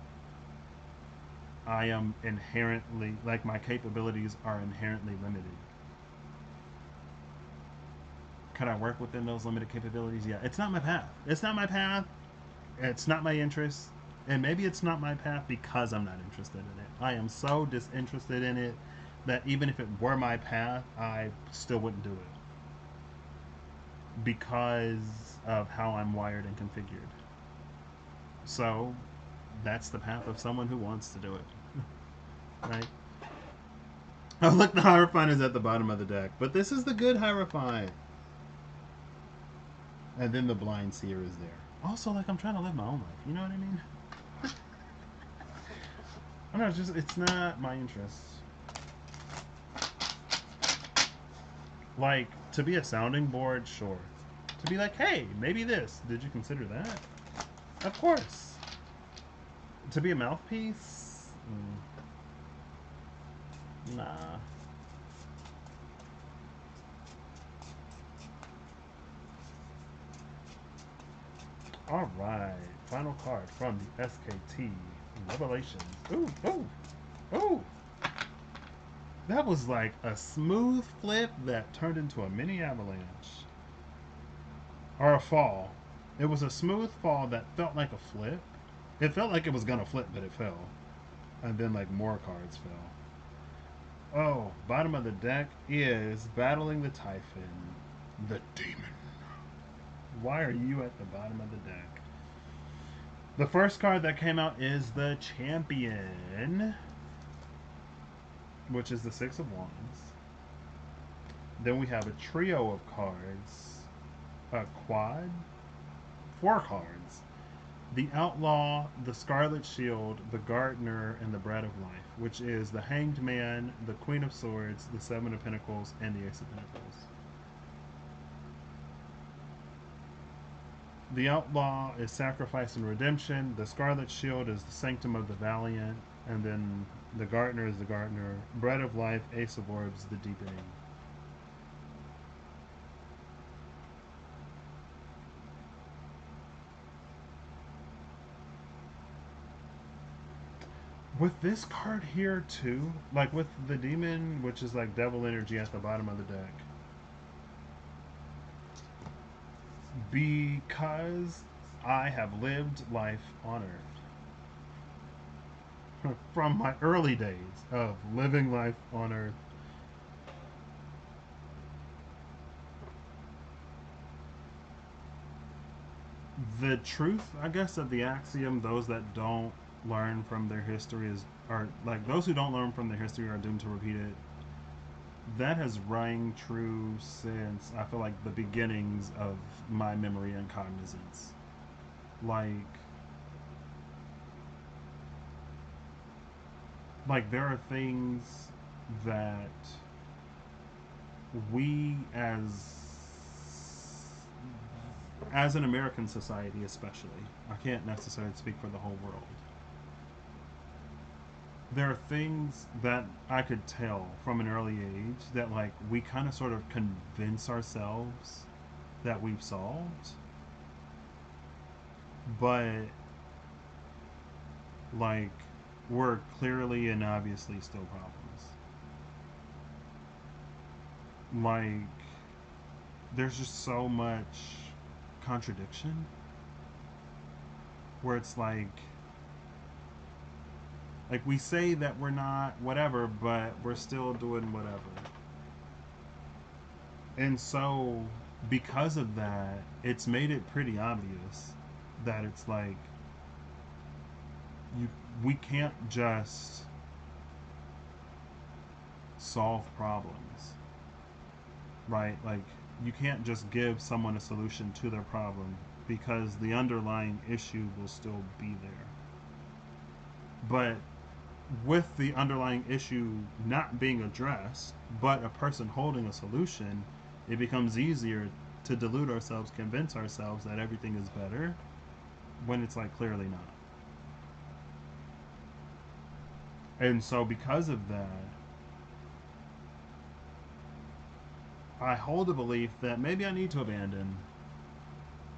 I am inherently, like, my capabilities are inherently limited. Could I work within those limited capabilities? Yeah. It's not my path. It's not my path. It's not my interest. And maybe it's not my path because I'm not interested in it. I am so disinterested in it that even if it were my path, I still wouldn't do it. because of how I'm wired and configured. So that's the path of someone who wants to do it, right? Oh, look, the Hierophant is at the bottom of the deck, but this is the good Hierophant. And then the Blind Seer is there. Also, like, I'm trying to live my own life. You know what I mean? I don't know, it's not my interest. Like, to be a sounding board, sure. To be like, hey, maybe this. Did you consider that? Of course. To be a mouthpiece? Nah. All right. Final card from the SKT Revelations. Ooh, ooh, ooh. That was like a smooth flip that turned into a mini avalanche. Or a fall. It was a smooth fall that felt like a flip. It felt like it was gonna flip, but it fell. And then like more cards fell. Oh, bottom of the deck is Battling the Typhon, the Demon. Why are you at the bottom of the deck? The first card that came out is the Champion, which is the Six of Wands. Then we have a trio of cards, a quad, four cards. The Outlaw, the Scarlet Shield, the Gardener, and the Bread of Life, which is the Hanged Man, the Queen of Swords, the Seven of Pentacles, and the Ace of Pentacles. The Outlaw is Sacrifice and Redemption, the Scarlet Shield is the Sanctum of the Valiant, and then the Gardener is the Gardener, Bread of Life, Ace of Orbs, the Deepening. With this card here too, like with the Demon, which is like Devil Energy at the bottom of the deck, because I have lived life on Earth from my early days of living life on Earth. The truth, I guess, of the axiom, those that don't learn from their history is, are like those who don't learn from their history are doomed to repeat it. That has rang true since I feel like the beginnings of my memory and cognizance. Like, there are things that we as an American society, especially, I can't necessarily speak for the whole world. There are things that I could tell from an early age that like we kind of sort of convince ourselves that we've solved, but like we're clearly and obviously still problems. Like there's just so much contradiction where it's like we say that we're not whatever, but we're still doing whatever. And so because of that, it's made it pretty obvious that it's like you we can't just solve problems, right? Like you can't just give someone a solution to their problem because the underlying issue will still be there. But with the underlying issue not being addressed, but a person holding a solution, it becomes easier to delude ourselves, convince ourselves that everything is better when it's like clearly not. And so, because of that, I hold a belief that maybe I need to abandon.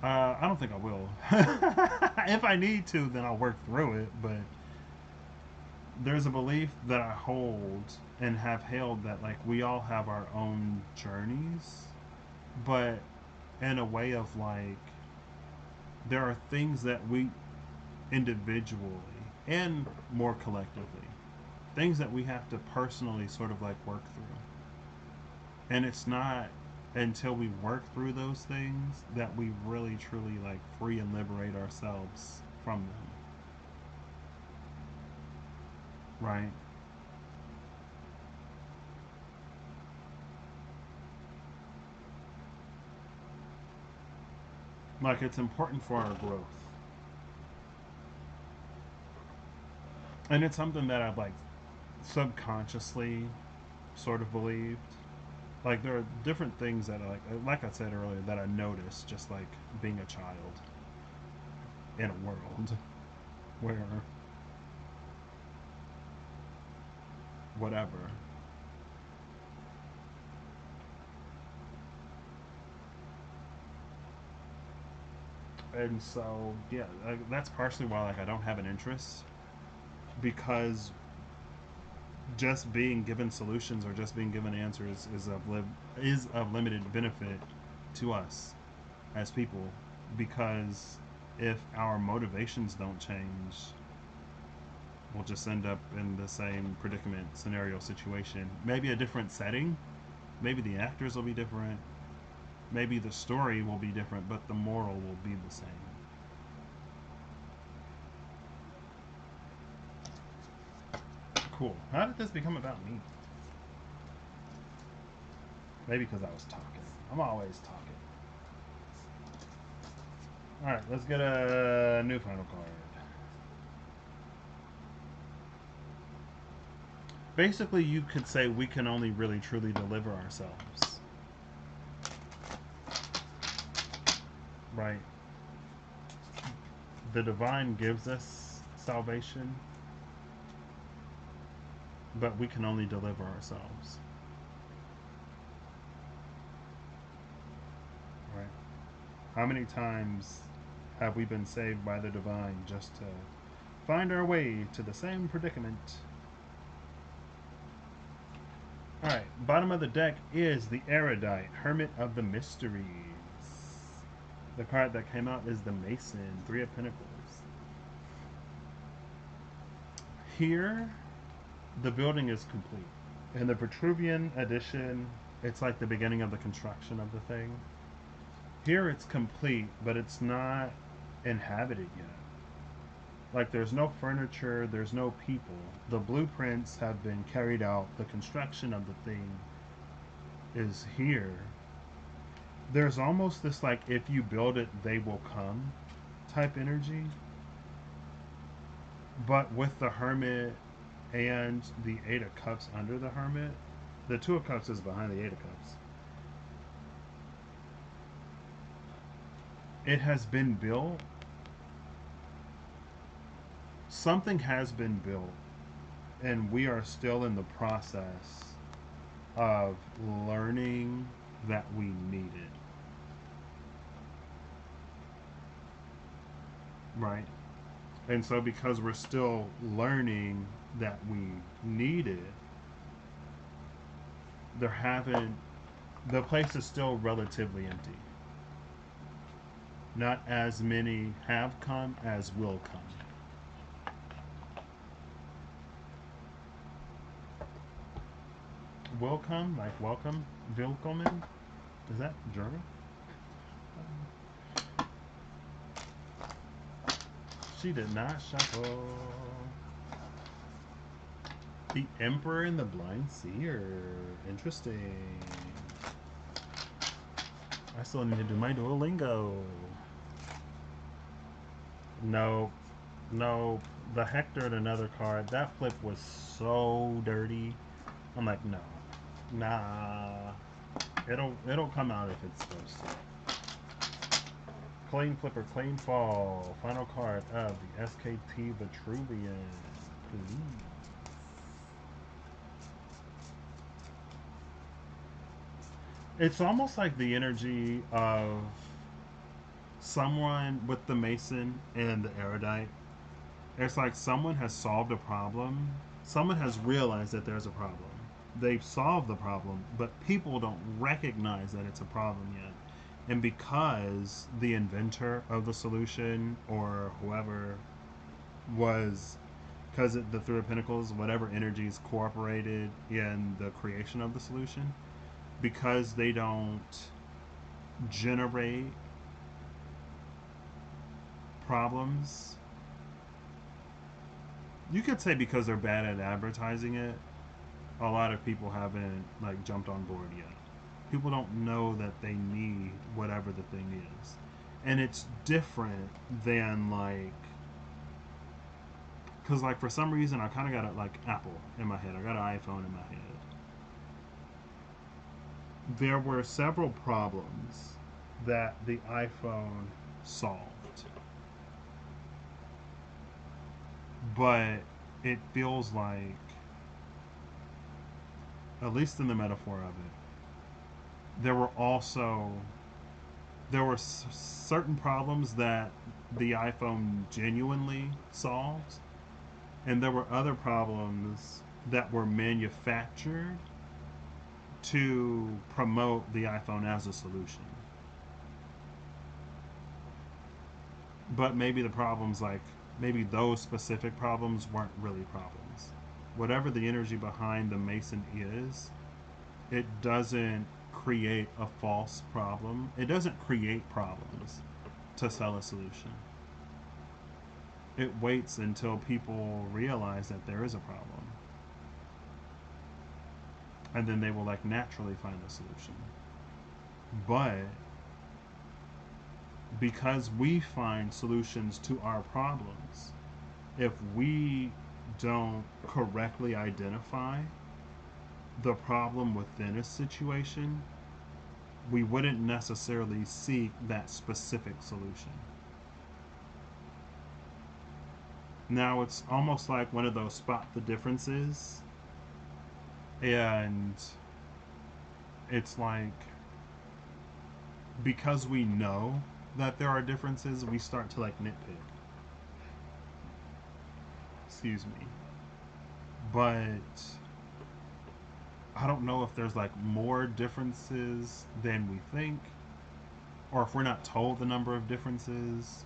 I don't think I will. If I need to, then I'll work through it. But there's a belief that I hold and have held that like we all have our own journeys, but in a way of like there are things that we individually and more collectively, things that we have to personally sort of like work through. And it's not until we work through those things that we really truly like free and liberate ourselves from them, right? Like it's important for our growth. And it's something that I've like subconsciously sort of believed. Like there are different things that like I said earlier, that I noticed just like being a child in a world where whatever. And so yeah, that's partially why like I don't have an interest, because just being given solutions or just being given answers is of limited benefit to us as people, because if our motivations don't change, we'll just end up in the same predicament, scenario, situation. Maybe a different setting, maybe the actors will be different, maybe the story will be different, but the moral will be the same. Cool. How did this become about me? Maybe because I was talking. I'm always talking. Alright, let's get a new final card. Basically, you could say we can only really truly deliver ourselves. Right? The divine gives us salvation, but we can only deliver ourselves. Right? How many times have we been saved by the divine just to find our way to the same predicament? Alright, bottom of the deck is the Erudite, Hermit of the Mysteries. The card that came out is the Mason, Three of Pentacles. Here, the building is complete. In the Vitruvian edition, it's like the beginning of the construction of the thing. Here it's complete, but it's not inhabited yet. Like there's no furniture, there's no people. The blueprints have been carried out, the construction of the thing is here. There's almost this like if you build it, they will come type energy. But with the Hermit and the Eight of Cups under the Hermit, the Two of Cups is behind the Eight of Cups. It has been built. Something has been built, and we are still in the process of learning that we need it. Right? And so, because we're still learning that we need it, there haven't, the place is still relatively empty. Not as many have come as will come. Will come, like welcome, willkommen. Is that German? She did not shuffle. The Emperor and the Blind Seer. Interesting. I still need to do my Duolingo. No, no. The Hector and another card. That flip was so dirty. I'm like, no, nah. It'll come out if it's supposed to. Clean flipper, clean fall. Final card of the SKT Vitruvian. Ooh. It's almost like the energy of someone with the Mason and the Erudite. It's like someone has solved a problem. Someone has realized that there's a problem. They've solved the problem, but people don't recognize that it's a problem yet. And because the inventor of the solution or whoever was, because the Three of Pentacles, whatever energies cooperated in the creation of the solution, because they don't generate problems. You could say because they're bad at advertising it, a lot of people haven't like jumped on board yet. People don't know that they need whatever the thing is. And it's different than like, because like for some reason I kind of got it like Apple in my head. I got an iPhone in my head. There were several problems that the iPhone solved, but it feels like, at least in the metaphor of it, there were also there were certain problems that the iPhone genuinely solved, and there were other problems that were manufactured to promote the iPhone as a solution. But maybe the problems, like maybe those specific problems, weren't really problems. Whatever the energy behind the Mason is, it doesn't create a false problem. It doesn't create problems to sell a solution. It waits until people realize that there is a problem, and then they will like naturally find a solution. But because we find solutions to our problems, if we don't correctly identify the problem within a situation, we wouldn't necessarily seek that specific solution. Now it's almost like one of those spot the differences, and it's like because we know that there are differences, we start to like nitpick. Excuse me. But I don't know if there's like more differences than we think, or if we're not told the number of differences.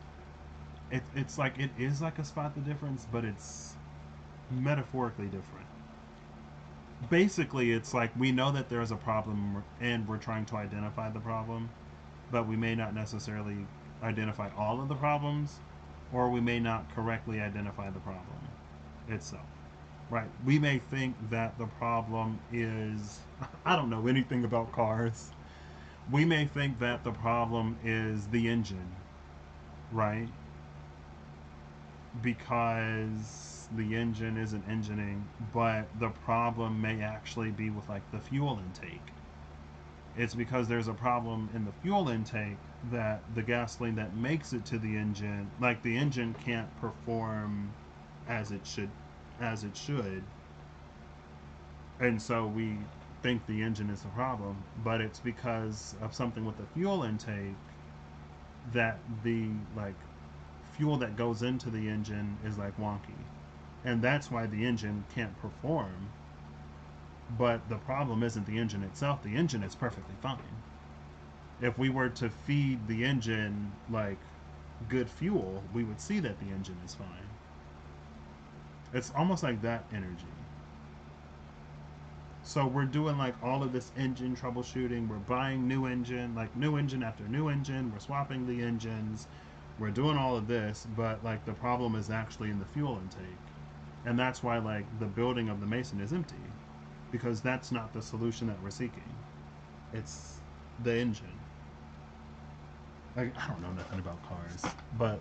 It's like it is like a spot the difference, but it's metaphorically different. Basically, it's like we know that there's a problem and we're trying to identify the problem, but we may not necessarily identify all of the problems, or we may not correctly identify the problem itself. Right? We may think that the problem is, I don't know anything about cars. We may think that the problem is the engine, right? Because the engine isn't engineering, but the problem may actually be with like the fuel intake. It's because there's a problem in the fuel intake that the gasoline that makes it to the engine, like the engine can't perform as it should, as it should, and so we think the engine is the problem, but it's because of something with the fuel intake that the like fuel that goes into the engine is like wonky, and that's why the engine can't perform. But the problem isn't the engine itself. The engine is perfectly fine. If we were to feed the engine like good fuel, we would see that the engine is fine. It's almost like that energy. So we're doing like all of this engine troubleshooting. We're buying new engine, like new engine after new engine. We're swapping the engines. We're doing all of this, but like the problem is actually in the fuel intake. And that's why like the building of the Mason is empty, because that's not the solution that we're seeking. It's the engine. Like, I don't know nothing about cars, but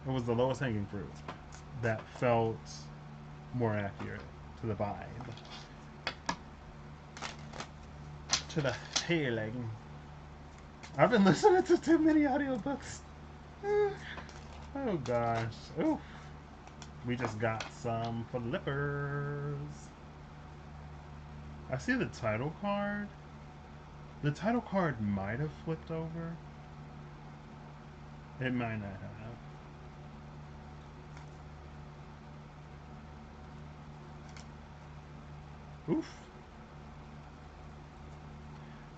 it was the lowest hanging fruit that felt more accurate to the vibe, to the feeling. I've been listening to too many audiobooks. Oh gosh. Oof. We just got some flippers. I see the title card. The title card might have flipped over. It might not have. Oof.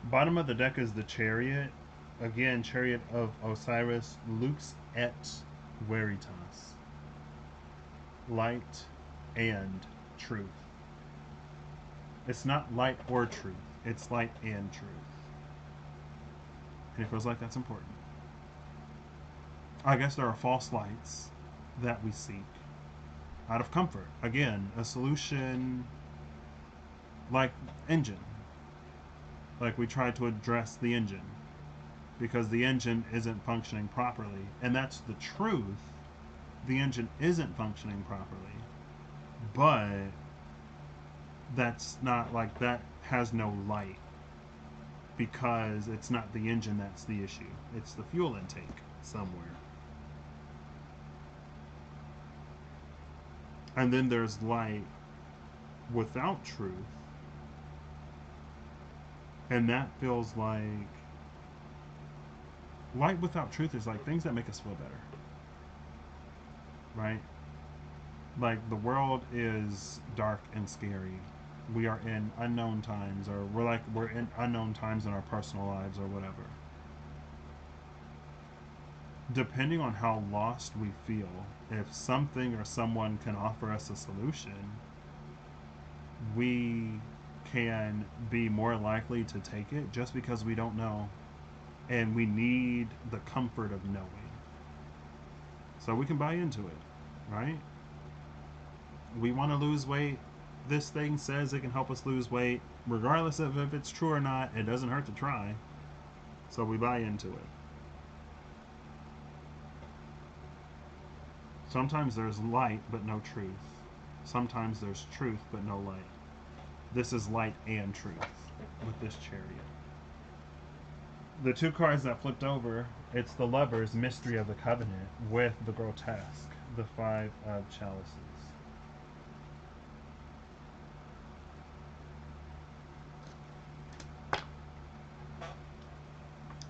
Bottom of the deck is the Chariot. Again, Chariot of Osiris, Lux et Veritas. Light and truth. It's not light or truth. It's light and truth. And it feels like that's important. I guess there are false lights that we seek out of comfort. Again, a solution like engine. Like we try to address the engine because the engine isn't functioning properly. And that's the truth. The engine isn't functioning properly. But that's not like that has no light because it's not the engine that's the issue. It's the fuel intake somewhere. And then there's light without truth. And that feels like light without truth is like things that make us feel better. Right? Like the world is dark and scary. We are in unknown times, or we're in unknown times in our personal lives or whatever. Depending on how lost we feel, if something or someone can offer us a solution, we can be more likely to take it just because we don't know and we need the comfort of knowing. So we can buy into it, right? We want to lose weight. This thing says it can help us lose weight. Regardless of if it's true or not, it doesn't hurt to try. So we buy into it. Sometimes there's light but no truth. Sometimes there's truth but no light. This is light and truth with this chariot. The two cards that flipped over, it's the Lover's Mystery of the Covenant with the Grotesque, the Five of Chalices.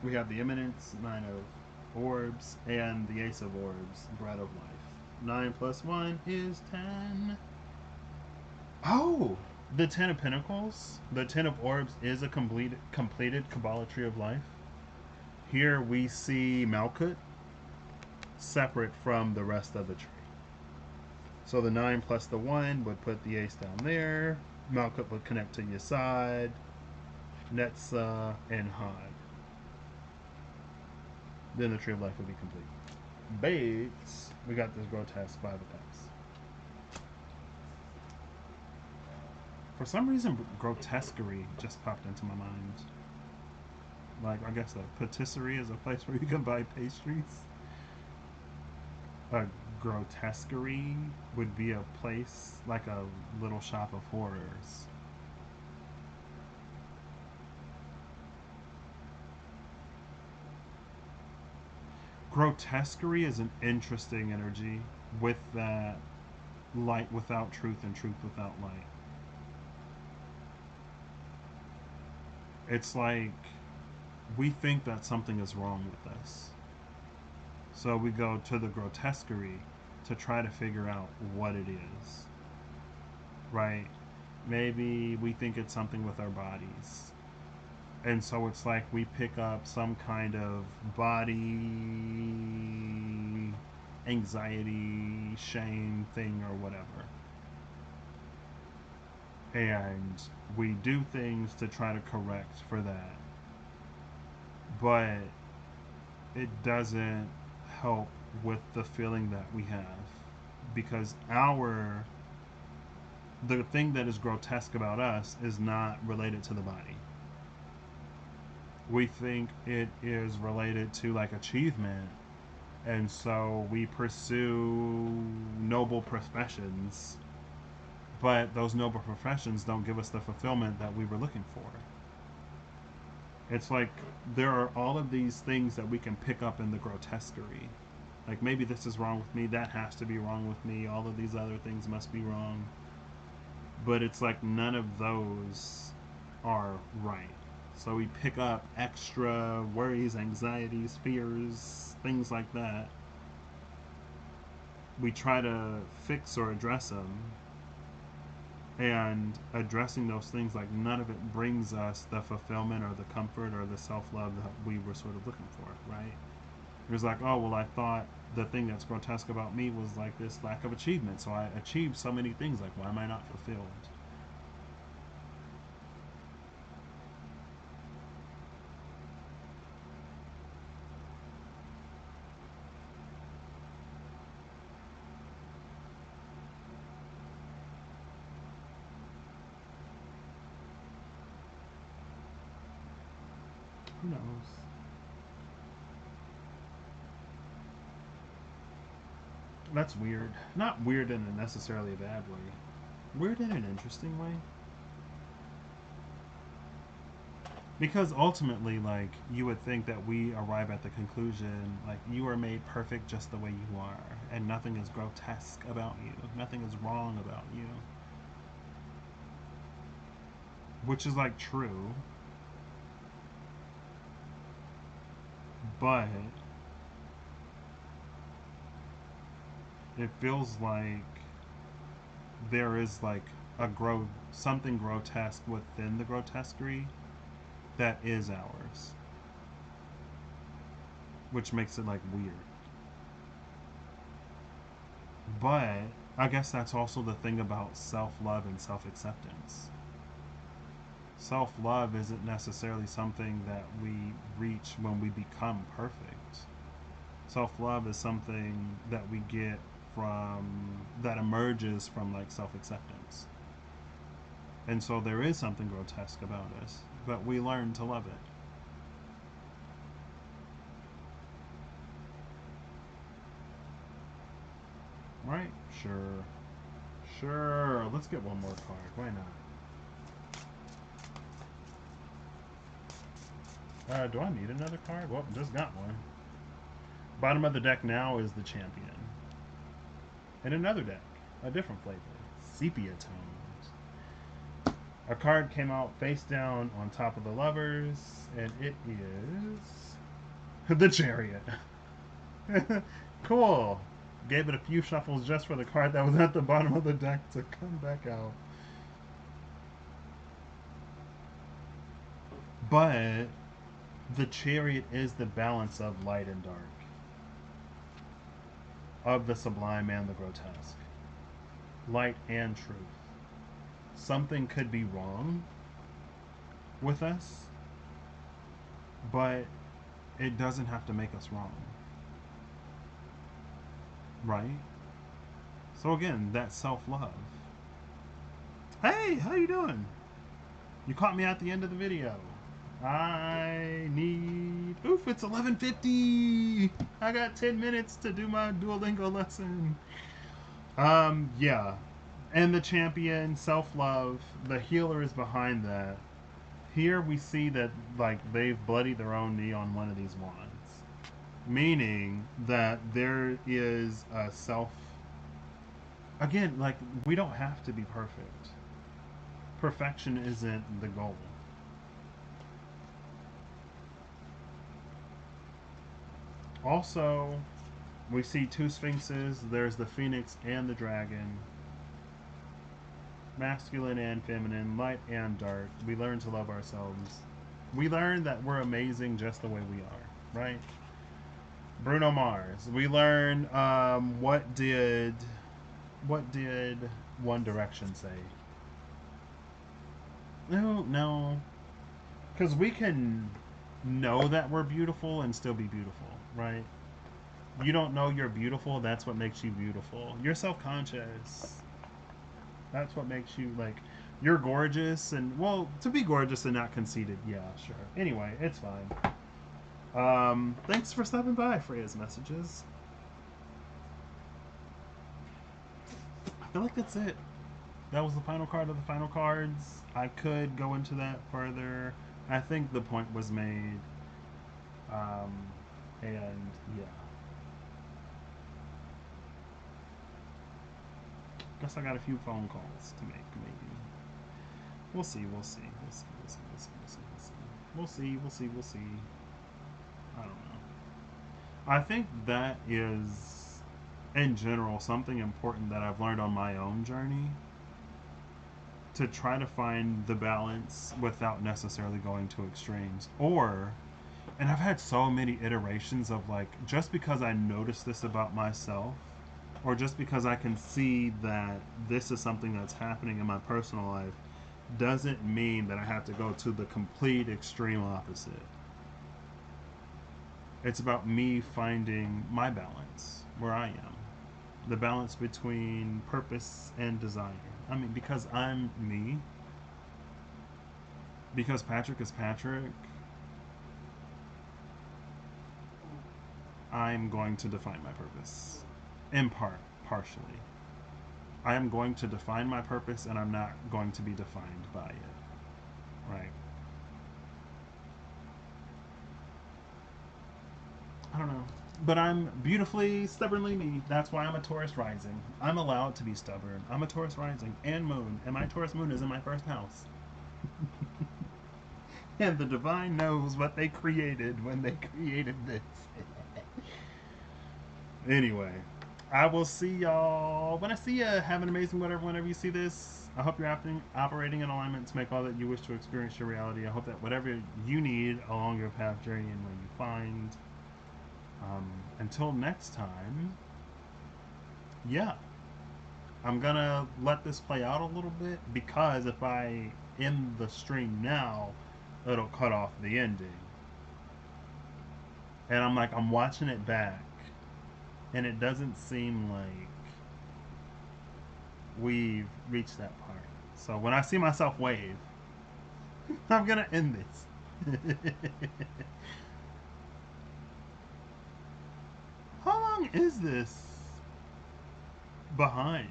We have the Eminence, Nine of Orbs, and the Ace of Orbs, Bread of Life. 9 plus 1 is 10. Oh! The Ten of Pentacles, the Ten of Orbs is a completed Kabbalah Tree of Life. Here we see Malkut separate from the rest of the tree. So the 9 plus the 1 would put the Ace down there. Malkut would connect to Yesod, Netzah, and Had. Then the Tree of Life would be complete. Bates, we got this grotesque 5 of Cups. For some reason, grotesquerie just popped into my mind. Like, I guess a patisserie is a place where you can buy pastries. A grotesquerie would be a place, like a little shop of horrors. Grotesquerie is an interesting energy with that light without truth and truth without light. It's like we think that something is wrong with us. So we go to the grotesquerie to try to figure out what it is. Right? Maybe we think it's something with our bodies. And so it's like we pick up some kind of body anxiety, shame thing or whatever. And we do things to try to correct for that. But it doesn't help with the feeling that we have because the thing that is grotesque about us is not related to the body. We think it is related to like achievement, and so we pursue noble professions, but those noble professions don't give us the fulfillment that we were looking for. It's like there are all of these things that we can pick up in the grotesquerie. Like maybe this is wrong with me, that has to be wrong with me, all of these other things must be wrong. But it's like none of those are right. So we pick up extra worries, anxieties, fears, things like that. We try to fix or address them. And addressing those things, like none of it brings us the fulfillment or the comfort or the self-love that we were sort of looking for, right? It was like, oh, well, I thought the thing that's grotesque about me was like this lack of achievement. So I achieved so many things. Like, why am I not fulfilled? Who knows? That's weird. Not weird in a necessarily a bad way. Weird in an interesting way. Because ultimately, like, you would think that we arrive at the conclusion, like, you are made perfect just the way you are, and nothing is grotesque about you, nothing is wrong about you. Which is, like, true, but it feels like there is, like, something grotesque within the grotesquerie that is ours, which makes it, like, weird. But I guess that's also the thing about self love and self acceptance. Self love isn't necessarily something that we reach when we become perfect. Self love is something that we get that emerges from like self acceptance. And so there is something grotesque about us, but we learn to love it. Right? Sure. Sure. Let's get one more card. Why not? Do I need another card? Well, just got one. Bottom of the deck now is the champion. And another deck, a different flavor, sepia tones. A card came out face down on top of the lovers, and it is the chariot. Cool. Gave it a few shuffles just for the card that was at the bottom of the deck to come back out. But the chariot is the balance of light and dark, of the sublime and the grotesque, light and truth. Something could be wrong with us, but it doesn't have to make us wrong. Right? So again, that's self-love. Hey, how you doing? You caught me at the end of the video. I need... Oof, it's 11:50. I got 10 minutes to do my Duolingo lesson. Yeah. And the champion, self-love, the healer is behind that. Here we see that, like, they've bloodied their own knee on one of these wands. Meaning that there is a self... Again, like, we don't have to be perfect. Perfection isn't the goal. Also, we see two sphinxes. There's the phoenix and the dragon. Masculine and feminine, light and dark. We learn to love ourselves. We learn that we're amazing just the way we are, right? Bruno Mars. We learn what did One Direction say? No, no, because we can know that we're beautiful and still be beautiful, right? You don't know you're beautiful. That's what makes you beautiful. You're self-conscious. That's what makes you like you're gorgeous and well to be gorgeous and not conceited. Yeah, sure. Anyway, it's fine. Thanks for stopping by, Freya's messages. I feel like that's it. That was the final card of the final cards. I could go into that further. I think the point was made. Um, and yeah. Guess I got a few phone calls to make, maybe. We'll see, we'll see. We'll see, we'll see, we'll see, we'll see, we'll see. We'll see, we'll see, we'll see. I don't know. I think that is, in general, something important that I've learned on my own journey to try to find the balance without necessarily going to extremes. And I've had so many iterations of like, just because I notice this about myself, or just because I can see that this is something that's happening in my personal life, doesn't mean that I have to go to the complete extreme opposite. It's about me finding my balance where I am. The balance between purpose and desire. I mean, because I'm me, because Patrick is Patrick, I'm going to define my purpose. In part, partially. I am going to define my purpose and I'm not going to be defined by it. Right? I don't know. But I'm beautifully, stubbornly me. That's why I'm a Taurus rising. I'm allowed to be stubborn. I'm a Taurus rising and moon. And my Taurus moon is in my first house. And the divine knows what they created when they created this. Anyway, I will see y'all when I see you. Have an amazing whatever whenever you see this. I hope you're operating in alignment to make all that you wish to experience your reality. I hope that whatever you need along your path journey and when you find. Until next time, yeah, I'm gonna let this play out a little bit because if I end the stream now, it'll cut off the ending. And I'm watching it back, and it doesn't seem like we've reached that part. So when I see myself wave, I'm gonna end this. How long is this behind?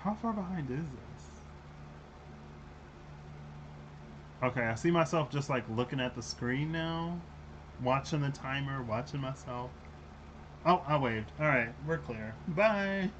How far behind is this? Okay, I see myself just like looking at the screen now, watching the timer, watching myself. Oh, I waved. All right, we're clear. Bye.